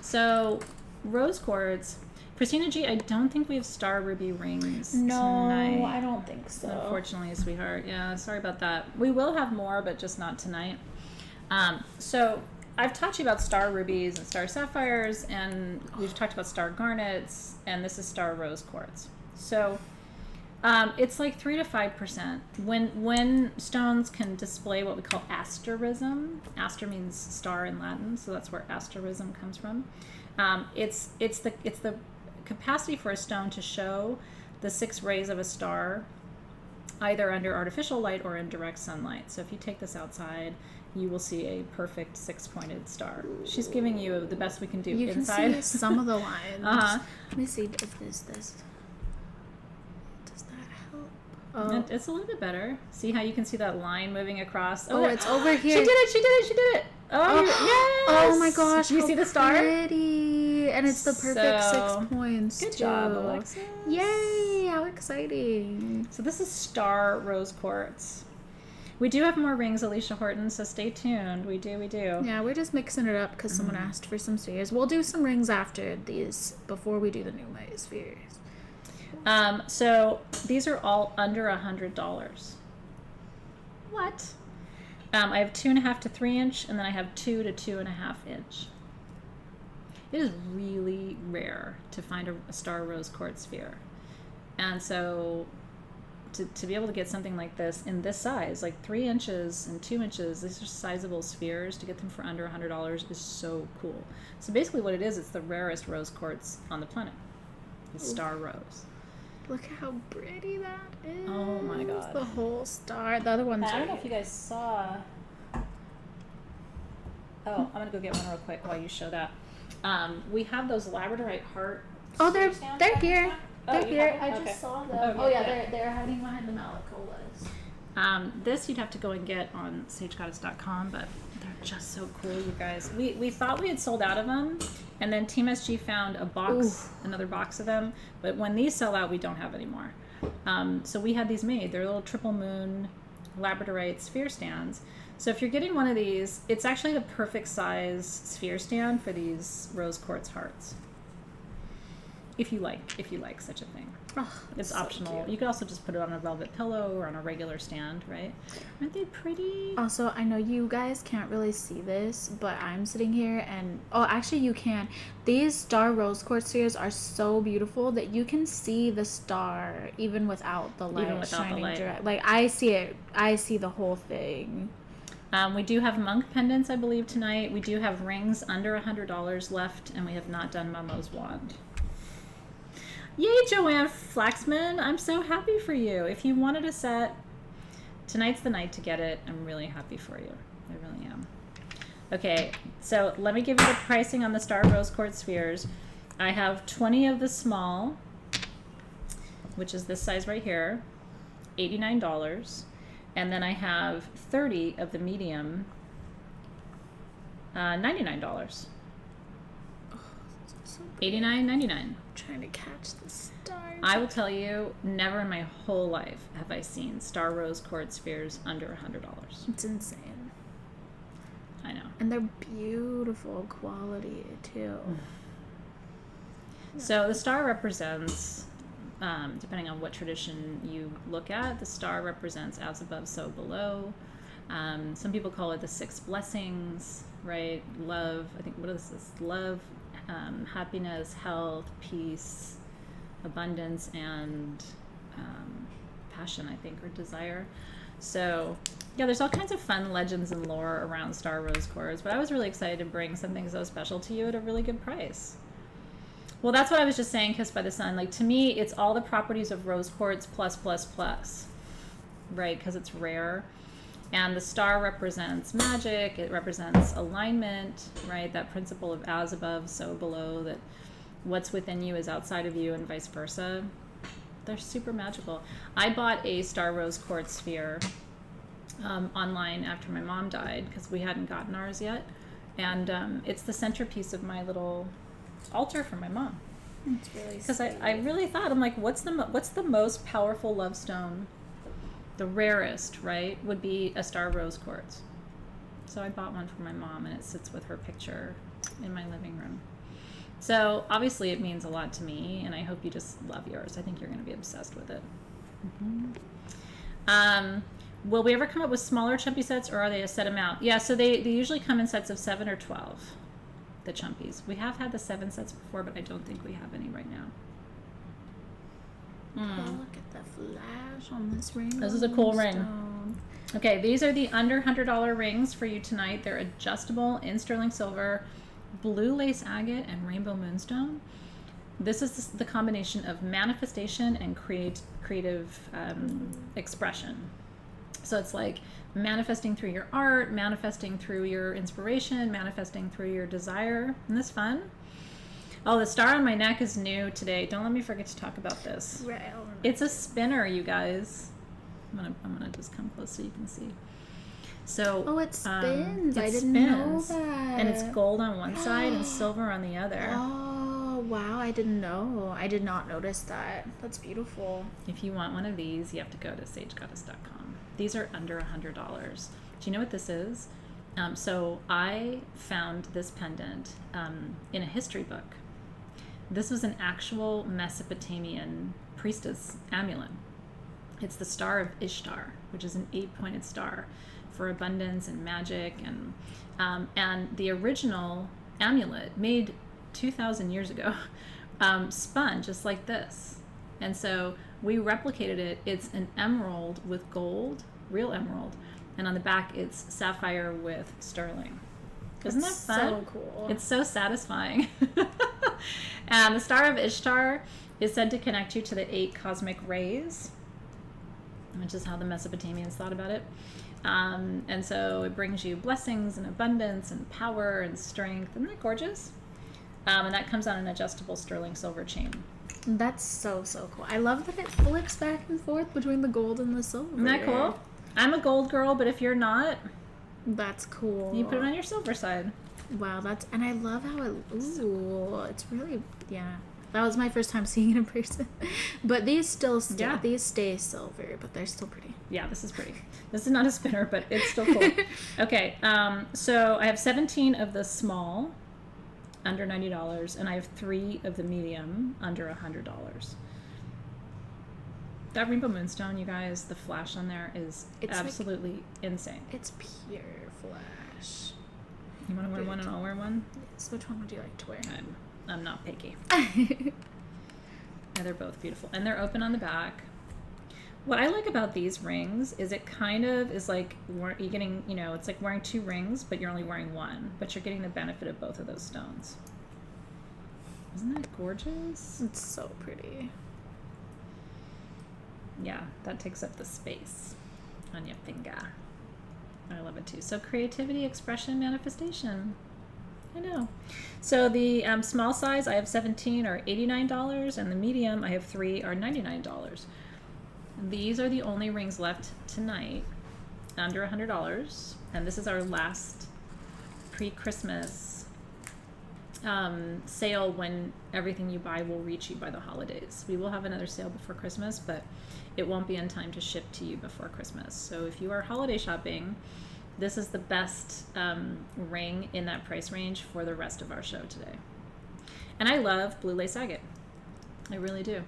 So rose quartz, Christina G, I don't think we have star ruby rings tonight. I don't think so. Unfortunately, sweetheart. Yeah, sorry about that. We will have more, but just not tonight. So I've taught you about star rubies and star sapphires, and we've talked about star garnets, and this is star rose quartz. So it's like 3 to 5%. When stones can display what we call asterism, aster means star in Latin, so that's where asterism comes from. It's the capacity for a stone to show the 6 rays of a star, either under artificial light or in direct sunlight. So if you take this outside, you will see a perfect 6-pointed star. She's giving you the best we can do You inside. can see some of the lines. Uh-huh. Let me see. Does this? Does that help? Oh, It's a little bit better. See how you can see that line moving across? Oh, it's over here. She did it! She did it! She did it! Oh, yes! Oh my gosh! You how see the star? Pretty, and it's the perfect So, 6 points. Good too. job, Alexis. Yay! How exciting! So this is star rose quartz. We do have more rings, Alicia Horton, so stay tuned. We do. Yeah, we're just mixing it up because someone asked for some spheres. We'll do some rings after these, before we do the Numite spheres. So these are all under $100. What? I have 2.5 to 3 inch, and then I have 2 to 2.5 inch. It is really rare to find a star rose quartz sphere, and so to be able to get something like this in this size, like 3 inches and 2 inches, these are sizable spheres. To get them for under $100 is so cool. So basically, what it is, it's the rarest rose quartz on the planet. It's star rose. Look how pretty that is. Oh my God. The whole star. The other ones I are. don't know if you guys saw. Oh, I'm gonna go get one real quick while you show that. We have those Labradorite heart. Oh, they're stands they're back here. in stock. Oh, They're you here. have I them? Okay. just saw them. Okay, Oh yeah, good. they're hiding behind the Malacholas. This you'd have to go and get on sagegoddess.com, but they're just so cool, you guys. We thought we had sold out of them, and then Team SG found a box, another box of them. But when these sell out, we don't have any more. So we had these made. They're little triple moon Labradorite sphere stands. So if you're getting one of these, it's actually the perfect size sphere stand for these rose quartz hearts. If you like such a thing. Oh, It's so optional. cute. You can also just put it on a velvet pillow or on a regular stand, right? Aren't they pretty? Also, I know you guys can't really see this, but I'm sitting here and actually you can. These star rose quartz spheres are so beautiful that you can see the star even without the light shining direct. Like I see it. I see the whole thing. We do have monk pendants, I believe, tonight. We do have rings under $100 left, and we have not done Momo's wand. Yay, Joanne Flaxman! I'm so happy for you. If you wanted a set, tonight's the night to get it. I'm really happy for you. I really am. Okay, so let me give you the pricing on the star rose quartz spheres. I have 20 of the small, which is this size right here, $89. And then I have 30 of the medium, $99. $89.99. Trying to catch the stars. I will tell you, never in my whole life have I seen star rose quartz spheres under $100. It's insane. I know. And they're beautiful quality too. So the star represents, depending on what tradition you look at, the star represents as above, so below. Some people call it the 6 blessings, right? Love, I think, what is this? Love, happiness, health, peace, abundance, and passion, I think, or desire. So yeah, there's all kinds of fun legends and lore around star rose quartz, but I was really excited to bring something so special to you at a really good price. Well, that's what I was just saying, Kissed by the Sun. Like, to me, it's all the properties of rose quartz plus, right? Because it's rare. And the star represents magic. It represents alignment, right? That principle of as above, so below, that what's within you is outside of you and vice versa. They're super magical. I bought a star rose quartz sphere online after my mom died because we hadn't gotten ours yet. And it's the centerpiece of my little altar for my mom. It's really Because I really thought, I'm like, what's the most powerful love stone? The rarest, right, would be a star rose quartz. So I bought one for my mom, and it sits with her picture in my living room. So obviously it means a lot to me, and I hope you just love yours. I think you're going to be obsessed with it. Will we ever come up with smaller chumpy sets, or are they a set amount? Yeah, so they usually come in sets of 7 or 12, the chumpies. We have had the 7 sets before, but I don't think we have any right now. Oh, look at the flash on this ring. This is a cool ring. Okay, these are the under $100 rings for you tonight. They're adjustable in sterling silver, blue lace agate, and rainbow moonstone. This is the combination of manifestation and creative expression. So it's like manifesting through your art, manifesting through your inspiration, manifesting through your desire. Isn't this fun? Oh, the star on my neck is new today. Don't let me forget to talk about this. Right. It's a spinner, you guys. I'm gonna just come close so you can see. So Oh, it spins. I it didn't know spins. that. And it's gold on one side and silver on the other. Oh, wow. I didn't know. I did not notice that. That's beautiful. If you want one of these, you have to go to sagegoddess.com. These are under $100. Do you know what this is? So I found this pendant in a history book. This was an actual Mesopotamian priestess amulet. It's the Star of Ishtar, which is an 8-pointed star for abundance and magic. And the original amulet, made 2,000 years ago, spun just like this. And so we replicated it. It's an emerald with gold, real emerald. And on the back, it's sapphire with sterling. Isn't that fun? So cool. It's so satisfying. And the Star of Ishtar is said to connect you to the 8 cosmic rays, which is how the Mesopotamians thought about it. And so it brings you blessings and abundance and power and strength. Isn't that gorgeous? And that comes on an adjustable sterling silver chain. That's so cool. I love that it flips back and forth between the gold and the silver. Isn't that cool? I'm a gold girl, but if you're not, That's cool. you put it on your silver side. Wow, and I love how it's really, yeah. That was my first time seeing it in person. But these these stay silver, but they're still pretty. Yeah, this is pretty. This is not a spinner, but it's still cool. Okay, so I have 17 of the small, under $90, and I have 3 of the medium, under $100. That rainbow moonstone, you guys, the flash on there is absolutely insane. It's pure flash. You want to wear one and I'll wear one? Yes. Which one would you like to wear? I'm not picky. Yeah, they're both beautiful. And they're open on the back. What I like about these rings is it kind of is like you're getting, it's like wearing 2 rings, but you're only wearing one. But you're getting the benefit of both of those stones. Isn't that gorgeous? It's so pretty. Yeah, that takes up the space on your finger. I love it too. So creativity, expression, manifestation. I know. So the small size, I have 17 are $89, and the medium, I have 3 are $99. These are the only rings left tonight, under $100, and this is our last pre-Christmas sale when everything you buy will reach you by the holidays. We will have another sale before Christmas, but it won't be in time to ship to you before Christmas. So if you are holiday shopping, this is the best ring in that price range for the rest of our show today. And I love blue lace agate. I really do.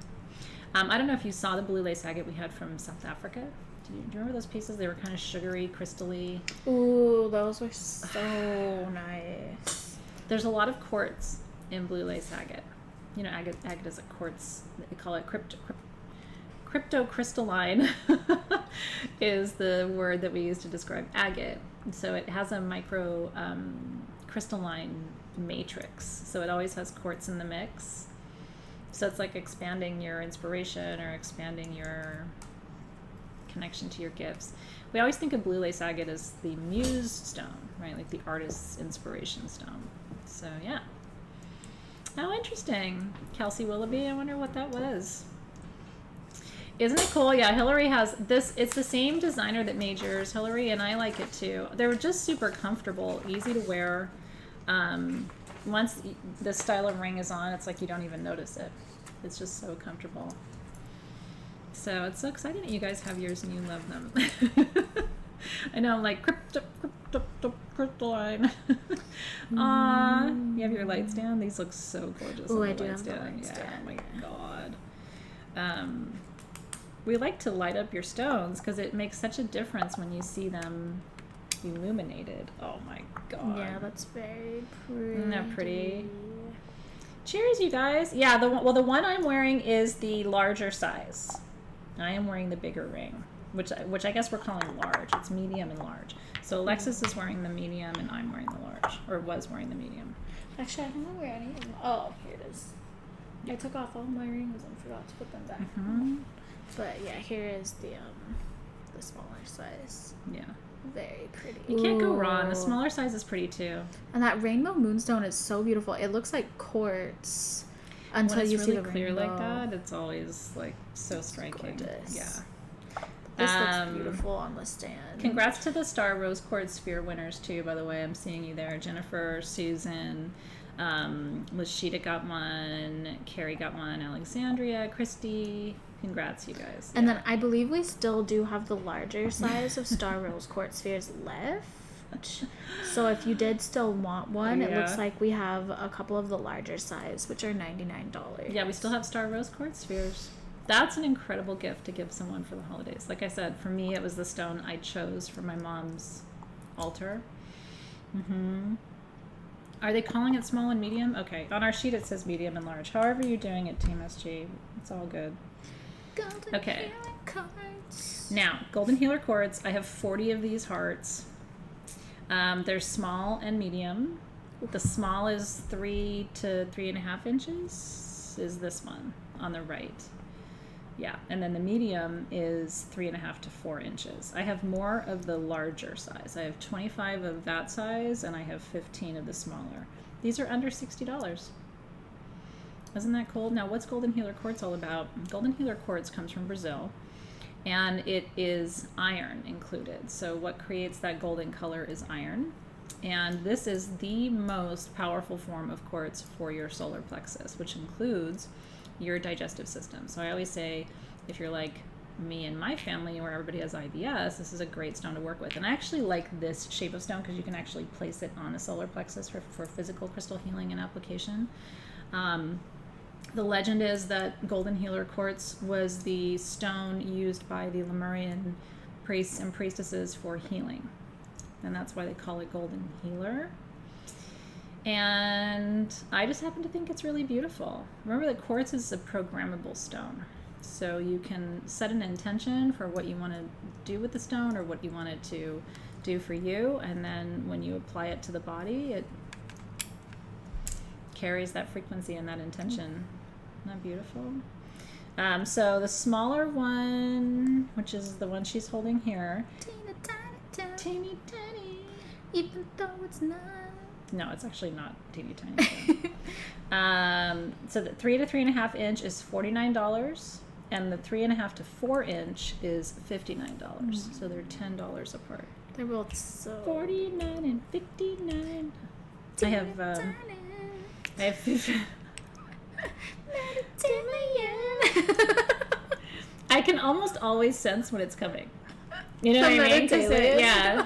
I don't know if you saw the blue lace agate we had from South Africa. Do you remember those pieces? They were kind of sugary, crystally. Ooh, those were so nice. There's a lot of quartz in blue lace agate. Agate is a quartz. They call it cryptocrystalline is the word that we use to describe agate. So it has a micro crystalline matrix. So it always has quartz in the mix. So it's like expanding your inspiration or expanding your connection to your gifts. We always think of blue lace agate as the muse stone, right? Like the artist's inspiration stone. So yeah. Oh, interesting. Kelsey Willoughby, I wonder what that was. Isn't it cool? Yeah, Hillary has this. It's the same designer that made yours, Hillary, and I like it too. They're just super comfortable, easy to wear. Once this style of ring is on, it's like you don't even notice it. It's just so comfortable. So it's so exciting that you guys have yours and you love them. I know, I'm like, crystalline. Aw, you have your lights down? These look so gorgeous. Oh, on I the do lights have the down. lights Yeah, down. oh my God. We like to light up your stones because it makes such a difference when you see them illuminated. Oh my God. Yeah, that's very pretty. Isn't that pretty? Cheers, you guys. Yeah, the one I'm wearing is the larger size. I am wearing the bigger ring, which I guess we're calling large. It's medium and large. So Alexys is wearing the medium and I'm wearing the large, or was wearing the medium. Actually, I don't know where any of them. Oh, here it is. I took off all my rings and forgot to put them back. Mm-hmm. But yeah, here is the smaller size. Yeah. Very pretty. You can't go wrong. The Ooh. smaller size is pretty too. And that rainbow moonstone is so beautiful. It looks like quartz until When it's you really see the clear rainbow. like that, it's always like so striking. Gorgeous. Yeah. This looks beautiful on the stand. Congrats to the Star Rose Quartz Sphere winners too, by the way. I'm seeing you there. Jennifer, Susan, Lashita got one, Carrie got one, Alexandria, Christy. Congrats, you guys. And Yeah. then I believe we still do have the larger size of Star Rose quartz spheres left. So if you did still want one, it looks Yeah. like we have a couple of the larger size, which are $99. Yeah, we still have Star Rose Quartz Spheres. That's an incredible gift to give someone for the holidays. Like I said, for me, it was the stone I chose for my mom's altar. Mm-hmm. Are they calling it small and medium? Okay, on our sheet it says medium and large. However you're doing it, Team SG, it's all good. Golden Okay. healing cards. Now, Golden Healer Quartz, I have 40 of these hearts. They're small and medium. The small is 3 to 3.5 inches, is this one on the right. Yeah, and then the medium is 3.5 to 4 inches. I have more of the larger size. I have 25 of that size, and I have 15 of the smaller. These are under $60. Isn't that cool? Now, what's Golden Healer Quartz all about? Golden Healer Quartz comes from Brazil, and it is iron included. So what creates that golden color is iron. And this is the most powerful form of quartz for your solar plexus, which includes your digestive system. So I always say, if you're like me and my family where everybody has IBS, this is a great stone to work with. And I actually like this shape of stone because you can actually place it on a solar plexus for physical crystal healing and application. The legend is that Golden Healer Quartz was the stone used by the Lemurian priests and priestesses for healing. And that's why they call it Golden Healer. And I just happen to think it's really beautiful. Remember that quartz is a programmable stone. So you can set an intention for what you want to do with the stone or what you want it to do for you. And then when you apply it to the body, it carries that frequency and that intention. Isn't that beautiful? So the smaller one, which is the one she's holding here. Teeny tiny. Even though it's not. No, it's actually not teeny tiny. So the 3 to 3.5 inch is $49, and the 3.5 to 4 inch is $59. So they're $10 apart. They're both so 49 and 59. I have I can almost always sense when it's coming. You know what I mean? 'Cause yeah.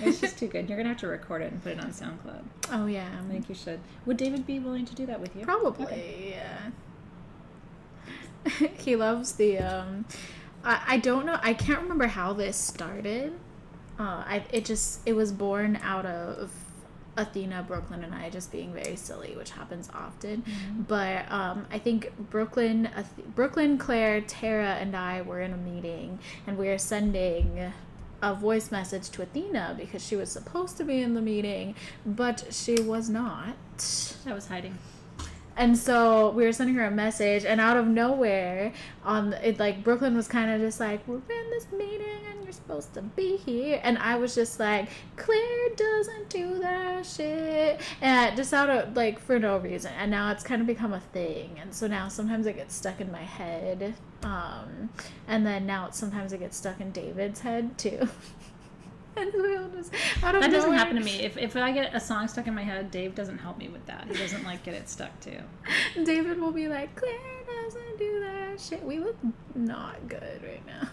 It's just too good. You're going to have to record it and put it on SoundCloud. Oh, yeah. I think you should. Would David be willing to do that with you? Probably, Okay. yeah. He loves the, I don't know, I can't remember how this started. It was born out of Athena, Brooklyn, and I just being very silly, which happens often. Mm-hmm. But I think Brooklyn, Claire, Tara, and I were in a meeting, and we were sending a voice message to Athena because she was supposed to be in the meeting, but she was not. I was hiding. And so we were sending her a message, and out of nowhere, Brooklyn was kind of just like, we're in this meeting and you're supposed to be here. And I was just like, Claire doesn't do that shit. And just out of, like, for no reason. And now it's kind of become a thing. And so now sometimes it gets stuck in my head. And then now sometimes it gets stuck in David's head, too. And we'll just, out of That doesn't nowhere- happen to me. If I get a song stuck in my head, Dave doesn't help me with that. He doesn't like get it stuck too. David will be like, Claire doesn't do that shit. We look not good right now.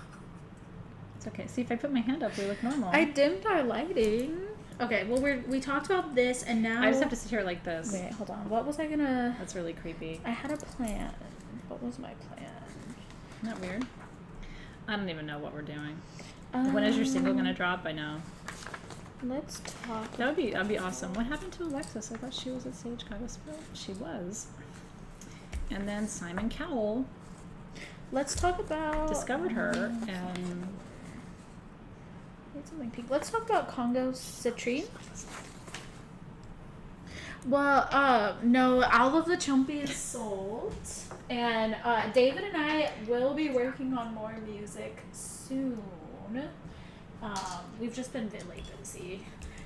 It's okay. See, if I put my hand up, we look normal. I dimmed our lighting. Okay, well we talked about this, and now I just have to sit here like this. Wait, hold on. What was I gonna? That's really creepy. I had a plan. What was my plan? Isn't that weird? I don't even know what we're doing. When is your single gonna drop? I know. Let's talk. That'd be awesome. What happened to Alexys? I thought she was at Sage Goddess. Well, she was. And then Simon Cowell Let's talk about. discovered her, and Need something pink. Let's talk about Congo citrine. Well, no, all of the chumpy is sold, and David and I will be working on more music soon. We've just been really busy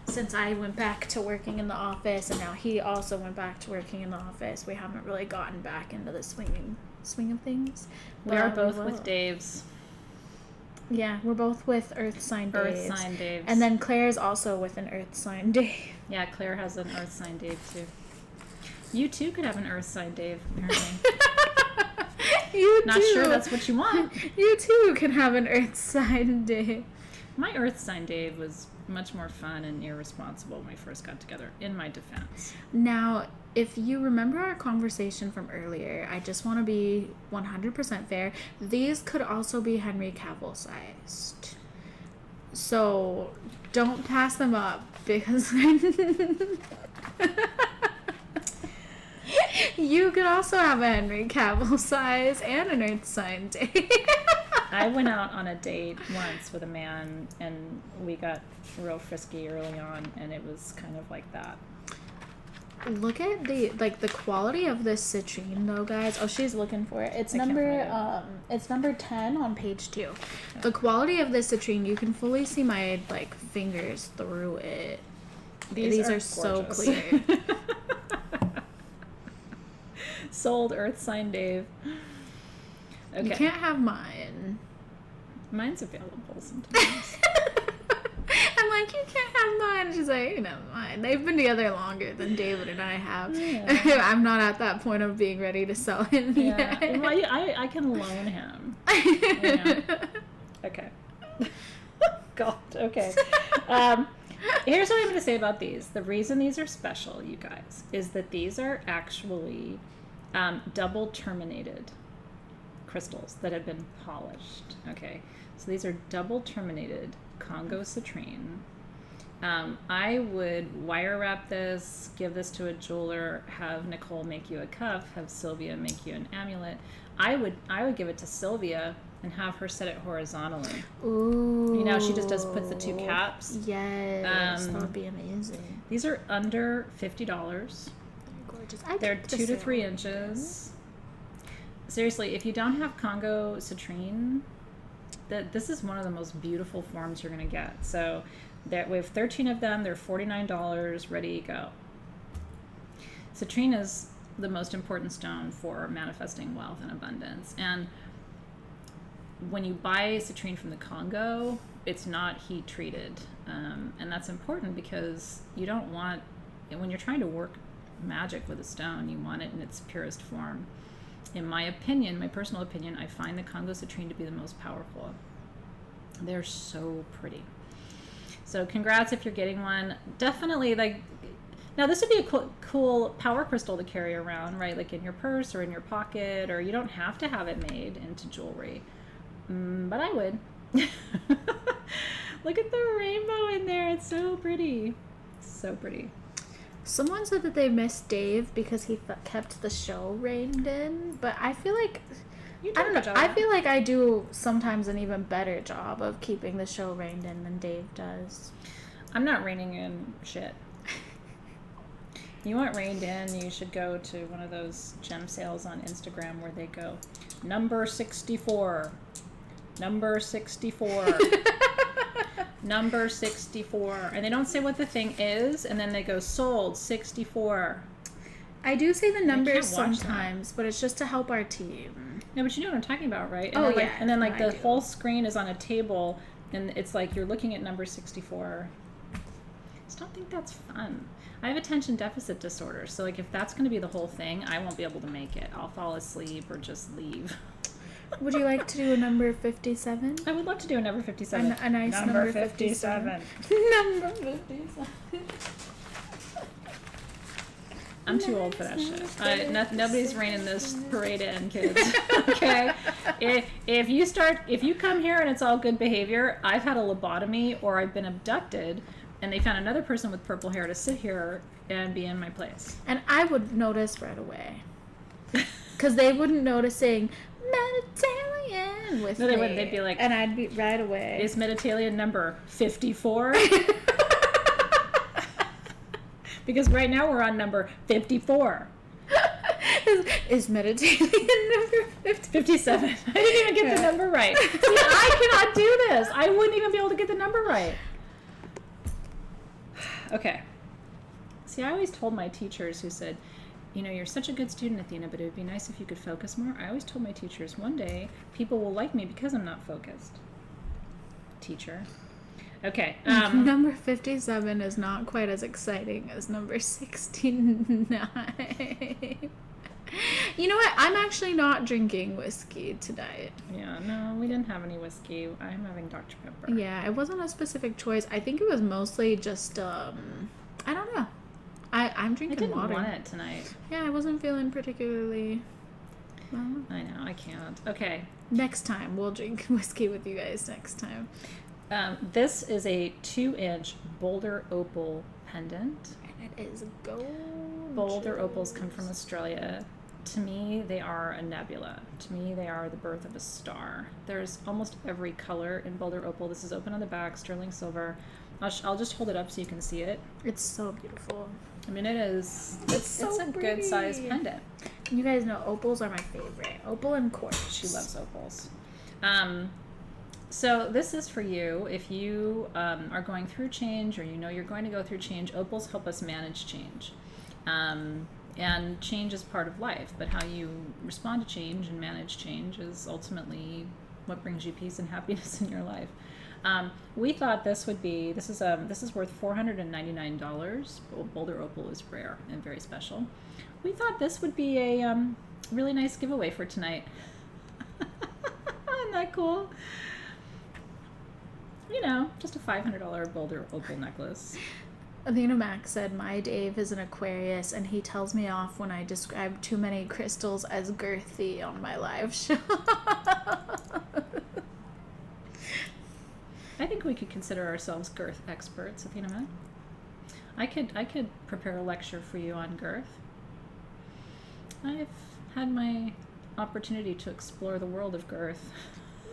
since I went back to working in the office, and now he also went back to working in the office. We haven't really gotten back into the swing of things. we are but both will. with Dave's. Yeah, we're both with Earth sign Daves. Earth sign Dave's. And then Claire's also with an Earth sign Dave. Yeah, Claire has an Earth sign Dave too. You too could have an Earth sign Dave, apparently. You Not too. sure that's what you want. You too can have an Earth sign Dave. My Earth sign Dave was much more fun and irresponsible when we first got together, in my defense. Now, if you remember our conversation from earlier, I just want to be 100% fair. These could also be Henry Cavill sized. So don't pass them up because you could also have a Henry Cavill size and an Earth sign Dave. I went out on a date once with a man, and we got real frisky early on, and it was kind of like that. Look at the quality of this citrine though, guys. Oh, she's looking for it. It's I can't number find it's number 10 on page 2. The quality of this citrine, you can fully see my fingers through it. These are so gorgeous. clear. Sold Earth sign Dave. Okay. You can't have mine. Mine's available sometimes. I'm like, you can't have mine. She's like, never mind. They've been together longer than David and I have. Yeah. I'm not at that point of being ready to sell him Yeah. yet. Well, I can loan him. Yeah. Okay. God. Okay. Here's what I'm going to say about these. The reason these are special, you guys, is that these are actually double terminated crystals that have been polished. Okay. So these are double terminated Congo citrine. I would wire wrap this, give this to a jeweler, have Nicole make you a cuff, have Sylvia make you an amulet. I would give it to Sylvia and have her set it horizontally. Ooh. You know, she just puts the two caps. Yes, that would be amazing. These are under $50. They're gorgeous. They're 2 to 3 inches. Seriously, if you don't have Congo citrine, this is one of the most beautiful forms you're going to get. So we have 13 of them. They're $49. Ready to go. Citrine is the most important stone for manifesting wealth and abundance. And when you buy citrine from the Congo, it's not heat treated. And that's important because you don't want, when you're trying to work magic with a stone, you want it in its purest form. In my opinion, my personal opinion, I find the Congo citrine to be the most powerful. They're so pretty. So congrats if you're getting one. Definitely, now this would be a cool power crystal to carry around, right? Like in your purse or in your pocket, or you don't have to have it made into jewelry. But I would. Look at the rainbow in there. It's so pretty. So pretty. Someone said that they missed Dave because he kept the show reined in, but I feel like You I don't know. did a good I job. feel like I do sometimes an even better job of keeping the show reined in than Dave does. I'm not reining in shit. You want reined in, you should go to one of those gem sales on Instagram where they go, number 64, number 64, number 64. And they don't say what the thing is, and then they go, sold 64. I do say the numbers can't watch sometimes, but it's just to help our team. No, but you know what I'm talking about, right? And Oh, then, like, yeah. And then, like, No, I the do. whole screen is on a table, and it's like you're looking at number 64. I just don't think that's fun. I have attention deficit disorder, so, like, if that's going to be the whole thing, I won't be able to make it. I'll fall asleep or just leave. Would you like to do a number 57? I would love to do a number 57. A nice number 57. Number 57. I'm too old for that shit. Nobody's reining this parade in, kids. Okay? If you come here and it's all good behavior, I've had a lobotomy or I've been abducted, and they found another person with purple hair to sit here and be in my place. And I would notice right away. Because they wouldn't notice saying, Mediterranean with No, they me. wouldn't. They'd be like, and I'd be right away. is Mediterranean number 54? Because right now we're on number 54. is Mediterranean number 57. I didn't even get the number right. See, I cannot do this. I wouldn't even be able to get the number right. Okay. See, I always told my teachers who said, you know, you're such a good student, Athena, but it would be nice if you could focus more. I always told my teachers, one day, people will like me because I'm not focused. Teacher. Okay. Number 57 is not quite as exciting as number 69. You know what? I'm actually not drinking whiskey tonight. Yeah, no, we didn't have any whiskey. I'm having Dr. Pepper. Yeah, it wasn't a specific choice. I think it was mostly just, I don't know. I'm I drinking didn't water. want it tonight. Yeah, I wasn't feeling particularly well. I know, I can't. Okay. Next time, we'll drink whiskey with you guys next time. This is a 2-inch boulder opal pendant. And it is gold. Boulder opals come from Australia. To me, they are a nebula. To me, they are the birth of a star. There's almost every color in boulder opal. This is open on the back, sterling silver. I'll just hold it up so you can see it. It's so beautiful. I mean, it is. It's so a pretty. good size pendant. You guys know opals are my favorite. Opal and quartz. She loves opals. So this is for you if you are going through change, or you know you're going to go through change. Opals help us manage change. And change is part of life, but how you respond to change and manage change is ultimately what brings you peace and happiness in your life. We thought this would be, this is worth $499. Boulder opal is rare and very special. We thought this would be a really nice giveaway for tonight. Isn't that cool? You know, just a $500 boulder opal necklace. Athena Mac said, my Dave is an Aquarius, and he tells me off when I describe too many crystals as girthy on my live show. I think we could consider ourselves girth experts, Athena Mac. I could prepare a lecture for you on girth. I've had my opportunity to explore the world of girth.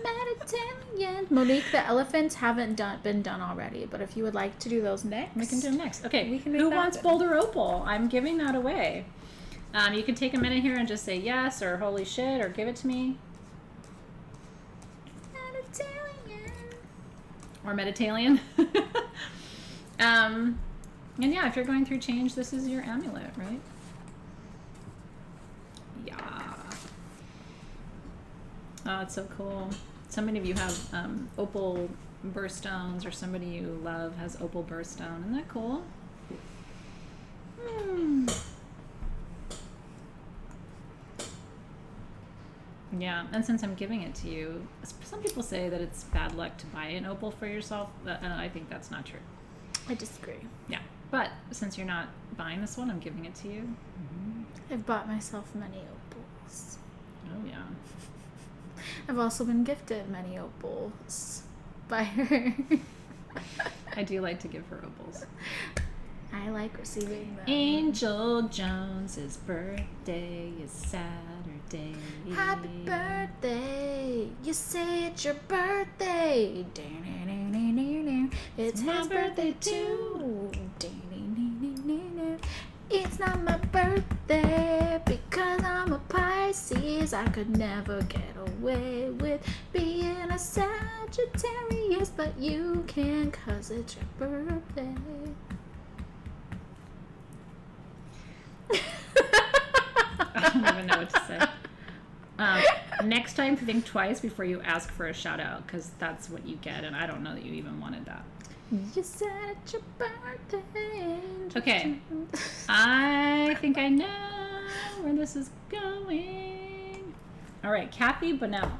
Mediterranean. Monique, the elephants haven't been done already, but if you would like to do those next, We can do them next. Okay, We can make who that wants happen. boulder opal? I'm giving that away. You can take a minute here and just say yes or holy shit or give it to me. Mediterranean. Or Mediterranean. And yeah, if you're going through change, this is your amulet, right? Yeah. Oh, it's so cool. So many of you have opal birthstones, or somebody you love has opal birthstone. Isn't that cool? Yeah, and since I'm giving it to you, some people say that it's bad luck to buy an opal for yourself, and I think that's not true. I disagree. Yeah, but since you're not buying this one, I'm giving it to you. I've bought myself many opals. Oh, yeah. I've also been gifted many opals by her. I do like to give her opals. I like receiving them. Angel Jones's birthday is Saturday. Happy birthday! You say it's your birthday. It's my his birthday birthday too. It's not my birthday because I'm a Pisces. I could never get away with being a Sagittarius, but you can 'cause it's your birthday. I don't even know what to say. Next time, think twice before you ask for a shout out, because that's what you get, and I don't know that you even wanted that. You said it's your birthday. Okay, I think I know where this is going. All right, Kathy Bonnell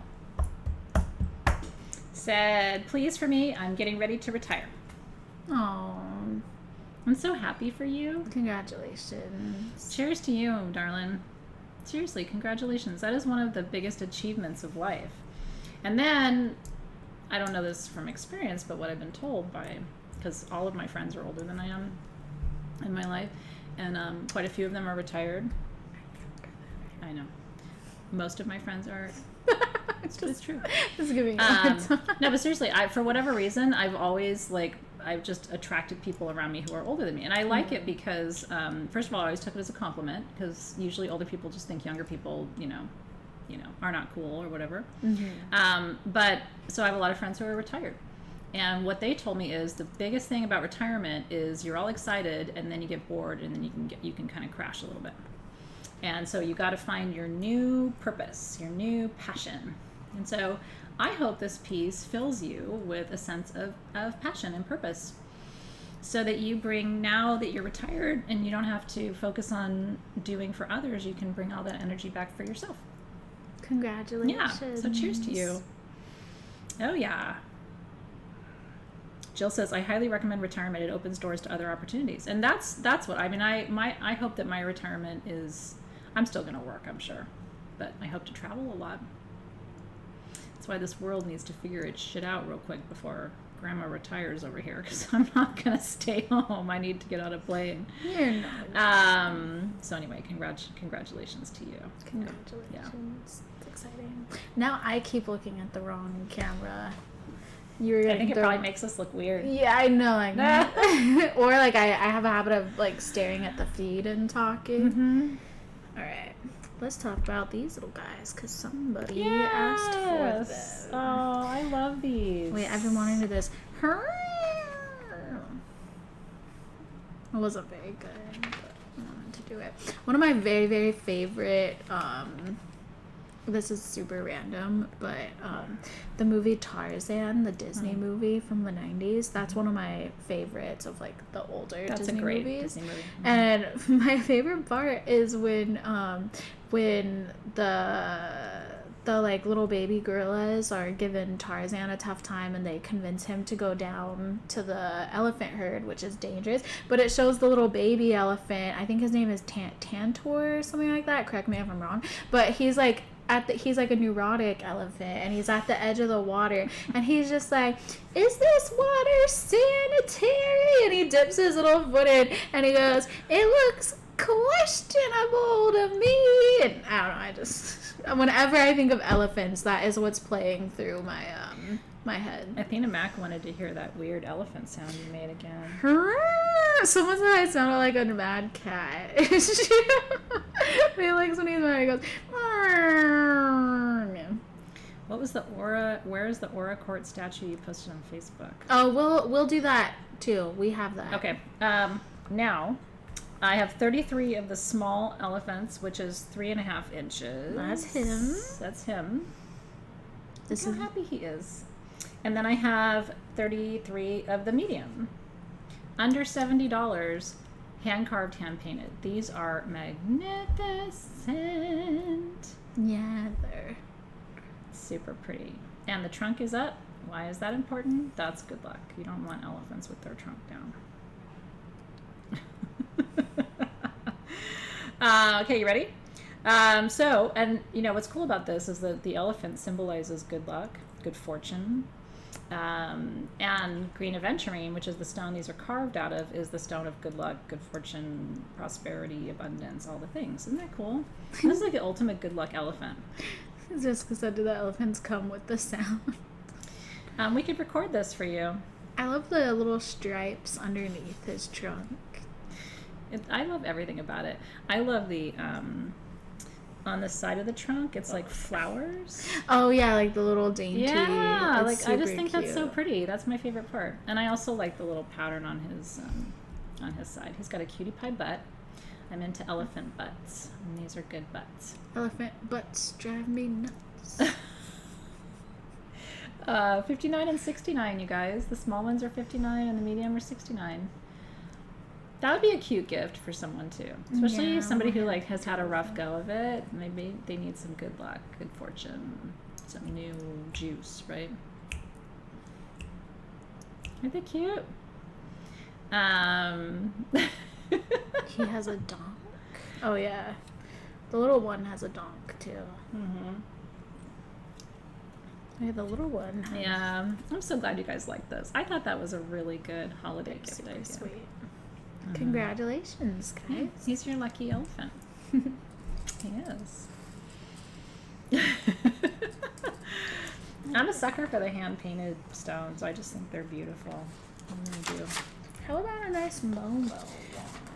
said, please for me, I'm getting ready to retire. Oh, I'm so happy for you. congratulations. Cheers to you, darling. Seriously, congratulations. That is one of the biggest achievements of life. And then, I don't know this from experience, but what I've been told by, because all of my friends are older than I am in my life, and quite a few of them are retired. I know. Most of my friends are. It's true. It's giving No, but seriously, for whatever reason, I've always I've just attracted people around me who are older than me, and I like it because first of all, I always took it as a compliment, because usually older people just think younger people, are not cool or whatever. Mm-hmm. But so I have a lot of friends who are retired, and what they told me is the biggest thing about retirement is you're all excited, and then you get bored, and then you can kind of crash a little bit. And so you got to find your new purpose, your new passion. And so I hope this piece fills you with a sense of passion and purpose, so that you bring, now that you're retired and you don't have to focus on doing for others, you can bring all that energy back for yourself. Congratulations. Yeah, so cheers to you. Oh yeah. Jill says, I highly recommend retirement. It opens doors to other opportunities. And that's what, I mean, I hope that my retirement is, I'm still going to work, I'm sure, but I hope to travel a lot. That's why this world needs to figure its shit out real quick before Grandma retires over here, because I'm not going to stay home. I need to get on a plane. You're not. So anyway, congratulations to you. Congratulations. Yeah. It's exciting. Now I keep looking at the wrong camera. I think it probably makes us look weird. Yeah, I know. Or I have a habit of staring at the feed and talking. Mm-hmm. All right. Let's talk about these little guys, because somebody asked for this. Oh, I love these. Wait, I've been wanting to do this. It wasn't very good, but I wanted to do it. One of my very, very favorite, this is super random, but the movie Tarzan, the Disney movie from the 90s, that's one of my favorites of the older Disney movies. Disney movie. Mm-hmm. And my favorite part is when the little baby gorillas are giving Tarzan a tough time, and they convince him to go down to the elephant herd, which is dangerous. But it shows the little baby elephant. I think his name is Tantor or something like that. Correct me if I'm wrong. But he's he's a neurotic elephant, and he's at the edge of the water, and he's just like, is this water sanitary? And he dips his little foot in, and he goes, it looks questionable to me. And I don't know, I just, whenever I think of elephants, that is what's playing through my my head. Athena Mac wanted to hear that weird elephant sound you made again. Someone said I sounded like a mad cat. Felix, when he's mad, he goes. What was the aura? Where is the aura quartz statue you posted on Facebook? Oh, we'll do that too. We have that. Okay. Now, I have 33 of the small elephants, which is 3.5 inches. That's him. Look how happy he is. And then I have 33 of the medium. Under $70, hand-carved, hand-painted. These are magnificent. Yeah, they're super pretty. And the trunk is up. Why is that important? That's good luck. You don't want elephants with their trunk down. Okay, you ready? And what's cool about this is that the elephant symbolizes good luck, good fortune, and green aventurine, which is the stone these are carved out of, is the stone of good luck, good fortune, prosperity, abundance, all the things. Isn't that cool? This is like the ultimate good luck elephant. Jessica said, do the elephants come with the sound? We could record this for you. I love the little stripes underneath his trunk. I love everything about it. I love the on the side of the trunk, it's like flowers. Oh yeah, like the little dainty. Yeah, It's like I just super think that's so cute. pretty. That's my favorite part. And I also like the little pattern on his side. He's got a cutie pie butt. I'm into elephant butts, and these are good butts. Elephant butts drive me nuts. 59 and 69, you guys. The small ones are 59 and the medium are 69. That would be a cute gift for someone too, especially Yeah, somebody who we'll like has had a rough go of it. Maybe they need some good luck, good fortune, some new juice, right? Aren't they cute? He has a donk. Oh yeah, the little one has a donk too. Mm-hmm. Yeah, the little one. Has Yeah, I'm so glad you guys like this. I thought that was a really good holiday gift super idea. sweet. Mhm. Congratulations, Yeah, guys. he's your lucky elephant. He is. I'm a sucker for the hand painted stones. I just think they're beautiful. I really do. How about a nice Momo?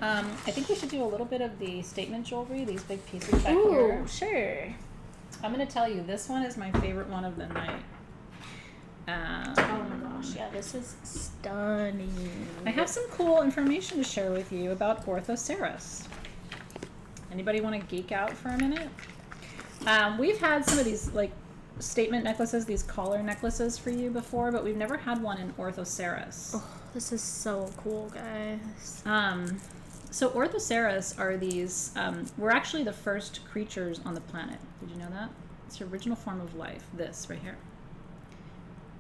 I think we should do a little bit of the statement jewelry, these big pieces back Ooh, here. sure. I'm going to tell you, this one is my favorite one of the night. Oh my gosh, yeah, this is stunning. I have some cool information to share with you about Orthoceras. Anybody want to geek out for a minute? We've had some of these like statement necklaces, these collar necklaces for you before, but we've never had one in Orthoceras. Oh, this is so cool, guys. So Orthoceras are these, we're actually the first creatures on the planet. Did you know that? It's the original form of life, this right here.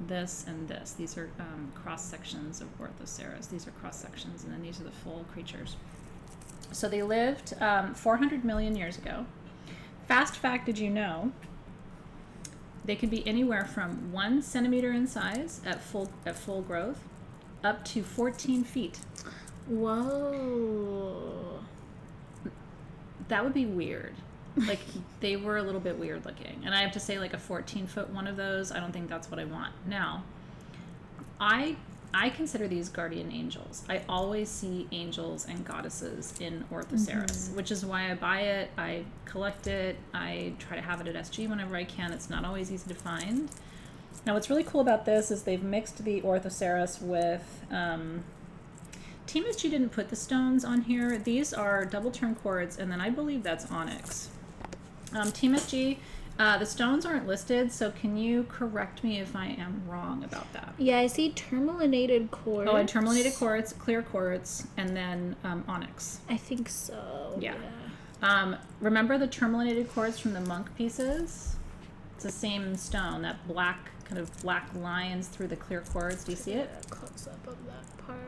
This and this. These are cross sections of Orthoceras. These are cross sections, and then these are the full creatures. So they lived 400 million years ago. Fast fact, did you know? They could be anywhere from 1 centimeter in size at full growth, up to 14 feet. Whoa. That would be weird. Like, they were a little bit weird looking. And I have to say, like, a 14-foot one of those, I don't think that's what I want. Now, I consider these guardian angels. I always see angels and goddesses in Orthoceras, which is why I buy it, I collect it, I try to have it at SG whenever I can. It's not always easy to find. Now, what's really cool about this is they've mixed the Orthoceras with... Team SG didn't put the stones on here. These are double turn quartz, and then I believe that's onyx. Team SG, the stones aren't listed, so can you correct me if I am wrong about that? Yeah, I see tourmalinated quartz. Oh, and tourmalinated quartz, clear quartz, and then onyx. I think so. Yeah. Remember the tourmalinated quartz from the monk pieces? It's the same stone, that black, kind of black lines through the clear quartz. Do you see it? Close up of that part.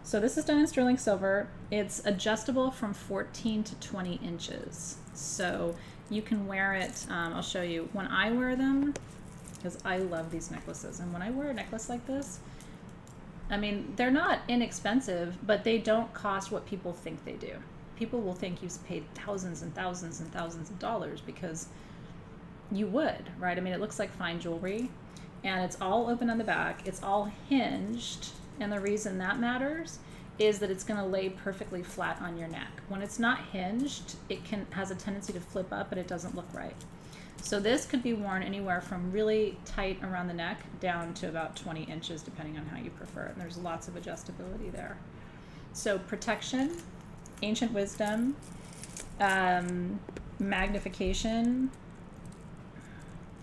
So this is done in sterling silver. It's adjustable from 14 to 20 inches. So you can wear it, I'll show you. When I wear them, because I love these necklaces, and when I wear a necklace like this, I mean, they're not inexpensive, but they don't cost what people think they do. People will think you've paid thousands and thousands and thousands of dollars because you would, right? I mean, it looks like fine jewelry, and it's all open on the back. It's all hinged. And the reason that matters is that it's going to lay perfectly flat on your neck. When it's not hinged, it has a tendency to flip up, and it doesn't look right. So this could be worn anywhere from really tight around the neck down to about 20 inches, depending on how you prefer it. And there's lots of adjustability there. So protection, ancient wisdom, magnification.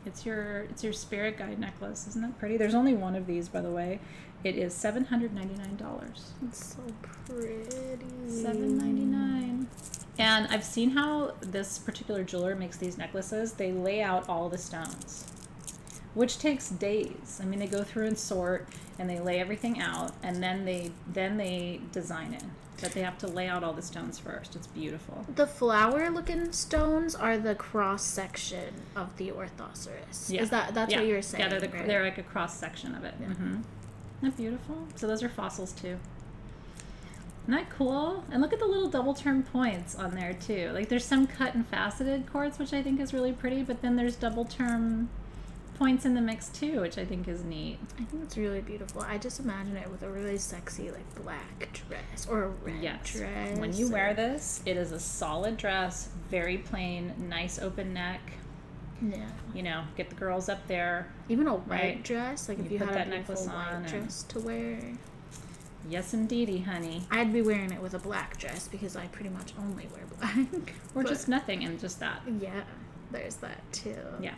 It's your spirit guide necklace. Isn't that pretty? There's only one of these, by the way. It is $799. It's so pretty. $799. And I've seen how this particular jeweler makes these necklaces. They lay out all the stones, which takes days. I mean, they go through and sort, and they lay everything out, and then they design it. But they have to lay out all the stones first. It's beautiful. The flower-looking stones are the cross-section of the Orthoceras. Yeah. That's what you were saying? Yeah, right? they're like a cross section of it. Yeah. Mm-hmm. Isn't that beautiful? So those are fossils too. Isn't that cool? And look at the little double turn points on there too. Like there's some cut and faceted quartz, which I think is really pretty, but then there's double turn points in the mix too, which I think is neat. I think it's really beautiful. I just imagine it with a really sexy like black dress or a red dress. When you wear this, it is a solid dress, very plain, nice open neck. Yeah. You know, get the girls up there. Even a white Right. dress, like if You you put had that a beautiful necklace on white and- dress to wear. Yes, indeedy, honey. I'd be wearing it with a black dress because I pretty much only wear black. Or But- just nothing and just that. Yeah, there's that too. Yeah.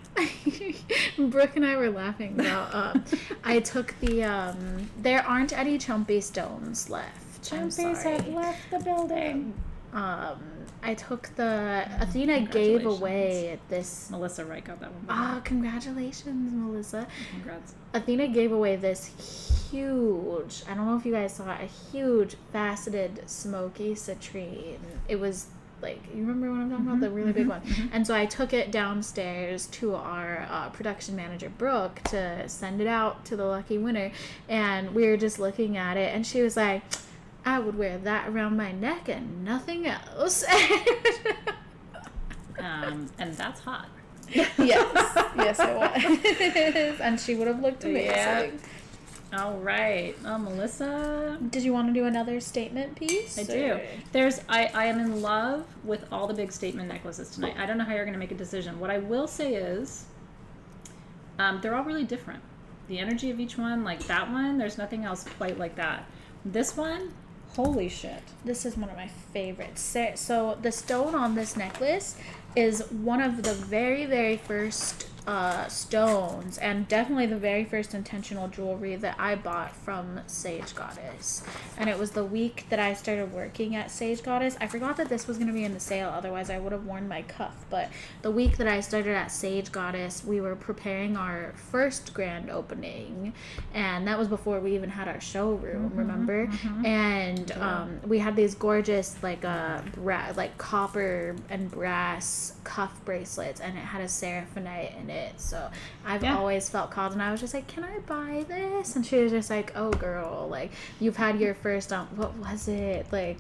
Brooke and I were laughing about. I took the. There aren't any chumpy stones left. I'm Chumpies have sorry. left the building. I took the. Athena gave Congratulations. away this. Melissa Wright got that one. Ah, congratulations, Melissa. Congrats. Athena gave away this huge, I don't know if you guys saw it, a huge faceted smoky citrine. It was like, you remember what I'm talking about? The really big one. And so I took it downstairs to our production manager, Brooke, to send it out to the lucky winner. And we were just looking at it, and she was like, I would wear that around my neck and nothing else. And that's hot. Yes, it was. And she would have looked amazing. Yeah. All right. Oh, Melissa. Did you want to do another statement piece? I do. I am in love with all the big statement necklaces tonight. I don't know how you're going to make a decision. What I will say is, they're all really different. The energy of each one, like that one, there's nothing else quite like that. This one, holy shit. This is one of my favorites. So the stone on this necklace is one of the very, very first stones, and definitely the very first intentional jewelry that I bought from Sage Goddess. And it was the week that I started working at Sage Goddess. I forgot that this was going to be in the sale, otherwise I would have worn my cuff. But the week that I started at Sage Goddess, we were preparing our first grand opening, and that was before we even had our showroom, remember? And we had these gorgeous like copper and brass cuff bracelets, and it had a seraphinite in it. So I've always felt called, and I was just like, can I buy this? And she was just like, oh girl, like you've had your first what was it, like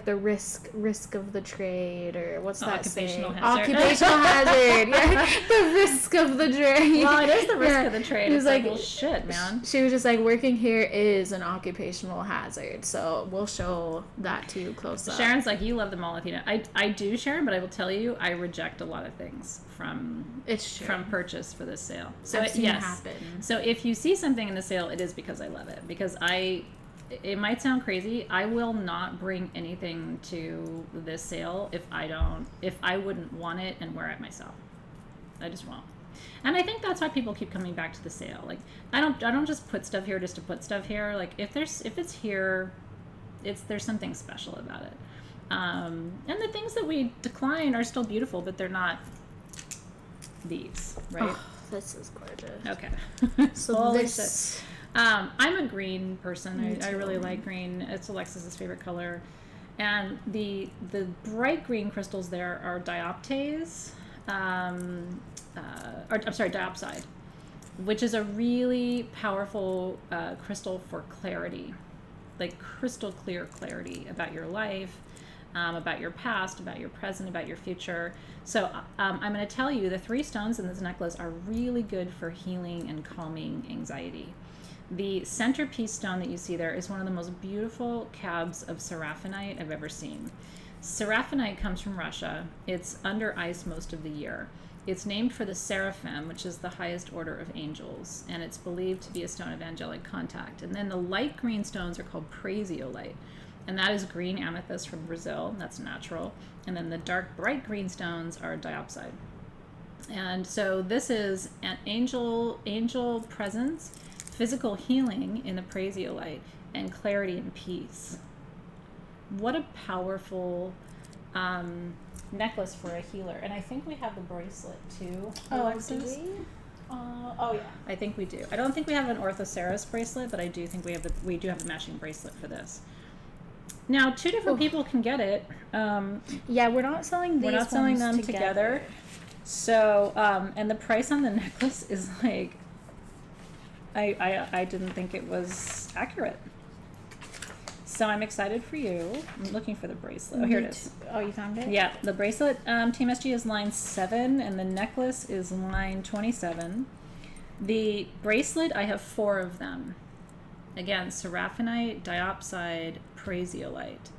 the risk of the trade, or what's that Occupational saying? hazard. Occupational hazard. Yeah, the risk of the trade. Well, it is the risk of the trade. It was It's like, like, well, shit, man. She was just like, working here is an occupational hazard, so we'll show that to you close up. Sharon's like, you love them all, Athena. I do, Sharon, but I will tell you, I reject a lot of things from purchase for this sale. So I've seen yes. it happen. So if you see something in the sale, it is because I love it. Because it might sound crazy, I will not bring anything to this sale if I wouldn't want it and wear it myself. I just won't. And I think that's why people keep coming back to the sale. Like I don't just put stuff here just to put stuff here. Like if it's here, there's something special about it. And the things that we decline are still beautiful, but they're not these, right? Oh, this is gorgeous. Okay. So Holy this. shit. I'm a green person. Me I really too. like green. It's Alexis's favorite color. And the bright green crystals there are dioptase, diopside, which is a really powerful crystal for clarity, like crystal clear clarity about your life, about your past, about your present, about your future. So I'm going to tell you the 3 stones in this necklace are really good for healing and calming anxiety. The centerpiece stone that you see there is one of the most beautiful cabs of seraphinite I've ever seen. Seraphinite comes from Russia. It's under ice most of the year. It's named for the seraphim, which is the highest order of angels, and it's believed to be a stone of angelic contact. And then the light green stones are called Udeolite, and that is green amethyst from Brazil. That's natural. And then the dark bright green stones are diopside. And so this is an angel presence, physical healing in the Udeolite, and clarity and peace. What a powerful necklace for a healer. And I think we have the bracelet too. Alexis. Do we? Oh yeah, I think we do. I don't think we have an Orthoceras bracelet, but I do think we do have a matching bracelet for this. Now, 2 different people can get it. Yeah, we're not selling these. We're not selling ones them together. So, and the price on the necklace is like, I didn't think it was accurate. So I'm excited for you. I'm looking for the bracelet. Oh, here it is. Oh, you found it? Yeah, the bracelet, Team SG is line 7, and the necklace is line 27. The bracelet, I have 4 of them. Again, seraphinite, diopside, prasiolite.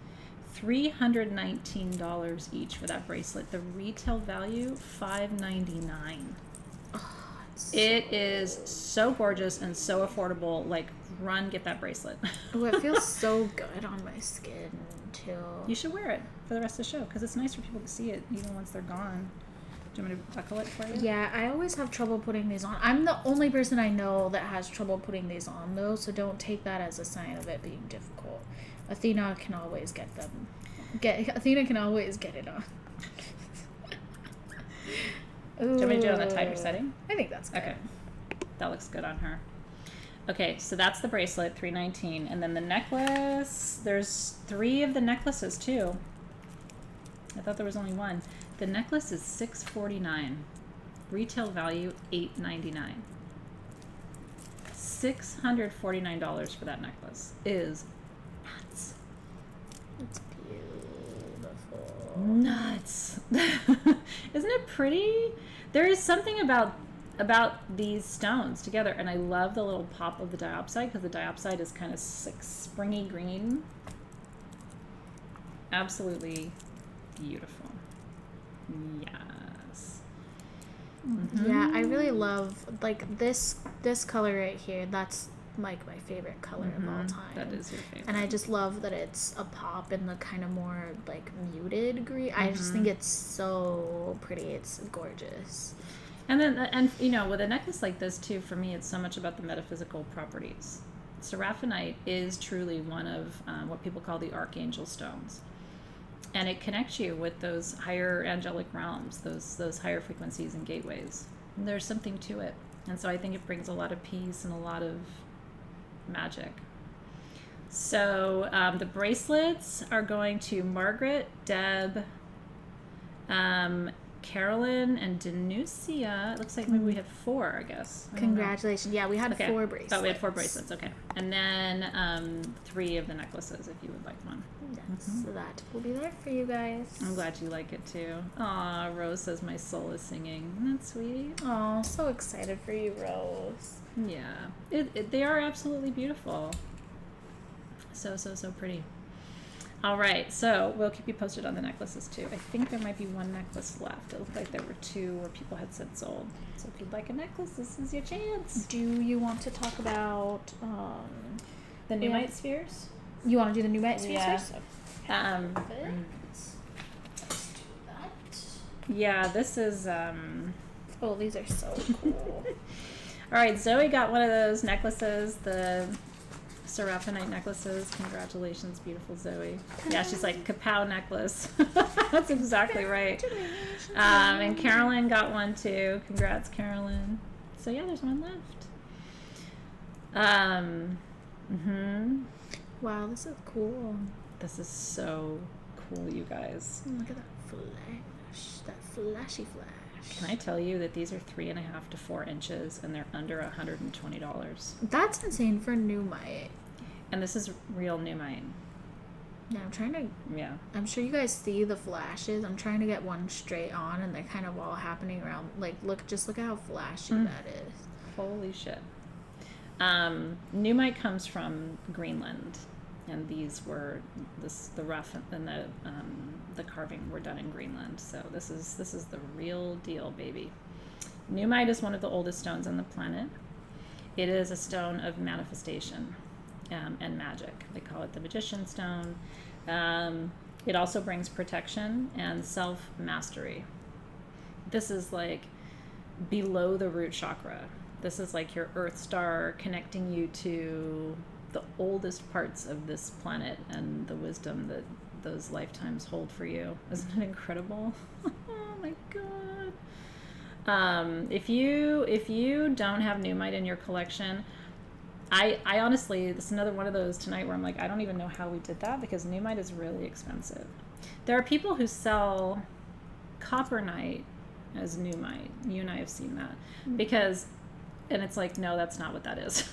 $319 each for that bracelet. The retail value, $599. It is so gorgeous and so affordable. Like, run, get that bracelet. Oh, it feels so good on my skin too. You should wear it for the rest of the show because it's nice for people to see it even once they're gone. Do you want me to buckle it for you? Yeah, I always have trouble putting these on. I'm the only person I know that has trouble putting these on though, so don't take that as a sign of it being difficult. Athena can always get them. Athena can always get it on. Do you want me to do it on the tighter setting? I think that's good. Okay. That looks good on her. Okay, so that's the bracelet, $319. And then the necklace, there's 3 of the necklaces too. I thought there was only 1. The necklace is $649. Retail value $899. $649 for that necklace is nuts. It's beautiful. Nuts. Isn't it pretty? There is something about these stones together, and I love the little pop of the diopside because the diopside is kind of like springy green. Absolutely beautiful. Yes. Mm-hmm. Yeah, I really love like this color right here. That's like my favorite color of all time. That is your favorite. And I just love that it's a pop in the kind of more like muted green. I just think it's so pretty. It's gorgeous. And then, and you know, with a necklace like this too, for me, it's so much about the metaphysical properties. Seraphinite is truly one of what people call the archangel stones. And it connects you with those higher angelic realms, those higher frequencies and gateways. And there's something to it. And so I think it brings a lot of peace and a lot of magic. So the bracelets are going to Margaret, Deb, Carolyn, and Danusia. It looks like maybe we have 4, I guess. Congratulations. Yeah, we had 4 bracelets. Oh, we had 4 bracelets. Okay. And then 3 of the necklaces if you would like one. Yes, so that will be there for you guys. I'm glad you like it too. Aw, Rose says my soul is singing. Isn't that sweet? Oh, so excited for you, Rose. Yeah. They are absolutely beautiful. So pretty. All right, so we'll keep you posted on the necklaces too. I think there might be 1 necklace left. It looked like there were 2 where people had said sold. So if you'd like a necklace, this is your chance. Do you want to talk about The Numite spheres? You want to do the Numite spheres Yeah. first? Let's do that. Yeah, this is Oh, these are so cool. All right, Zoe got one of those necklaces, the seraphinite necklaces. Congratulations, beautiful Zoe. Yeah, she's like, kapow necklace. That's exactly right. And Carolyn got one too. Congrats, Carolyn. So yeah, there's 1 left. Wow, this is cool. This is so cool, you guys. Look at that flash. That flashy flash. Can I tell you that these are 3.5 to 4 inches and they're under $120? That's insane for Numite. And this is real Numite. Yeah, I'm trying to. Yeah. I'm sure you guys see the flashes. I'm trying to get one straight on, and they're kind of all happening around. Like, look at how flashy that is. Holy shit. Numite comes from Greenland, and these were the rough and the carving were done in Greenland. So this is the real deal, baby. Numite is one of the oldest stones on the planet. It is a stone of manifestation and magic. They call it the magician stone. It also brings protection and self-mastery. This is like below the root chakra. This is like your earth star connecting you to the oldest parts of this planet and the wisdom that those lifetimes hold for you. Isn't it incredible? Oh my god. If you don't have Numite in your collection, I honestly, this is another one of those tonight where I'm like, I don't even know how we did that because Numite is really expensive. There are people who sell Coppernite as Numite. You and I have seen that. Because, and it's like, no, that's not what that is.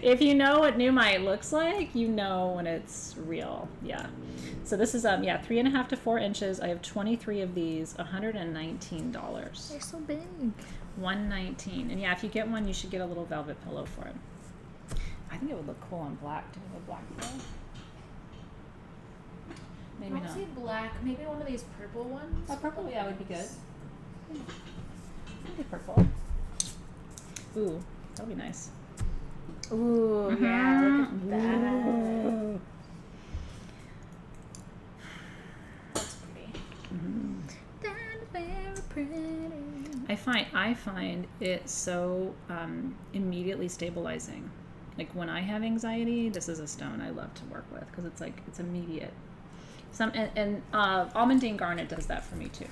If you know what Numite looks like, you know when it's real. Yeah. So this is 3.5 to 4 inches. I have 23 of these, $119. They're so big. $119. And yeah, if you get one, you should get a little velvet pillow for it. I think it would look cool on black. Do you have a black pillow? Maybe I don't not. see black. Maybe one of these purple ones. Oh, purple, yeah, would be good. Maybe purple. Ooh, that'll be nice. Ooh, yeah, look at that. Ooh. That's pretty. Mm-hmm. That's very pretty. I find it so immediately stabilizing. Like when I have anxiety, this is a stone I love to work with because it's like it's immediate. Almandine garnet does that for me too.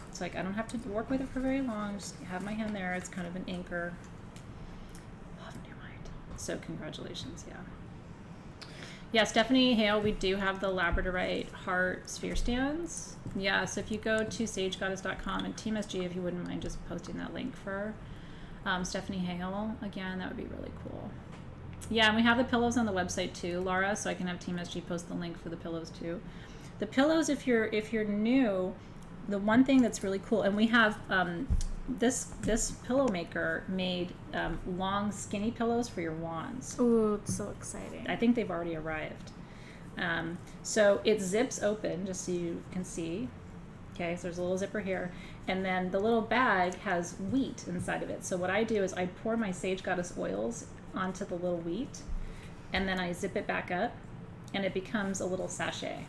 It's like I don't have to work with it for very long. Just have my hand there. It's kind of an anchor. Love Numite. So congratulations, yeah. Yeah, Stephanie Hale, we do have the Labradorite heart sphere stands. Yeah, so if you go to sagegoddess.com and Team SG, if you wouldn't mind just posting that link for Stephanie Hale, again, that would be really cool. Yeah, and we have the pillows on the website too, Laura, so I can have Team SG post the link for the pillows too. The pillows, if you're new, the one thing that's really cool, and we have this pillow maker made long skinny pillows for your wands. Ooh, it's so exciting. I think they've already arrived. So it zips open just so you can see. Okay, so there's a little zipper here. And then the little bag has wheat inside of it. So what I do is I pour my Sage Goddess oils onto the little wheat, and then I zip it back up, and it becomes a little sachet.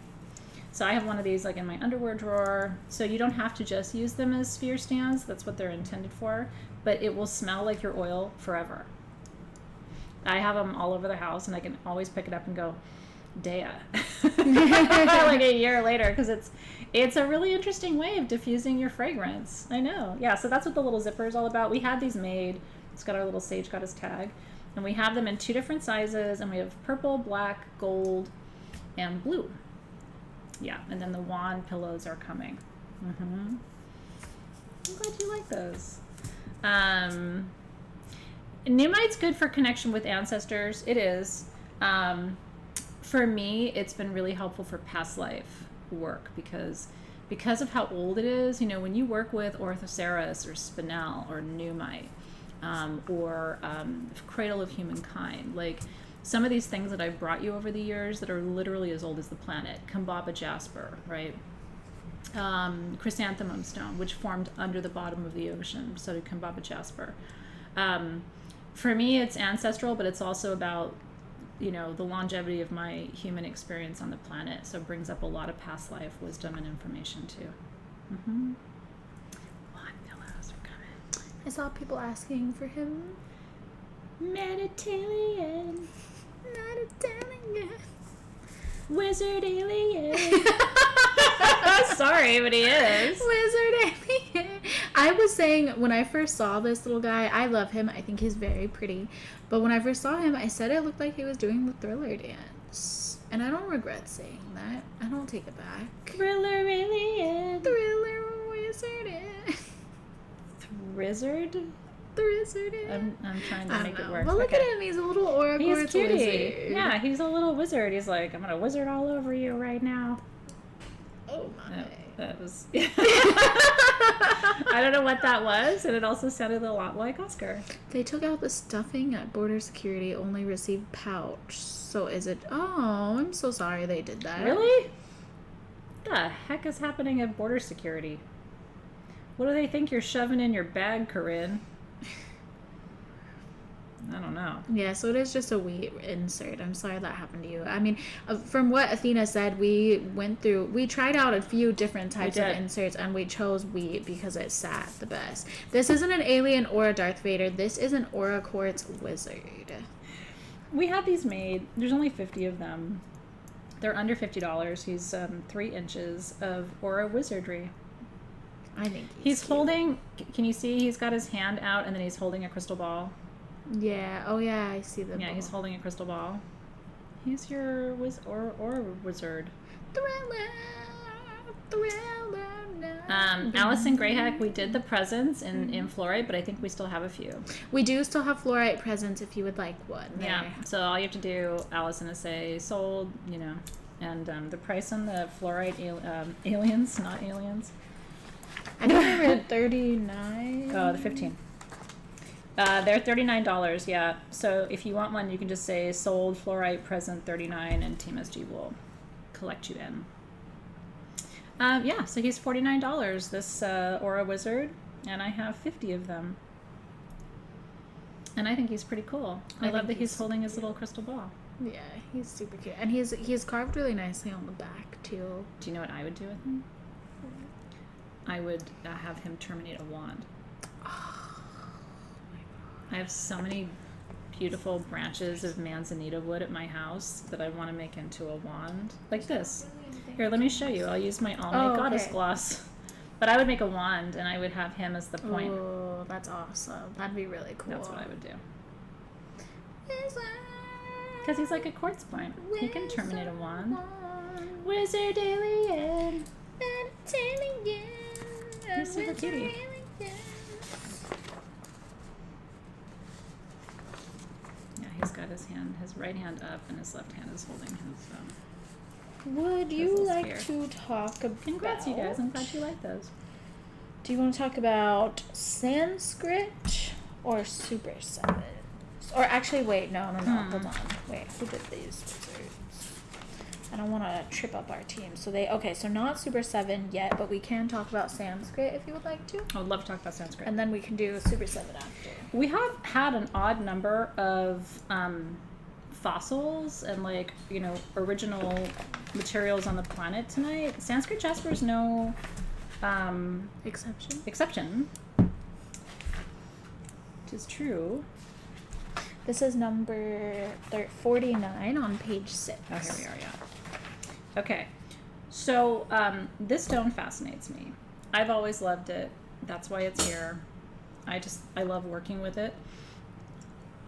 So I have one of these like in my underwear drawer. So you don't have to just use them as sphere stands. That's what they're intended for. But it will smell like your oil forever. I have them all over the house, and I can always pick it up and go, Dea. Like a year later, because it's a really interesting way of diffusing your fragrance. I know. Yeah, so that's what the little zipper is all about. We had these made. It's got our little Sage Goddess tag. And we have them in 2 different sizes, and we have purple, black, gold, and blue. Yeah, and then the wand pillows are coming. I'm glad you like those. Numite's good for connection with ancestors. It is. For me, it's been really helpful for past life work because of how old it is. You know, when you work with Orthoceras or Spinel or Numite or Cradle of Humankind, like some of these things that I've brought you over the years that are literally as old as the planet. Kambaba jasper, right? Chrysanthemum stone, which formed under the bottom of the ocean. So did Kambaba jasper. For me, it's ancestral, but it's also about, you know, the longevity of my human experience on the planet. So it brings up a lot of past life wisdom and information too. Wand pillows are coming. I saw people asking for him. Mediterranean. Not Italian. Wizard alien. Sorry, but he is. Wizard alien. I was saying when I first saw this little guy, I love him. I think he's very pretty. But when I first saw him, I said it looked like he was doing the Thriller dance. And I don't regret saying that. I don't take it back. Thriller alien. Thriller wizard alien. Thrizzard? I'm trying to make it work. Well, look at him. He's a little oracle. He's cutie. Wizard. Yeah, he's a little wizard. He's like, I'm gonna wizard all over you right now. Oh my. That was. I don't know what that was, and it also sounded a lot like Oscar. They took out the stuffing at border security. Only received pouch. So is it? Oh, I'm so sorry they did that. Really? What the heck is happening at border security? What do they think you're shoving in your bag, Corinne? I don't know. Yeah, so it is just a wheat insert. I'm sorry that happened to you. I mean, from what Athena said, we tried out a few different types of inserts, and we chose wheat because it sat the best. This isn't an alien or a Darth Vader. This is an aura quartz wizard. We had these made. There's only 50 of them. They're under $50. He's 3 inches of aura wizardry. I think he's holding. Can you see? He's got his hand out, and then he's holding a crystal ball. Yeah. Oh, yeah. I see the. Yeah, ball. He's holding a crystal ball. He's your or wizard. Thriller, thriller night. Allison Greyhack, we did the presents in Fluorite, but I think we still have a few. We do still have fluorite presents if you would like one. Yeah. So all you have to do, Allison, is say sold, and the price on the Fluorite aliens, not aliens. I think they were $39. Oh, the 15. They're $39, yeah. So if you want one, you can just say sold Fluorite present $39, and Team SG will collect you in. Yeah, so he's $49, this Aura Wizard, and I have 50 of them. And I think he's pretty cool. I love that he's holding his little crystal ball. Yeah, he's super cute. And he's carved really nicely on the back, too. Do you know what I would do with him? I would have him terminate a wand. Oh, I have so many beautiful branches of manzanita wood at my house that I want to make into a wand. Like this. Here, let me show you. I'll use my Almay Goddess gloss. But I would make a wand, and I would have him as the point. Oh, that's awesome. That'd be really cool. That's what I would do. Because he's like a quartz point. He can terminate a wand. Wizard alien. He's super cutie. Yeah, he's got his right hand up, and his left hand is holding his Would you little like spear. to talk about... Congrats, you guys. I'm glad you like those. Do you want to talk about Sanskrit or Super Sevens? Or actually, wait, no, hold on. Wait, who did these wizards? I don't want to trip up our team. So so not Super 7 yet, but we can talk about Sanskrit if you would like to. I would love to talk about Sanskrit. And then we can do Super 7 after. We have had an odd number of fossils and original materials on the planet tonight. Sanskrit jasper is no exception, which is true. This is number 49 on page 6. Oh, here we are, yeah. Okay, so this stone fascinates me. I've always loved it. That's why it's here. I love working with it.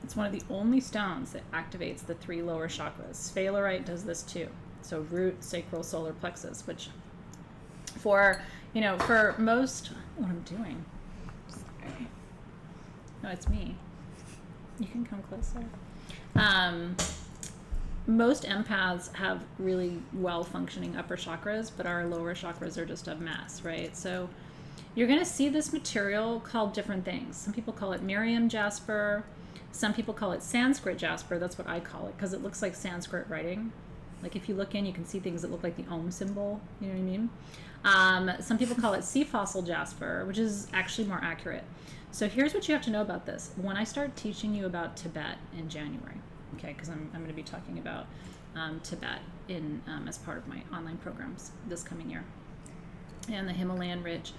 It's one of the only stones that activates the 3 lower chakras. Fluorite does this too. So root, sacral, solar plexus, which for most... What I'm doing? Sorry. No, it's me. You can come closer. Most empaths have really well-functioning upper chakras, but our lower chakras are just a mess, right? So you're going to see this material called different things. Some people call it Miriam jasper. Some people call it Sanskrit jasper. That's what I call it, because it looks like Sanskrit writing. Like if you look in, you can see things that look like the Om symbol. You know what I mean? Some people call it sea fossil jasper, which is actually more accurate. So here's what you have to know about this. When I start teaching you about Tibet in January, okay, because I'm going to be talking about Tibet in as part of my online programs this coming year, and the Himalayan ridge.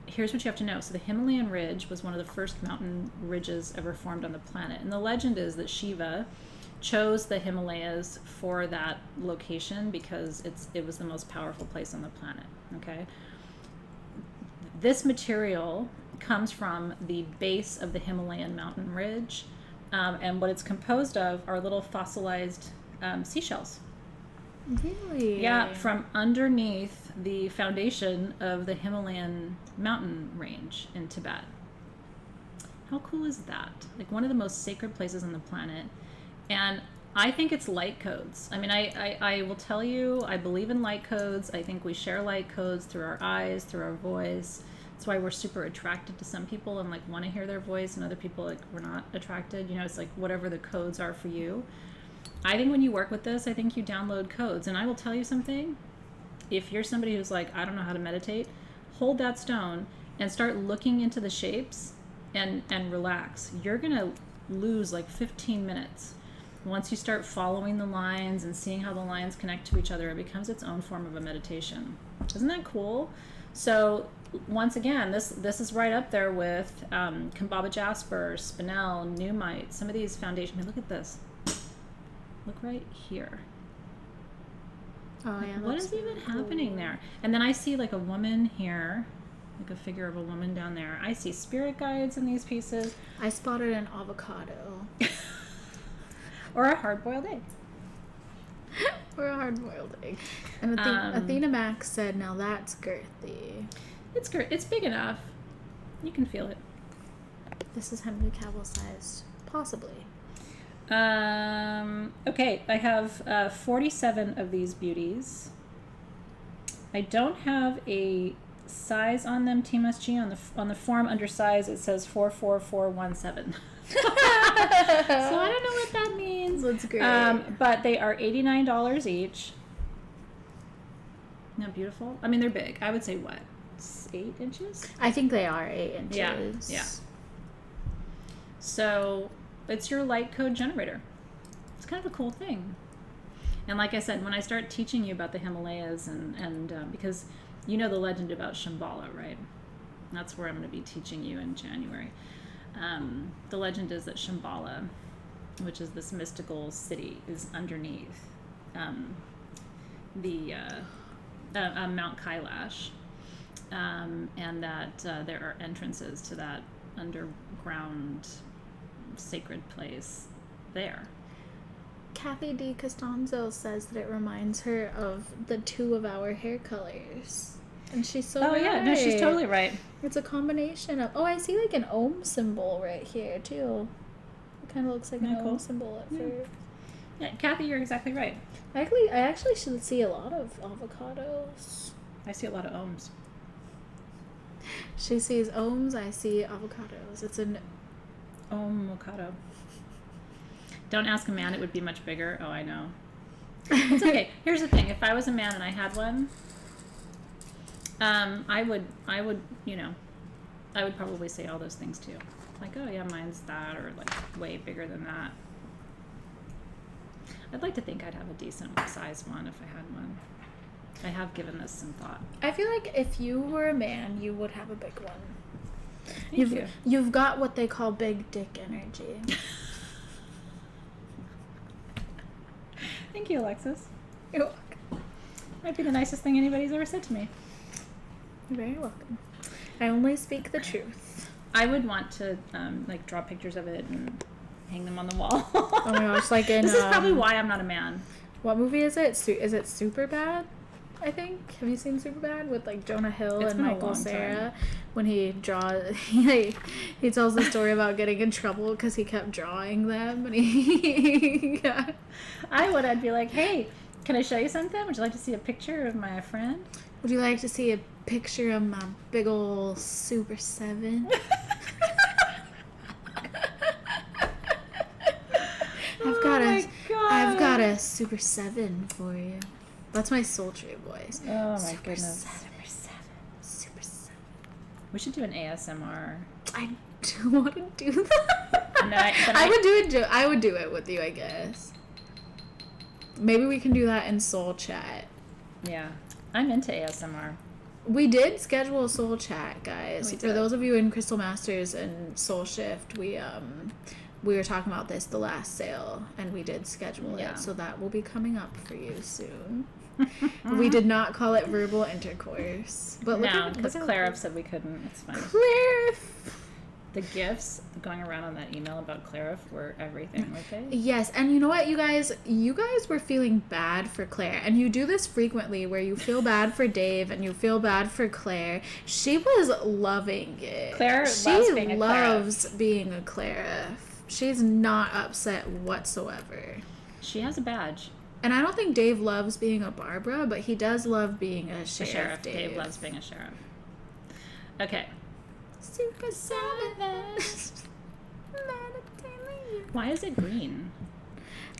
Here's what you have to know. So the Himalayan ridge was one of the first mountain ridges ever formed on the planet. And the legend is that Shiva chose the Himalayas for that location because it was the most powerful place on the planet, okay? This material comes from the base of the Himalayan mountain ridge, and what it's composed of are little fossilized seashells. Really? Yeah, from underneath the foundation of the Himalayan mountain range in Tibet. How cool is that? Like one of the most sacred places on the planet. And I think it's light codes. I mean, I will tell you, I believe in light codes. I think we share light codes through our eyes, through our voice. That's why we're super attracted to some people and like want to hear their voice, and other people like we're not attracted. You know, it's like whatever the codes are for you. I think when you work with this, I think you download codes. And I will tell you something. If you're somebody who's like, I don't know how to meditate, hold that stone and start looking into the shapes and relax. You're going to lose like 15 minutes. Once you start following the lines and seeing how the lines connect to each other, it becomes its own form of a meditation. Isn't that cool? So once again, this is right up there with Kambaba jasper, spinel, numite, some of these foundations. I mean, look at this. Look right here. Oh yeah. What is even happening there? And then I see like a woman here, like a figure of a woman down there. I see spirit guides in these pieces. I spotted an avocado. Or a hard-boiled egg. Or a hard-boiled egg. And Athena Max said, now that's girthy. It's big enough. You can feel it. This is Henry Cavill sized. Possibly. Okay, I have 47 of these beauties. I don't have a size on them, Team SG. On the form under size, it says 44417. So I don't know what that means. That's great. But they are $89 each. Isn't that beautiful? I mean, they're big. I would say what? 8 inches? I think they are 8 inches. Yeah. So it's your light code generator. It's kind of a cool thing. And like I said, when I start teaching you about the Himalayas and because you know the legend about Shambhala, right? That's where I'm going to be teaching you in January. The legend is that Shambhala, which is this mystical city, is underneath Mount Kailash, and that there are entrances to that underground sacred place there. Kathy D. Costanzo says that it reminds her of the 2 of our hair colors. And she's so right. Yeah, no, she's totally right. It's a combination of... Oh, I see like an ohm symbol right here, too. It kind of looks like an ohm symbol at first. Yeah, Kathy, you're exactly right. I actually should see a lot of avocados. I see a lot of ohms. She sees ohms, I see avocados. It's an... Avocado. Don't ask a man, it would be much bigger. Oh, I know. It's okay. Here's the thing. If I was a man and I had one, I would, you know, I would probably say all those things too. Like, oh yeah, mine's that, or like way bigger than that. I'd like to think I'd have a decent size one if I had one. I have given this some thought. I feel like if you were a man, you would have a big one. Thank You've got what they call big dick energy. Thank you, Alexis. You're welcome. Might be the nicest thing anybody's ever said to me. You're very welcome. I only speak the truth. I would want to like draw pictures of it and hang them on the wall. Oh my gosh, like in this is probably why I'm not a man. What movie is it? Is it Superbad? I think. Have you seen Superbad with like Jonah Hill It's and been a Michael long Cera? time. When he draws, he tells the story about getting in trouble because he kept drawing them, and he got... I'd be like, hey, can I show you something? Would you like to see a picture of my friend? Would you like to see a picture of my big ol' Super 7? I've got a Super 7 for you. That's my sultry voice. Oh my Super goodness. 7. Super 7. We should do an ASMR. I do want to do that. I would do it with you, I guess. Maybe we can do that in Soul Chat. Yeah. I'm into ASMR. We did schedule a Soul Chat, guys. We For did. those of you in Crystal Masters and Soul Shift, we were talking about this the last sale, and we did schedule Yeah. it, so that will be coming up for you soon. We did not call it verbal intercourse, but No, because Clara said we couldn't. It's fine. Claire. The gifts going around on that email about Clara were everything, weren't they? Yes, and you know what, you guys were feeling bad for Claire, and you do this frequently where you feel bad for Dave and you feel bad for Claire. She was loving it. Claire loves being a Clara. She's not upset whatsoever. She has a badge. And I don't think Dave loves being a Barbara, but he does love being a sheriff. Dave loves being a sheriff. Okay. Super 7. Why is it green?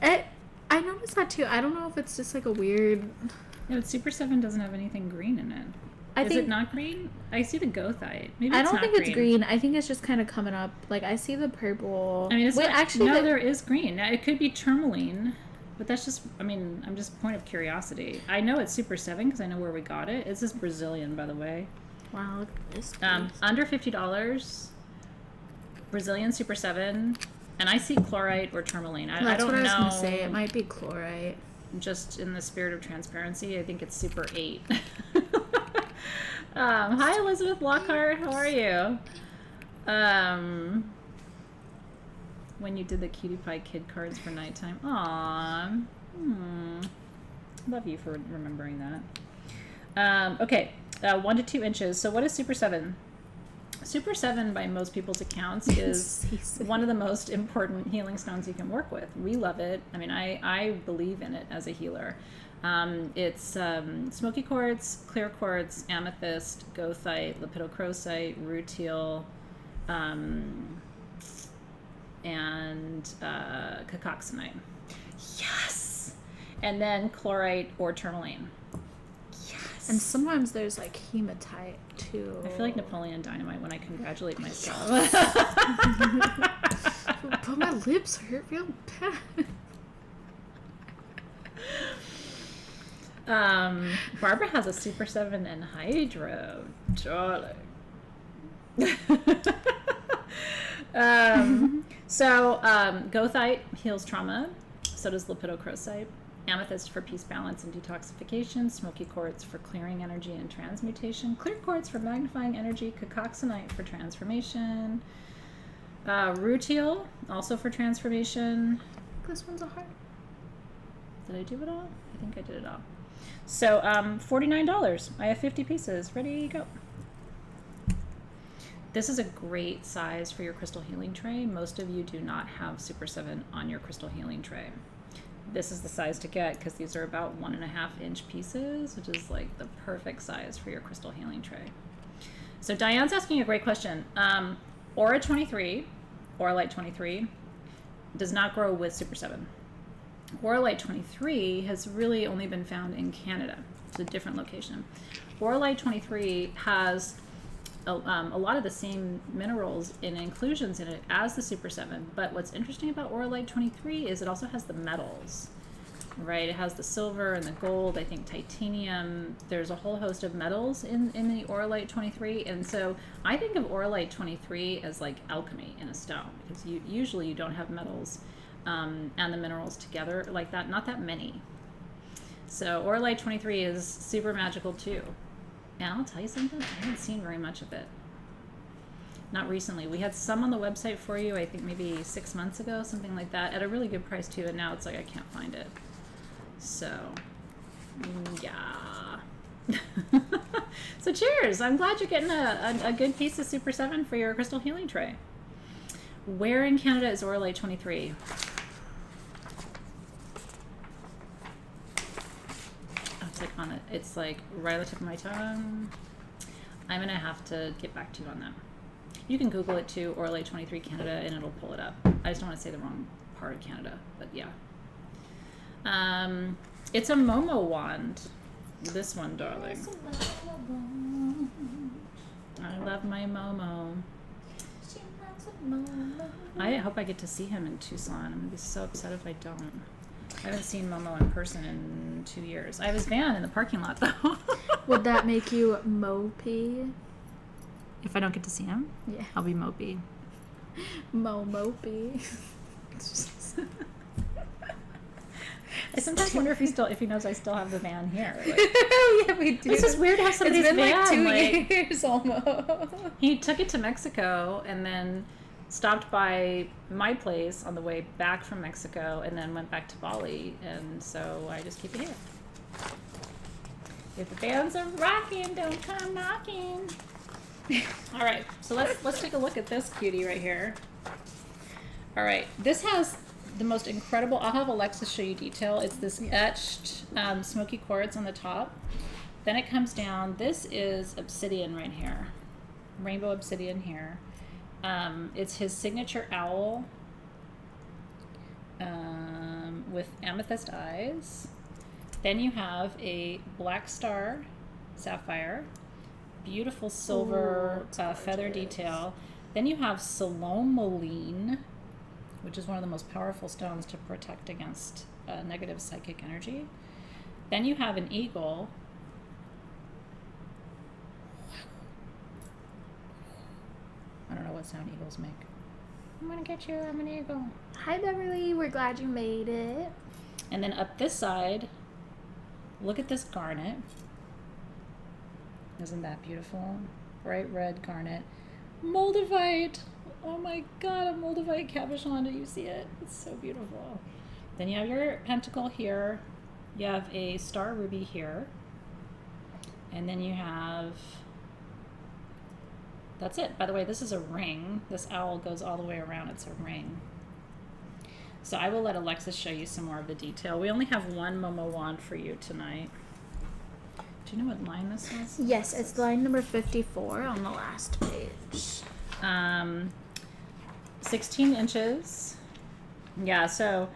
I noticed that too. I don't know if it's just like a weird... No, Super 7 doesn't have anything green in it. Is it not green? I see the gothite. Maybe I it's don't not think it's green. I think it's just kind of coming up. Like, I see the purple. I mean, it's Wait, not, actually, no, there is green. Now, it could be tourmaline, but that's just, I mean, I'm just point of curiosity. I know it's Super 7 because I know where we got it. It's just Brazilian, by the way. Wow, look at this. Under $50, Brazilian Super 7, and I see chlorite or tourmaline. I That's don't what I was know. going to say. It might be chlorite. Just in the spirit of transparency, I think it's Super 8. Hi, Elizabeth Lockhart. How are you? When you did the Cutie Pie kid cards for nighttime. Aww. Love you for remembering that. Okay, 1 to 2 inches. So what is Super 7? Super 7, by most people's accounts, is one of the most important healing stones you can work with. We love it. I mean, I believe in it as a healer. It's smoky quartz, clear quartz, amethyst, goethite, lepidocrosite, rutile, and cacoxanite. Yes! And then chlorite or tourmaline. Yes! And sometimes there's like hematite too. I feel like Napoleon Dynamite when I congratulate myself. But my lips hurt real bad. Barbara has a Super 7 and Hydro, darling. Goethite heals trauma. So does lepidocrosite. Amethyst for peace, balance, and detoxification. Smoky quartz for clearing energy and transmutation. Clear quartz for magnifying energy. Cacoxanite for transformation. Rutile, also for transformation. This one's a heart. Did I do it all? I think I did it all. So, $49. I have 50 pieces. Ready, go. This is a great size for your crystal healing tray. Most of you do not have Super 7 on your crystal healing tray. This is the size to get because these are about 1.5 inch pieces, which is like the perfect size for your crystal healing tray. So Diane's asking a great question. Aura 23, Auralite 23, does not grow with Super 7. Auralite 23 has really only been found in Canada. It's a different location. Auralite 23 has a lot of the same minerals and inclusions in it as the Super 7, but what's interesting about Auralite 23 is it also has the metals, right? It has the silver and the gold, I think titanium. There's a whole host of metals in the Auralite 23, and so I think of Auralite 23 as like alchemy in a stone, because usually you don't have metals and the minerals together like that, not that many. So Auralite 23 is super magical too. And I'll tell you something, I haven't seen very much of it. Not recently. We had some on the website for you, I think maybe 6 months ago, something like that, at a really good price too, and now it's like I can't find it. So, yeah. So cheers! I'm glad you're getting a good piece of Super 7 for your crystal healing tray. Where in Canada is Auralite 23? On it. It's like right on the tip of my tongue. I'm gonna have to get back to you on that. You can Google it too, Auralite 23 Canada, and it'll pull it up. I just don't want to say the wrong part of Canada, but yeah. It's a Momo wand. This one, darling. I love my Momo. I hope I get to see him in Tucson. I'm gonna be so upset if I don't. I haven't seen Momo in person in 2 years. I have his van in the parking lot, though. Would that make you mopey? If I don't get to see him? Yeah. I'll be mopey. Mopey. I sometimes wonder if he knows I still have the van here. Like, yeah, we do. it's just weird to have somebody's It's been van. like 2 like, years almost. He took it to Mexico and then stopped by my place on the way back from Mexico and then went back to Bali, and so I just keep it here. If the bands are rocking, don't come knocking. All right, so let's take a look at this cutie right here. All right, this has the most incredible. I'll have Alexis show you detail. It's this etched smoky quartz on the top. Then it comes down. This is obsidian right here, rainbow obsidian here. It's his signature owl with amethyst eyes. Then you have a black star sapphire, beautiful silver feather detail. Then you have salomoline, which is one of the most powerful stones to protect against negative psychic energy. Then you have an eagle. I don't know what sound eagles make. I'm gonna get you, I'm an eagle. Hi, Beverly. We're glad you made it. And then up this side, look at this garnet. Isn't that beautiful? Bright red garnet. Moldavite. Oh my god, a Moldavite cabochon. Do you see it? It's so beautiful. Then you have your pentacle here. You have a star ruby here. And then you have... That's it. By the way, this is a ring. This owl goes all the way around. It's a ring. So I will let Alexys show you some more of the detail. We only have one Momo wand for you tonight. Do you know what line this is? Yes, it's line number 54 on the last page. 16 inches. Yeah, so...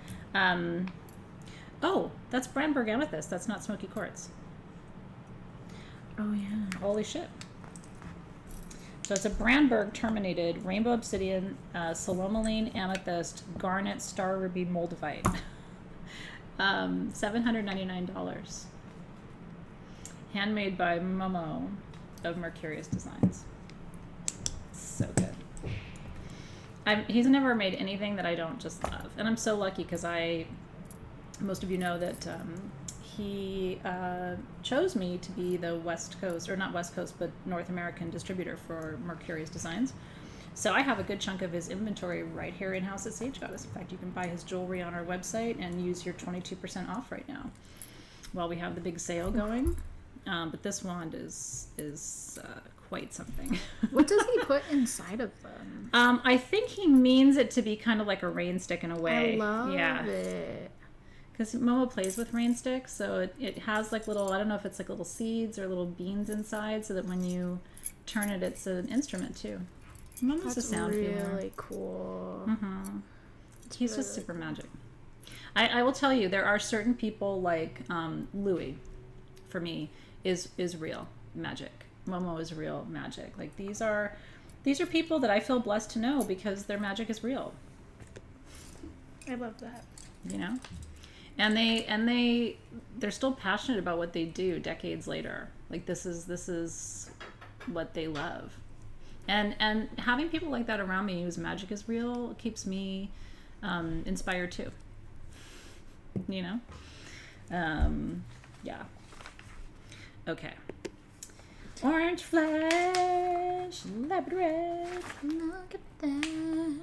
oh, that's Brandberg amethyst. That's not smoky quartz. Oh, yeah. Holy shit. So it's a Brandberg terminated rainbow obsidian, salomoline amethyst, garnet, star ruby, moldavite. $799. Handmade by Momo of Mercurius Designs. So good. He's never made anything that I don't just love. And I'm so lucky because most of you know that he chose me to be the West Coast, or not West Coast, but North American distributor for Mercurius Designs. So I have a good chunk of his inventory right here in-house at Sage Goddess. In fact, you can buy his jewelry on our website and use your 22% off right now while we have the big sale going. But this wand is quite something. What does he put inside of them? I think he means it to be kind of like a rain stick in a way. I love it. Because Momo plays with rain sticks, so it has like little, I don't know if it's like little seeds or little beans inside, so that when you turn it, it's an instrument too. Momo's a sound healer. Really cool. Mm-hmm. He's just super magic. I will tell you, there are certain people like Louis, for me, is real magic. Momo is real magic. Like these are people that I feel blessed to know because their magic is real. I love that. You know? And they're still passionate about what they do decades later. Like this is what they love. And having people like that around me whose magic is real keeps me inspired too. You know? Yeah. Okay. Orange flash, Labradorite. Look at that.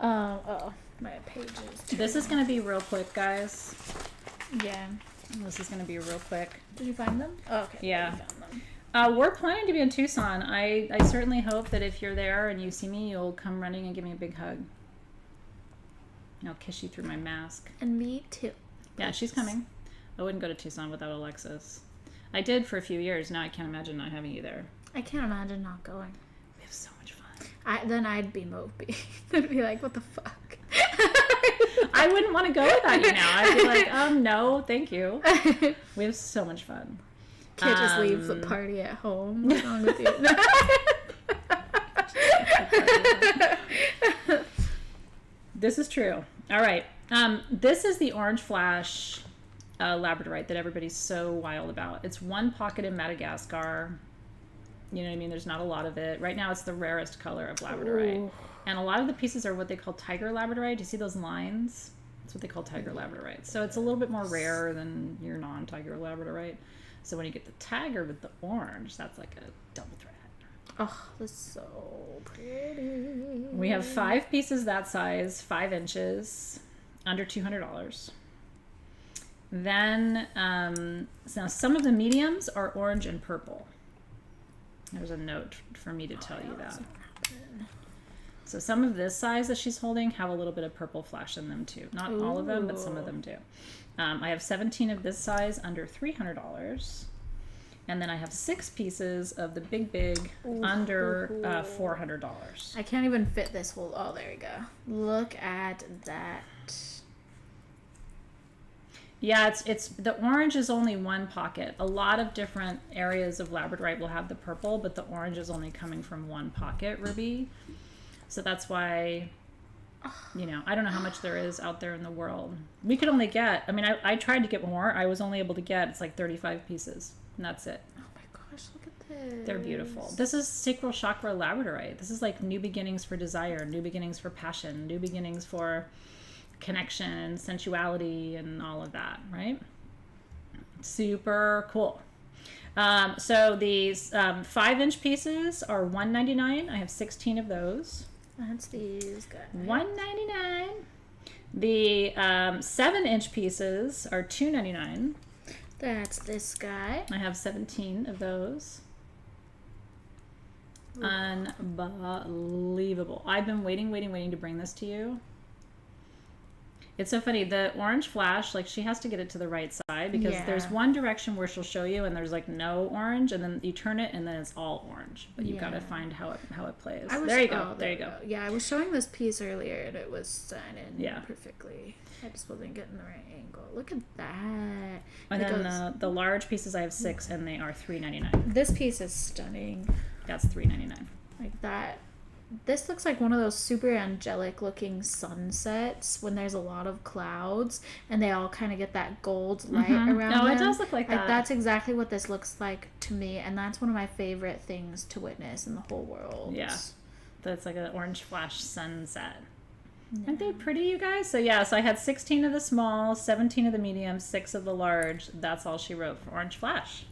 Oh, my pages. This is going to be real quick, guys. Yeah. This is going to be real quick. Did you find them? Oh, okay. Yeah. You found them. We're planning to be in Tucson. I certainly hope that if you're there and you see me, you'll come running and give me a big hug. And I'll kiss you through my mask. And me too. Yeah, she's coming. I wouldn't go to Tucson without Alexys. I did for a few years. Now I can't imagine not having you there. I can't imagine not going. We have so much fun. Then I'd be mopey. I'd be like, what the fuck? I wouldn't want to go without you now. I'd be like, no, thank you. We have so much fun. Can't just leave the party at home. What's wrong with you? This is true. All right. This is the Orange Flash Labradorite that everybody's so wild about. It's one pocket in Madagascar. You know what I mean? There's not a lot of it. Right now it's the rarest color of Labradorite. Ooh. And a lot of the pieces are what they call tiger Labradorite. Do you see those lines? That's what they call tiger Labradorite. So it's a little bit more rare than your non-tiger Labradorite. So when you get the tiger with the orange, that's like a double threat. Oh, that's so pretty. We have 5 pieces that size, 5 inches, under $200. Then, so some of the mediums are orange and purple. There's a note for me to tell you that. So some of this size that she's holding have a little bit of purple flash in them too. Not all of them, but some of them do. I have 17 of this size under $300. And then I have 6 pieces of the big under $400. I can't even fit this whole... Oh, there we go. Look at that. Yeah, it's the orange is only one pocket. A lot of different areas of Labradorite will have the purple, but the orange is only coming from one pocket, Ruby. So that's why, you know, I don't know how much there is out there in the world. We could only get, I mean, I tried to get more. I was only able to get, it's like 35 pieces, and that's it. Oh my gosh, look at this. They're beautiful. This is sacral chakra Labradorite. This is like new beginnings for desire, new beginnings for passion, new beginnings for connection and sensuality and all of that, right? Super cool. So these 5-inch pieces are $199. I have 16 of those. That's these guys. $199. The 7-inch pieces are $2.99. That's this guy. I have 17 of those. Ooh. Unbelievable. I've been waiting to bring this to you. It's so funny. The orange flash, like, she has to get it to the right side because there's one direction where she'll show you and there's like no orange, and then you turn it and then it's all orange. But you've got to find how it plays. There you go. There you go. Yeah, I was showing this piece earlier and it was set in perfectly. I just wasn't getting the right angle. Look at that. And then the large pieces, I have 6 and they are $3.99. This piece is stunning. That's $3.99. Like that. This looks like one of those super angelic looking sunsets when there's a lot of clouds and they all kind of get that gold light around them. No, it does look like that. That's exactly what this looks like to me, and that's one of my favorite things to witness in the whole world. Yeah. That's like an orange flash sunset. Yeah. Aren't they pretty, you guys? So I had 16 of the small, 17 of the medium, 6 of the large. That's all she wrote for orange flash.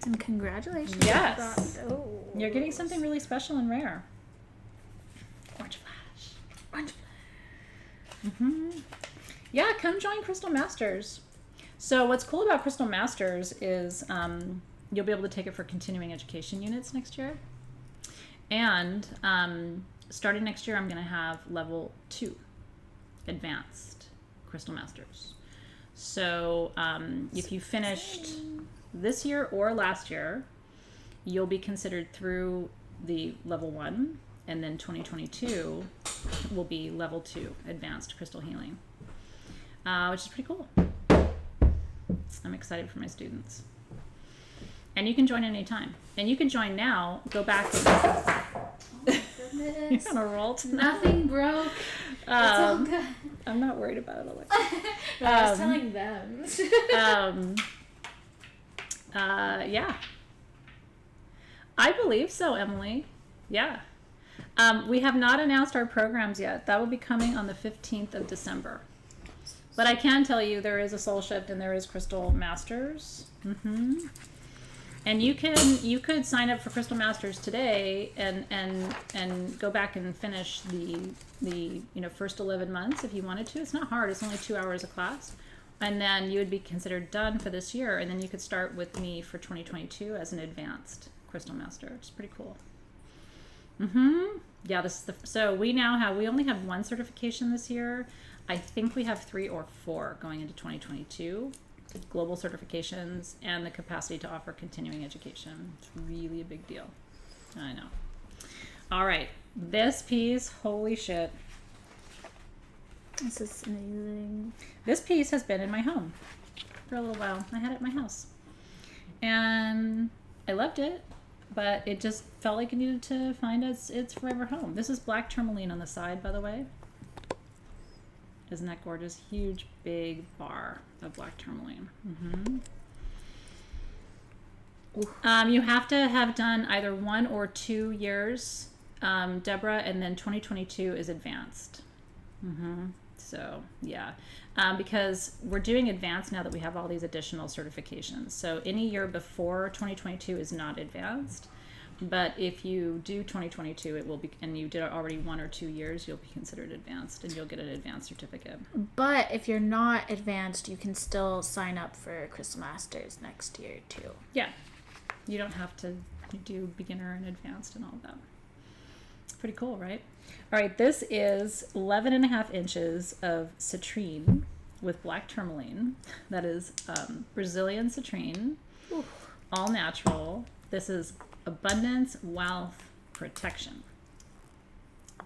And congratulations. Yes. You're getting something really special and rare. Orange flash. Orange flash. Yeah, come join Crystal Masters. So what's cool about Crystal Masters is you'll be able to take it for continuing education units next year. And starting next year, I'm going to have level 2 advanced Crystal Masters. So if you finished this year or last year, you'll be considered through the level 1, and then 2022 will be level 2 advanced crystal healing, which is pretty cool. I'm excited for my students. And you can join anytime. And you can join now, go back. You're on a roll tonight. Nothing broke. It's all good. I'm not worried about it, Alexis. I was telling them. Yeah. I believe so, Emily. Yeah. We have not announced our programs yet. That will be coming on the 15th of December. But I can tell you there is a Soul Shift and there is Crystal Masters. And you could sign up for Crystal Masters today and go back and finish the first 11 months if you wanted to. It's not hard. It's only 2 hours a class. And then you would be considered done for this year, and then you could start with me for 2022 as an advanced Crystal Master. It's pretty cool. Yeah, so we only have 1 certification this year. I think we have 3 or 4 going into 2022. Global certifications and the capacity to offer continuing education. It's really a big deal. I know. All right, this piece, holy shit. This is amazing. This piece has been in my home for a little while. I had it in my house. And I loved it, but it just felt like it needed to find its forever home. This is black tourmaline on the side, by the way. Isn't that gorgeous? Huge, big bar of black tourmaline. You have to have done either 1 or 2 years, Deborah, and then 2022 is advanced. So, yeah. Because we're doing advanced now that we have all these additional certifications. So any year before 2022 is not advanced. But if you do 2022, it will be, and you did already 1 or 2 years, you'll be considered advanced, and you'll get an advanced certificate. But if you're not advanced, you can still sign up for Crystal Masters next year too. Yeah, you don't have to do beginner and advanced and all of that. Pretty cool, right? All right, this is 11.5 inches of citrine with black tourmaline. That is Brazilian citrine, all natural. This is abundance, wealth, protection.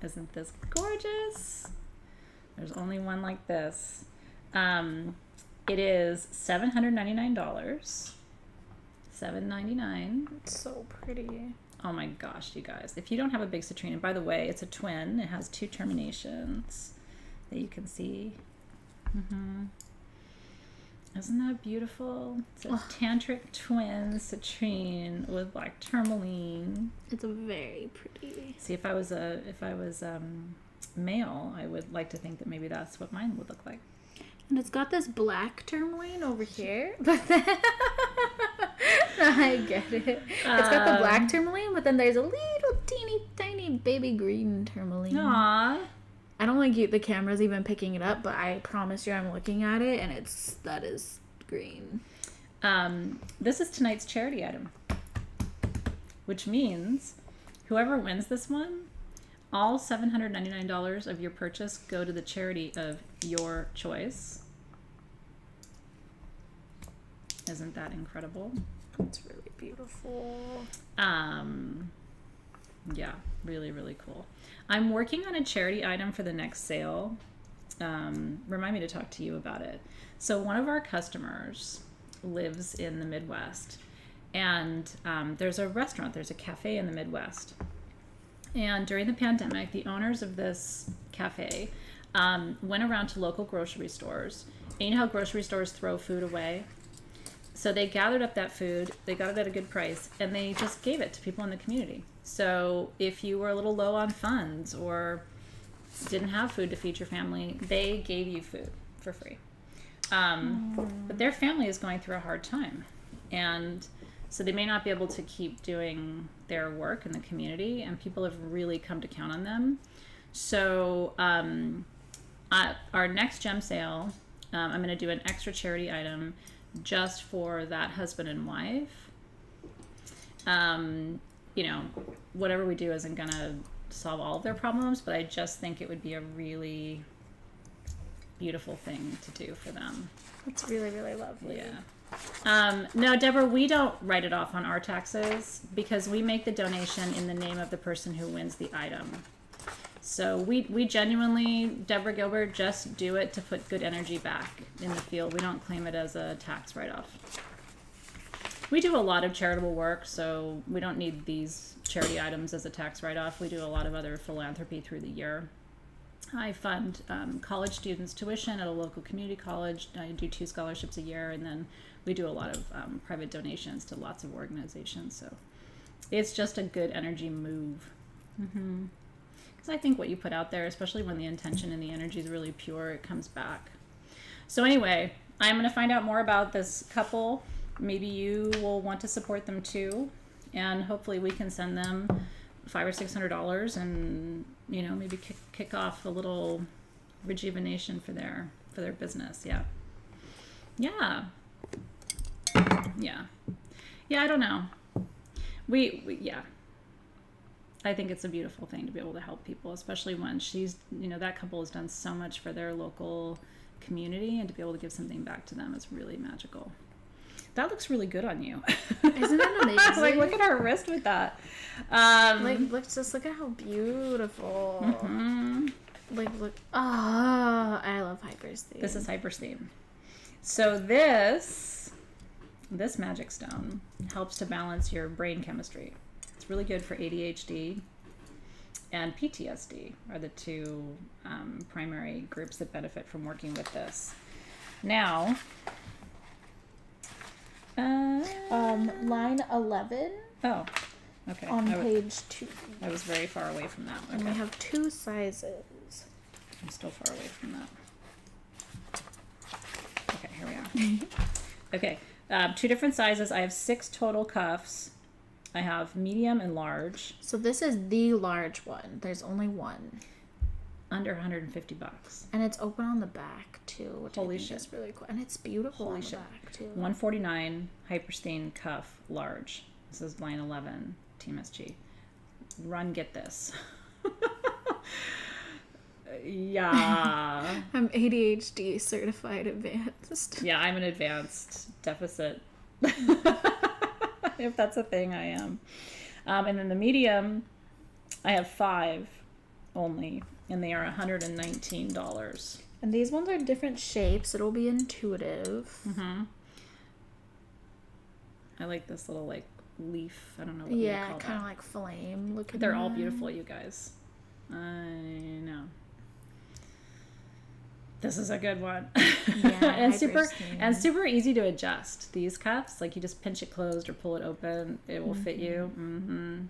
Isn't this gorgeous? There's only one like this. It is $799. $7.99. It's so pretty. Oh my gosh, you guys. If you don't have a big citrine, and by the way, it's a twin. It has 2 terminations that you can see. Isn't that beautiful? It's a tantric twin citrine with black tourmaline. It's very pretty. See, if I was male, I would like to think that maybe that's what mine would look like. And it's got this black tourmaline over here, but then I get it. It's got the black tourmaline, but then there's a little teeny tiny baby green tourmaline. Aww. I don't think the camera's even picking it up, but I promise you I'm looking at it, and that is green. This is tonight's charity item, which means whoever wins this one, all $799 of your purchase go to the charity of your choice. Isn't that incredible? It's really beautiful. Yeah, really, really cool. I'm working on a charity item for the next sale. Remind me to talk to you about it. So one of our customers lives in the Midwest, and there's a restaurant, there's a cafe in the Midwest. And during the pandemic, the owners of this cafe went around to local grocery stores. And you know how grocery stores throw food away? So they gathered up that food, they got it at a good price, and they just gave it to people in the community. So if you were a little low on funds or didn't have food to feed your family, they gave you food for free. But their family is going through a hard time. And so they may not be able to keep doing their work in the community, and people have really come to count on them. So at our next gem sale, I'm going to do an extra charity item just for that husband and wife. You know, whatever we do isn't going to solve all of their problems, but I just think it would be a really beautiful thing to do for them. It's really, really lovely. Yeah. No, Deborah, we don't write it off on our taxes because we make the donation in the name of the person who wins the item. So we genuinely, Deborah Gilbert, just do it to put good energy back in the field. We don't claim it as a tax write-off. We do a lot of charitable work, so we don't need these charity items as a tax write-off. We do a lot of other philanthropy through the year. I fund college students' tuition at a local community college. I do 2 scholarships a year, and then we do a lot of private donations to lots of organizations. So it's just a good energy move. Because I think what you put out there, especially when the intention and the energy is really pure, it comes back. So anyway, I'm going to find out more about this couple. Maybe you will want to support them too, and hopefully we can send them $500 or $600 and, you know, maybe kick off a little rejuvenation for their business. Yeah. I don't know. Yeah. I think it's a beautiful thing to be able to help people, especially when that couple has done so much for their local community, and to be able to give something back to them is really magical. That looks really good on you. Isn't that amazing? Like, look at her wrist with that. Look at how beautiful. Look. Oh, I love Hypersteam. This is Hypersteam. So this magic stone helps to balance your brain chemistry. It's really good for ADHD and PTSD are the 2 primary groups that benefit from working with this. Now, line 11. Oh, okay. On page 2. I was very far away from that. And okay. we have 2 sizes. I'm still far away from that. Okay, here we are. Okay, 2 different sizes. I have 6 total cuffs. I have medium and large. So this is the large one. There's only one. Under $150. And it's open on the back too, which Holy I think shit. is really cool. And it's beautiful Holy on the shit. back too. $149 Hyperstein cuff large. This is line 11 Team SG. Run, get this. Yeah. I'm ADHD certified advanced. Yeah, I'm an advanced deficit. If that's a thing, I am. And then the medium, I have 5 only, and they are $119. And these ones are different shapes. It'll be intuitive. I like this little leaf. I don't know what you call that. Kind of like flame. Look at They're all beautiful, you guys. I know. This is a good one. Yeah, and super easy to adjust. These cuffs, you just pinch it closed or pull it open, it will fit you.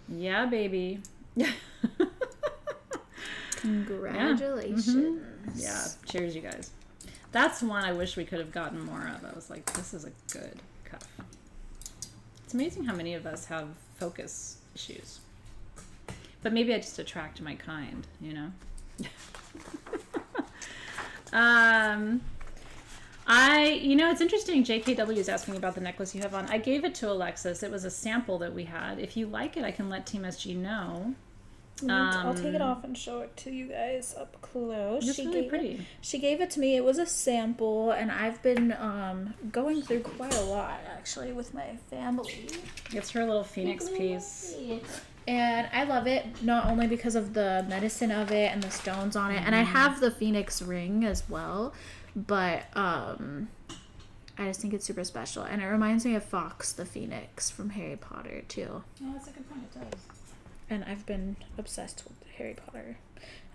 Yeah, baby. Congratulations. Yeah, cheers, you guys. That's one I wish we could have gotten more of. I was like, this is a good cuff. It's amazing how many of us have focus issues. But maybe I just attract my kind, you know? It's interesting. JKW is asking about the necklace you have on. I gave it to Alexys. It was a sample that we had. If you like it, I can let Team SG know. I'll take it off and show it to you guys up close. It's really pretty. She gave it to me. It was a sample, and I've been going through quite a lot, actually, with my family. It's her little phoenix piece. And I love it, not only because of the medicine of it and the stones on it, and I have the phoenix ring as well, but I just think it's super special. And it reminds me of Fox the Phoenix from Harry Potter, too. Oh, that's a good point. It does. And I've been obsessed with Harry Potter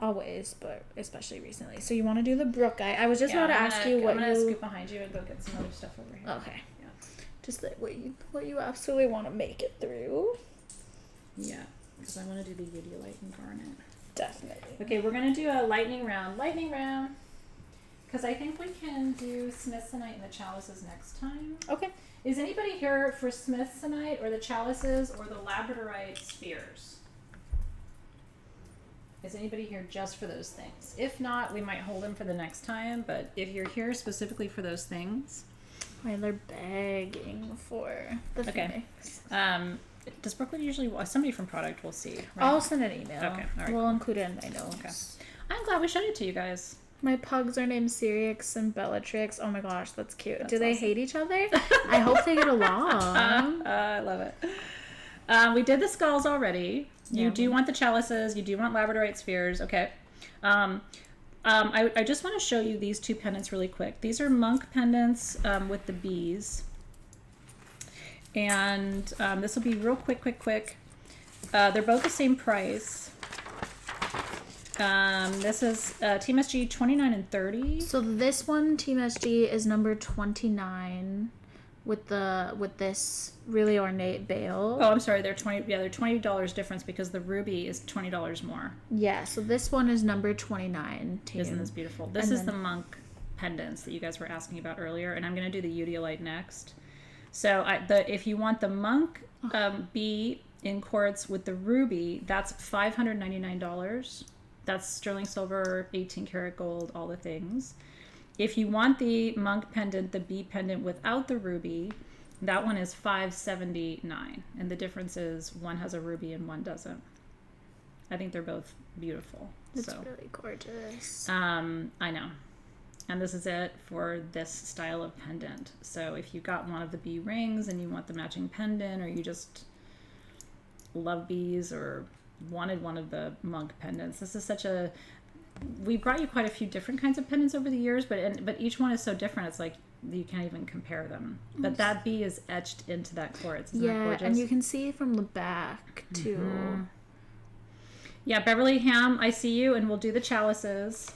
always, but especially recently. So you want to do the Brookite? I was just about to ask you what I'm gonna scoop behind you and go get some other stuff over here. Okay. Yeah. Just like what you absolutely want to make it through. Yeah, because I want to do the Udeolite and garnet. Definitely. Okay, we're gonna do a lightning round. Because I think we can do Smithsonite and the chalices next time. Okay. Is anybody here for Smithsonite or the chalices or the Labradorite spheres? Is anybody here just for those things? If not, we might hold them for the next time, but if you're here specifically for those things. Why they're begging for the Phoenix. Does Brooklyn usually, somebody from product will see, right? I'll send an email. Okay, all right. We'll include it in my notes. Okay. I'm glad we showed it to you guys. My pugs are named Sirix and Bellatrix. Oh my gosh, that's cute. That's Do they awesome. hate each other? I hope they get along. I love it. We did the skulls already. You do want the chalices. You do want Labradorite spheres. Okay. I just want to show you these two pendants really quick. These are monk pendants with the bees. And this will be real quick. They're both the same price. This is Team SG 29 and 30. So this one, Team SG, is number 29 with this really ornate bail. Oh, I'm sorry. They're $20 difference because the ruby is $20 more. Yeah. So this one is number 29. Team. Isn't this beautiful? This is the monk pendants that you guys were asking about earlier, and I'm going to do the Udeolite next. So if you want the monk bee in quartz with the ruby, that's $599. That's sterling silver, 18 karat gold, all the things. If you want the monk pendant, the bee pendant without the ruby, that one is $579. And the difference is one has a ruby and one doesn't. I think they're both beautiful. It's really gorgeous. I know. And this is it for this style of pendant. So if you got one of the bee rings and you want the matching pendant, or you just love bees or wanted one of the monk pendants, this is such a... We brought you quite a few different kinds of pendants over the years, but each one is so different. It's like you can't even compare them. But that bee is etched into that quartz. Isn't that gorgeous? And you can see from the back too. Mm-hmm. Yeah, Beverly Ham, I see you, and we'll do the chalices.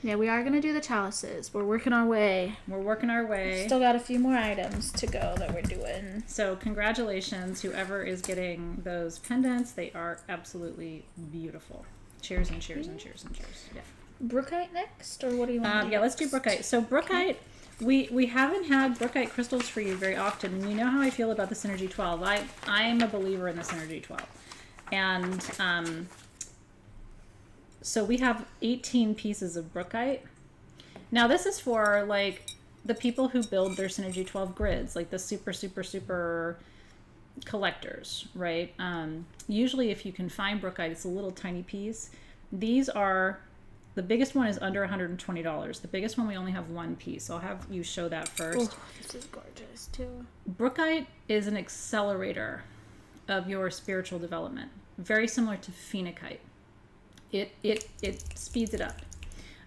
Yeah, we are going to do the chalices. We're working our way. Still got a few more items to go that we're doing. So congratulations, whoever is getting those pendants. They are absolutely beautiful. Cheers and cheers and cheers and cheers. Yeah. Brookite next, or what do you want to do? Yeah, let's do Brookite. So Brookite, we haven't had Brookite crystals for you very often, and you know how I feel about the Synergy 12. I am a believer in the Synergy 12. And so we have 18 pieces of Brookite. Now this is for like the people who build their Synergy 12 grids, like the super collectors, right? Usually if you can find Brookite, it's a little tiny piece. These are, the biggest one is under $120. The biggest one, we only have one piece. So I'll have you show that first. Oh, this is gorgeous too. Brookite is an accelerator of your spiritual development. Very similar to phenakite. It speeds it up.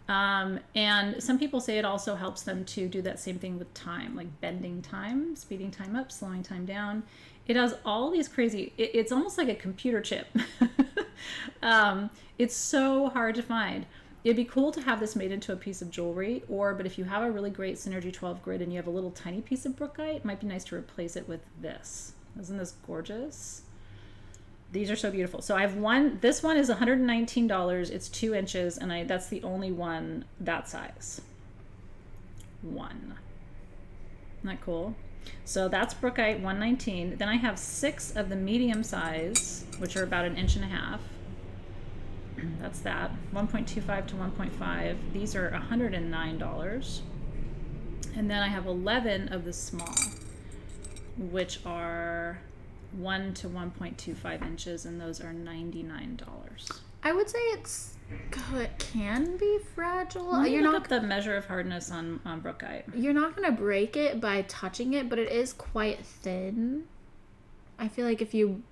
And some people say it also helps them to do that same thing with time, like bending time, speeding time up, slowing time down. It has all these crazy, it's almost like a computer chip. It's so hard to find. It'd be cool to have this made into a piece of jewelry, but if you have a really great Synergy 12 grid and you have a little tiny piece of Brookite, it might be nice to replace it with this. Isn't this gorgeous? These are so beautiful. So I have one, this one is $119. It's 2 inches, and that's the only one that size. One. Isn't that cool? So that's Brookite, $119. Then I have 6 of the medium size, which are about 1.5 inches. That's that. 1.25 to 1.5. These are $109. And then I have 11 of the small, which are 1 to 1.25 inches, and those are $99. I would say it's good. It can be fragile. Let me You're look not up the measure of hardness on Brookite. You're not gonna break it by touching it, but it is quite thin. I feel like if you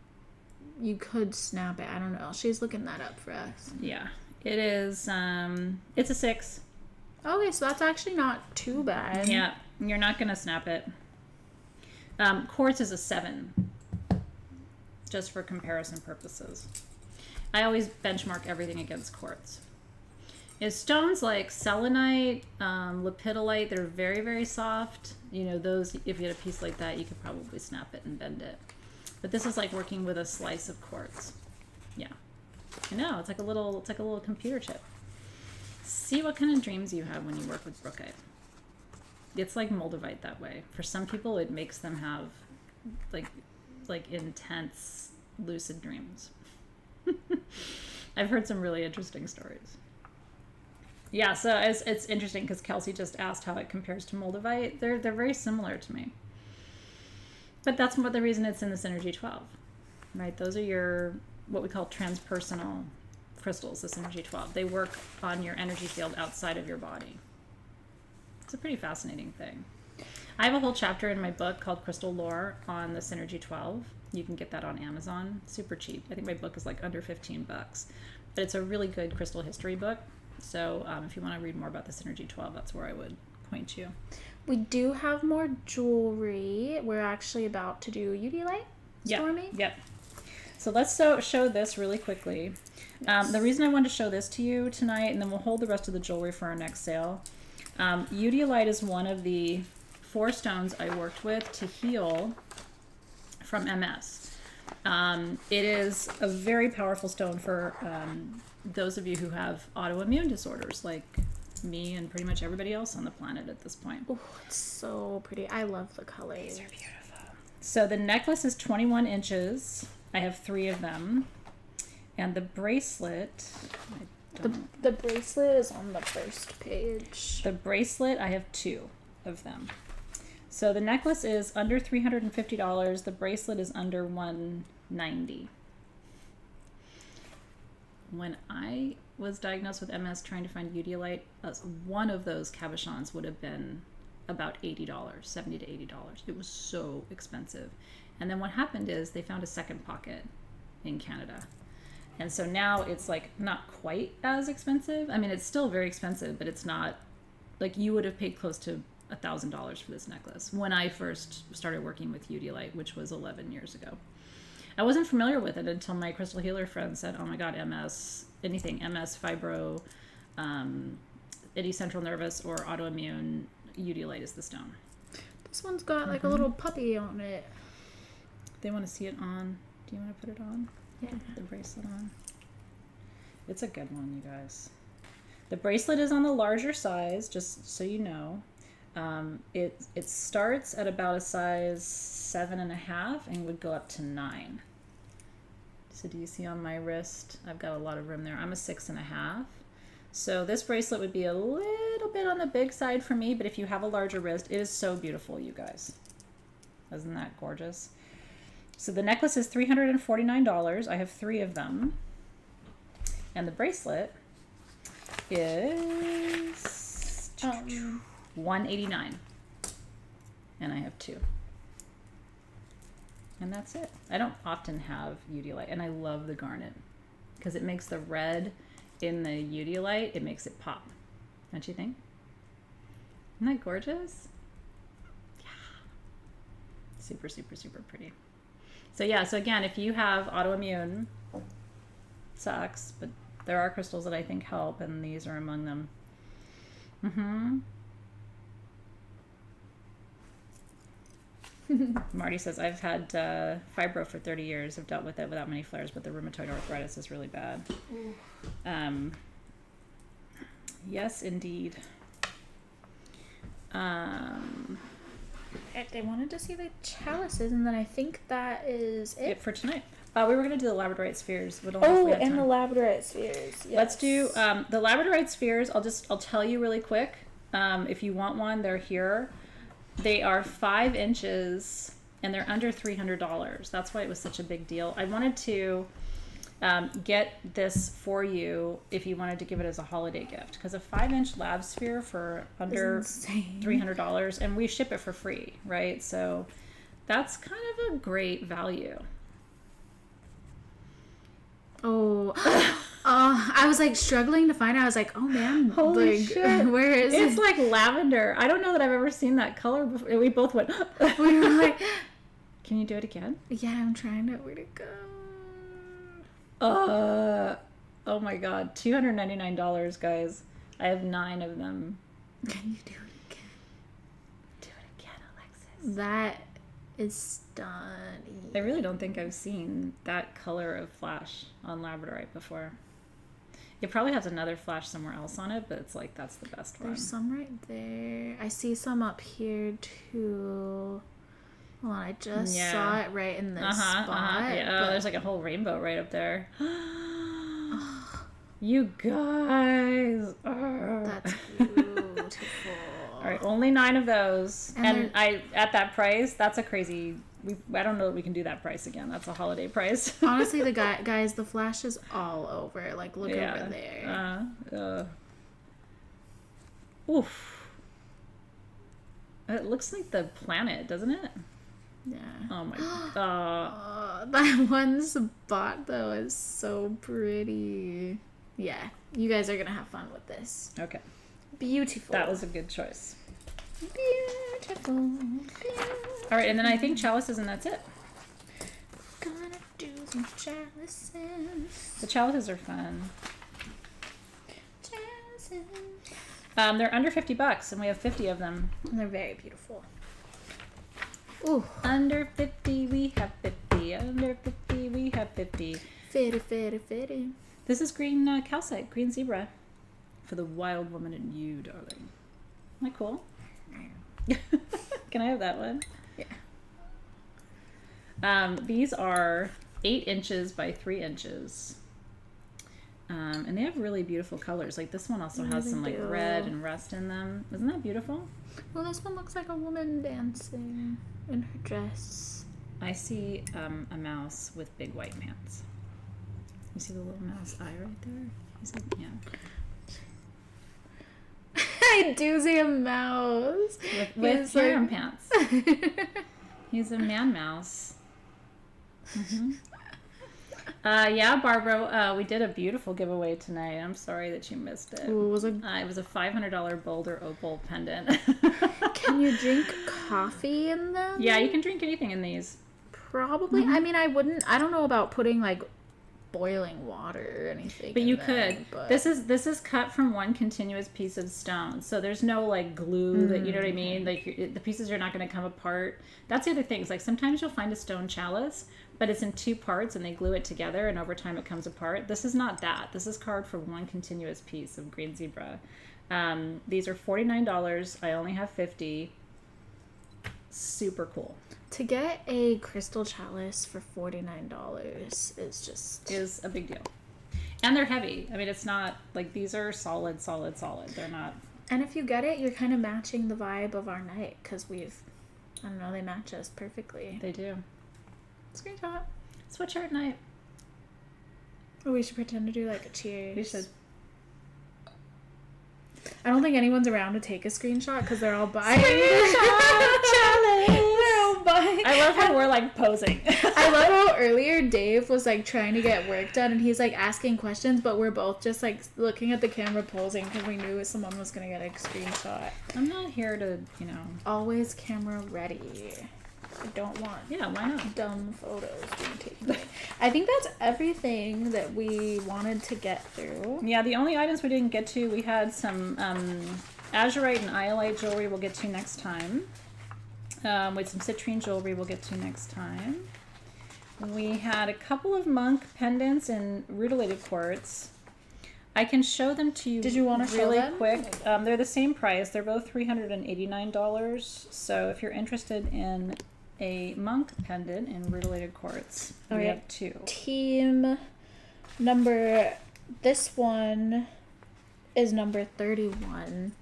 could snap it. I don't know. She's looking that up for us. Yeah, it is. It's a 6. Okay, so that's actually not too bad. Yeah, you're not gonna snap it. Quartz is a 7, just for comparison purposes. I always benchmark everything against quartz. Stones like selenite, lepidolite, they're very, very soft. You know, those, if you had a piece like that, you could probably snap it and bend it. But this is like working with a slice of quartz. Yeah, I know, it's like a little computer chip. See what kind of dreams you have when you work with Brookite. It's like moldavite that way. For some people, it makes them have like intense lucid dreams. I've heard some really interesting stories. Yeah, so it's interesting because Kelsey just asked how it compares to moldavite. They're very similar to me. But that's the reason it's in the Synergy 12, right? Those are your, what we call transpersonal crystals, the Synergy 12. They work on your energy field outside of your body. It's a pretty fascinating thing. I have a whole chapter in my book called Crystal Lore on the Synergy 12. You can get that on Amazon, super cheap. I think my book is like under $15, but it's a really good crystal history book. So if you want to read more about the Synergy 12, that's where I would point you. We do have more jewelry. We're actually about to do Udeolite storming. Yep. So let's show this really quickly. Yes. The reason I wanted to show this to you tonight, and then we'll hold the rest of the jewelry for our next sale. Udeolite is one of the 4 stones I worked with to heal from MS. It is a very powerful stone for those of you who have autoimmune disorders like me and pretty much everybody else on the planet at this point. Oh, it's so pretty. I love the colors. These are beautiful. So the necklace is 21 inches. I have 3 of them. And the bracelet, The bracelet is on the first page. The bracelet, I have 2 of them. So the necklace is under $350. The bracelet is under $190. When I was diagnosed with MS trying to find Udeolite, one of those cabochons would have been about $80, $70 to $80. It was so expensive. And then what happened is they found a second pocket in Canada. And so now it's like not quite as expensive. I mean, it's still very expensive, but it's not like you would have paid close to $1,000 for this necklace when I first started working with Udeolite, which was 11 years ago. I wasn't familiar with it until my crystal healer friend said, oh my God, MS, anything, MS, fibro, any central nervous or autoimmune, Udeolite is the stone. This one's got like a little puppy on it. They want to see it on. Do you want to put it on? Yeah. Put the bracelet on. It's a good one, you guys. The bracelet is on the larger size, just so you know. It starts at about a size 7.5 and would go up to 9. So do you see on my wrist? I've got a lot of room there. I'm a 6.5. So this bracelet would be a little bit on the big side for me, but if you have a larger wrist, it is so beautiful, you guys. Isn't that gorgeous? So the necklace is $349. I have 3 of them. And the bracelet is $189. And I have 2. And that's it. I don't often have Udeolite, and I love the garnet because it makes the red in the Udeolite, it makes it pop. Don't you think? Isn't that gorgeous? Yeah. Super, super, super pretty. So yeah, so again, if you have autoimmune, sucks, but there are crystals that I think help, and these are among them. Marty says, I've had fibro for 30 years. I've dealt with it without many flares, but the rheumatoid arthritis is really bad. Yes, indeed. They wanted to see the chalices, and then I think that is It for tonight. We were gonna do the Labradorite spheres. We don't know if we have time. Labradorite spheres. Yes. Let's do the Labradorite spheres. I'll tell you really quick. If you want one, they're here. They are 5 inches and they're under $300. That's why it was such a big deal. I wanted to get this for you if you wanted to give it as a holiday gift, because a 5-inch lab sphere for under $300, and we ship it for free, right? So that's kind of a great value. Oh, I was like struggling to find it. I was like, oh man, Holy like, shit. where is it? It's like lavender. I don't know that I've ever seen that color before. We both went, We were like, can you do it again? yeah, I'm trying to, where'd it go? Oh my god, $299, guys. I have 9 of them. Can you do it again? Do it again, Alexys. That is stunning. I really don't think I've seen that color of flash on Labradorite before. It probably has another flash somewhere else on it, but it's like that's the best one. There's some right there. I see some up here too. Hold on, I just saw it right in this spot. Yeah, there's like a whole rainbow right up there. You guys. That's beautiful. All right, only 9 of those, and I at that price. That's a crazy. I don't know that we can do that price again. That's a holiday price. Honestly, the guys, the flash is all over. Like, look over there. Oof. It looks like the planet, doesn't it? Yeah. Oh my god. That one spot though is so pretty. Yeah, you guys are gonna have fun with this. Okay. Beautiful. That was a good choice. Beautiful. All right, and then I think chalices, and that's it. Gonna do some chalices. The chalices are fun. Chalices. They're under $50, and we have 50 of them. And they're very beautiful. Ooh. Under 50, we have 50. Under 50, we have 50. Fitty, fitty, fitty. This is green calcite, green zebra. For the wild woman in you, darling. Isn't that cool? Can I have that one? Yeah. These are 8 inches by 3 inches. And they have really beautiful colors. Like this one also has some like red and rust in them. Isn't that beautiful? Well, this one looks like a woman dancing in her dress. I see a mouse with big white pants. You see the little mouse eye right there? He's like, yeah. I do see a mouse. With harem pants. He's a man mouse. Mm-hmm. Yeah, Barbara, we did a beautiful giveaway tonight. I'm sorry that you missed it. Ooh, it was a $500 boulder opal pendant. Can you drink coffee in them? Yeah, you can drink anything in these. Probably. Mm-hmm. I mean, I don't know about putting like boiling water or anything. But you could. But... This is cut from one continuous piece of stone. So there's no like glue that, you know what I mean? Like the pieces are not going to come apart. That's the other thing. Like sometimes you'll find a stone chalice, but it's in 2 parts and they glue it together and over time it comes apart. This is not that. This is carved from one continuous piece of green zebra. These are $49. I only have 50. Super cool. To get a crystal chalice for $49 is a big deal. And they're heavy. I mean, it's not like these are solid. They're not. And if you get it, you're kind of matching the vibe of our night because I don't know, they match us perfectly. They do. Screenshot. Sweatshirt night. Or we should pretend to do like a cheers. We should. I don't think anyone's around to take a screenshot because they're all buying. Challenge. They're all buying. I love how we're like posing. I love how earlier Dave was like trying to get work done and he's like asking questions, but we're both just like looking at the camera posing because we knew someone was gonna get a screenshot. I'm not here to, always camera ready. I don't want why not? dumb photos being taken. I think that's everything that we wanted to get through. Yeah, the only items we didn't get to, we had some azurite and iolite jewelry we'll get to next time. With some citrine jewelry we'll get to next time. We had a couple of monk pendants in rutilated quartz. I can show them to you. Did you want to show really them? quick? They're the same price. They're both $389. So if you're interested in a monk pendant in rutilated quartz. All We right. have 2. Team number, this one is number 31.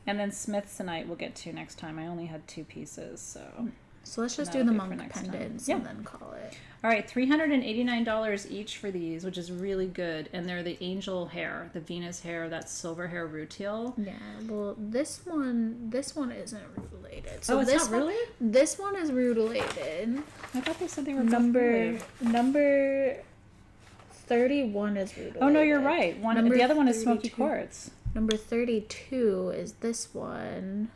And then Smithsonite we'll get to next time. I only had 2 pieces, so. So let's just do That'll the be for monk next time. pendants Yeah. and then call it. All right, $389 each for these, which is really good. And they're the angel hair, the Venus hair, that silver hair rutile. Yeah, well, this one isn't rutilated. So Oh, it's this not really? This one is rutilated. I thought they said they were both Number rutilated. 31 is rutilated. Oh no, you're right. Number The other one is smoky 32. quartz. Number 32 is this one.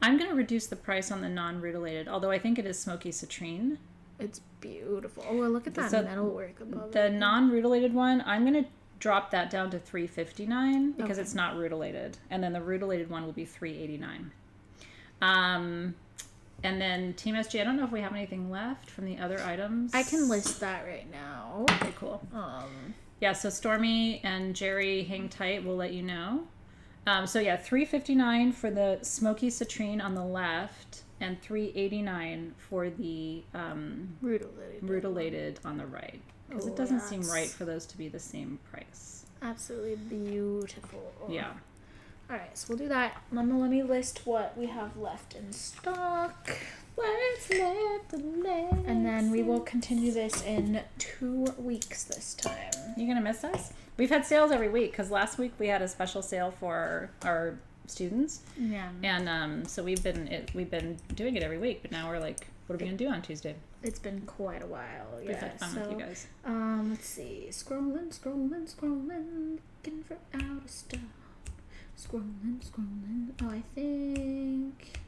I'm going to reduce the price on the non-rutilated, although I think it is smoky citrine. It's beautiful. Oh, look at that So metalwork above The it. non-rutilated one, I'm going to drop that down to $359 because Okay. it's not rutilated, and then the rutilated one will be $389. And then Team SG, I don't know if we have anything left from the other items. I can list that right now. Okay, cool. Yeah, so Stormy and Jerry hang tight. We'll let you know. So yeah, $359 for the smoky citrine on the left, and $389 for the rutilated on the right. Because it doesn't seem right for those to be the same price. Absolutely beautiful. Yeah. All right, so we'll do that. Let me list what we have left in stock. What's left And then we will continue this in 2 weeks this time. You gonna miss us? We've had sales every week because last week we had a special sale for our students, Yeah. and so we've been doing it every week. But now we're like, what are we gonna do on Tuesday? It's been quite a while. We've Yeah. had fun with you guys. Let's see. Scrolling, looking for out of stock. Scrolling. Oh, I think.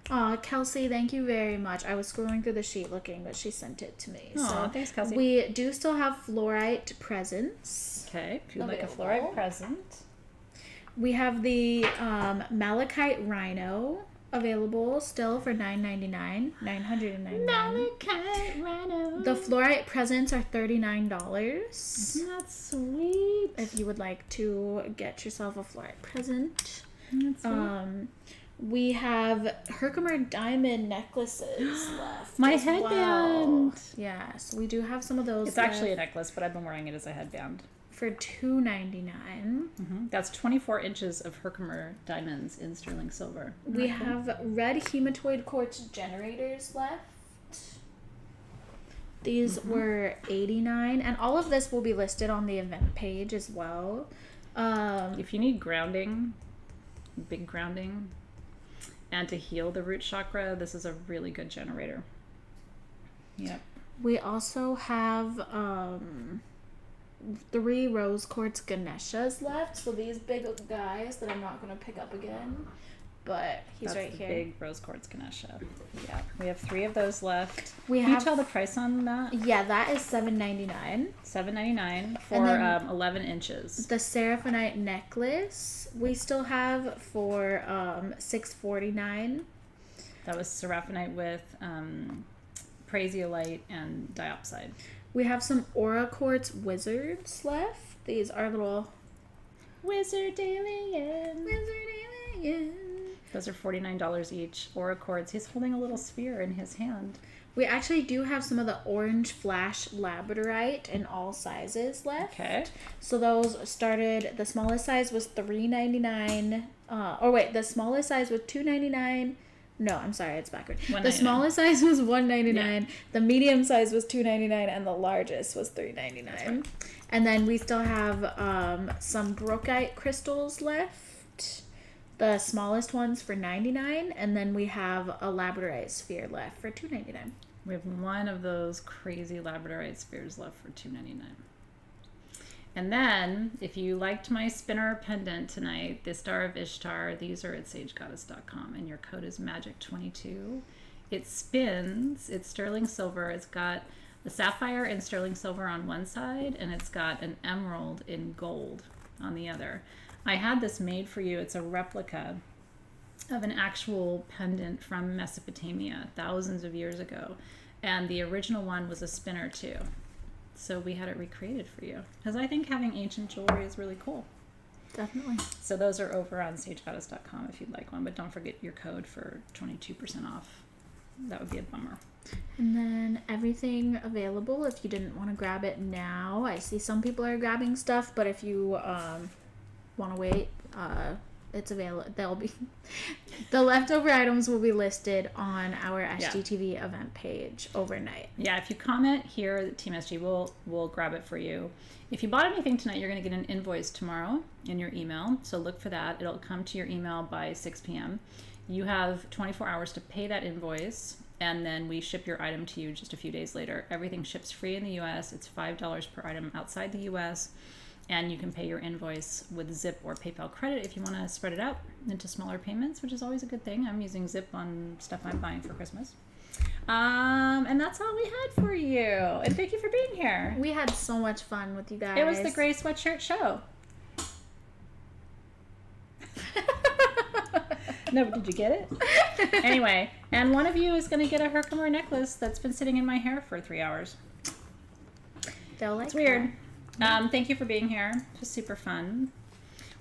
Oh, Kelsey, thank you very much. I was scrolling through the sheet looking, but she sent it to me. Aw, So thanks, Kelsey. we do still have fluorite presents. Okay, if you'd like a Available. fluorite present. We have the malachite rhino available still for $9.99. Malachite rhino. The fluorite presents are $39. That's sweet. If you would like to get yourself a fluorite present. That's sweet. We have Herkimer diamond necklaces left. My as headband. Well. Yeah, so we do have some of those. It's actually a necklace, but I've been wearing it as a headband. for $2.99. That's 24 inches of Herkimer diamonds in sterling silver. We have red hematoid quartz generators left. These were $89, and all of this will be listed on the event page as well. If you need grounding, big grounding, and to heal the root chakra, this is a really good generator. Yep. We also have 3 rose quartz Ganeshas left. So these big guys that I'm not going to pick up again, but he's That's right the here. big rose quartz Ganesha. Yeah, we have 3 of those left. We Can you have- tell the price on that? Yeah, that is $7.99. $7.99 for And then 11 inches. The Seraphinite necklace we still have for $6.49. That was Seraphinite with Prasiolite and diopside. We have some Aura Quartz Wizards left. These are little Wizard Alien. Wizard Alien. Those are $49 each. Aura quartz. He's holding a little sphere in his hand. We actually do have some of the orange flash labradorite in all sizes left. Okay. So those started, the smallest size was $3.99. The smallest size was $2.99. No, I'm sorry, it's backward. The $1.99. smallest size was $1.99. Yeah. The medium size was $2.99, and the largest was $3.99. right. And then we still have some Brookite crystals left. The smallest ones for $99, and then we have a labradorite sphere left for $2.99. We have one of those crazy labradorite spheres left for $2.99. And then, if you liked my spinner pendant tonight, the Star of Ishtar, these are at sagegoddess.com, and your code is MAGIC22. It spins, it's sterling silver, it's got the sapphire and sterling silver on one side, and it's got an emerald in gold on the other. I had this made for you. It's a replica of an actual pendant from Mesopotamia thousands of years ago, and the original one was a spinner too. So we had it recreated for you because I think having ancient jewelry is really cool. Definitely. So those are over on sagegoddess.com if you'd like one, but don't forget your code for 22% off. that would be a bummer. And then everything available if you didn't want to grab it now. I see some people are grabbing stuff, but if you want to wait, it's available. The leftover items will be listed on our SGTV event page overnight. Yeah, if you comment here, Team SG will grab it for you. If you bought anything tonight, you're going to get an invoice tomorrow in your email. So look for that. It'll come to your email by 6 p.m. You have 24 hours to pay that invoice, and then we ship your item to you just a few days later. Everything ships free in the U.S. It's $5 per item outside the U.S., and you can pay your invoice with Zip or PayPal credit if you want to spread it out into smaller payments, which is always a good thing. I'm using Zip on stuff I'm buying for Christmas. And that's all we had for you. And thank you for being here. We had so much fun with you guys. It was the Gray Sweatshirt Show. No, but did you get it? Anyway, and one of you is going to get a Herkimer necklace that's been sitting in my hair for 3 hours. They'll like It's weird. Thank you for being here. It was super fun.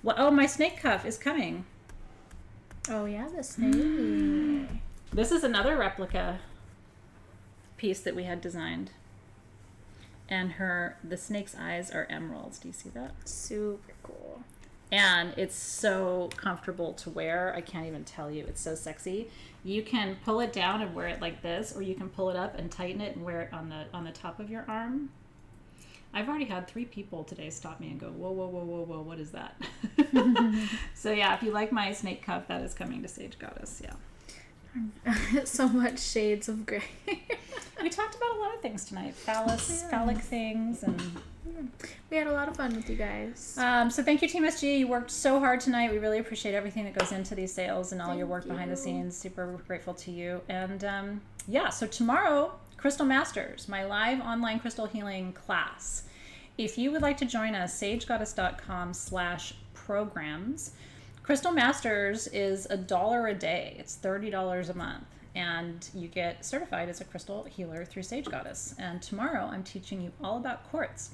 Well, oh, my snake cuff is coming. Oh yeah, the snake. This is another replica piece that we had designed. And the snake's eyes are emeralds. Do you see that? Super cool. And it's so comfortable to wear. I can't even tell you. It's so sexy. You can pull it down and wear it like this, or you can pull it up and tighten it and wear it on the top of your arm. I've already had 3 people today stop me and go, whoa, whoa, whoa, whoa, whoa, what is that? So yeah, if you like my snake cuff, that is coming to Sage Goddess. Yeah. So much shades of gray. We talked about a lot of things tonight. Phallic things, and we had a lot of fun with you guys. so thank you, Team SG. You worked so hard tonight. We really appreciate everything that goes into these sales and all your work behind the scenes. Super grateful to you. And yeah, so tomorrow, Crystal Masters, my live online crystal healing class. If you would like to join us, sagegoddess.com/programs. Crystal Masters is $1 a day. It's $30 a month. And you get certified as a crystal healer through Sage Goddess. And tomorrow I'm teaching you all about quartz.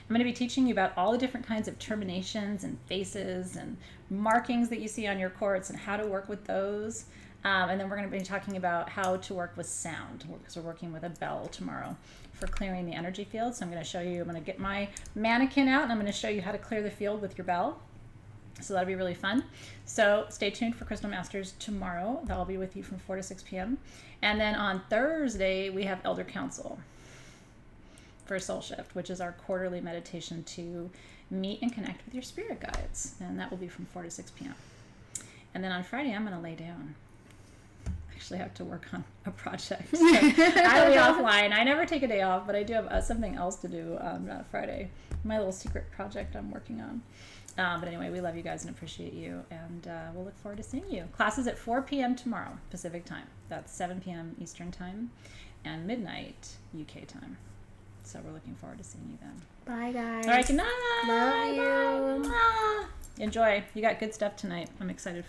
I'm going to be teaching you about all the different kinds of terminations and faces and markings that you see on your quartz and how to work with those. And then we're going to be talking about how to work with sound, because we're working with a bell tomorrow for clearing the energy field. So I'm going to show you, I'm going to get my mannequin out and I'm going to show you how to clear the field with your bell. So that'll be really fun. So stay tuned for Crystal Masters tomorrow. That'll be with you from 4 to 6 p.m. And then on Thursday, we have Elder Council for Soul Shift, which is our quarterly meditation to meet and connect with your spirit guides. And that will be from 4 to 6 p.m. And then on Friday, I'm going to lay down. Actually have to work on a project. So I'll be offline. I never take a day off, but I do have something else to do on Friday. My little secret project I'm working on. But anyway, we love you guys and appreciate you, and we'll look forward to seeing you. Class is at 4 p.m. tomorrow, Pacific time. That's 7 p.m. Eastern time and midnight UK time. So we're looking forward to seeing you then. Bye, guys. All right, good night. Love you. Bye. Enjoy. You got good stuff tonight. I'm excited.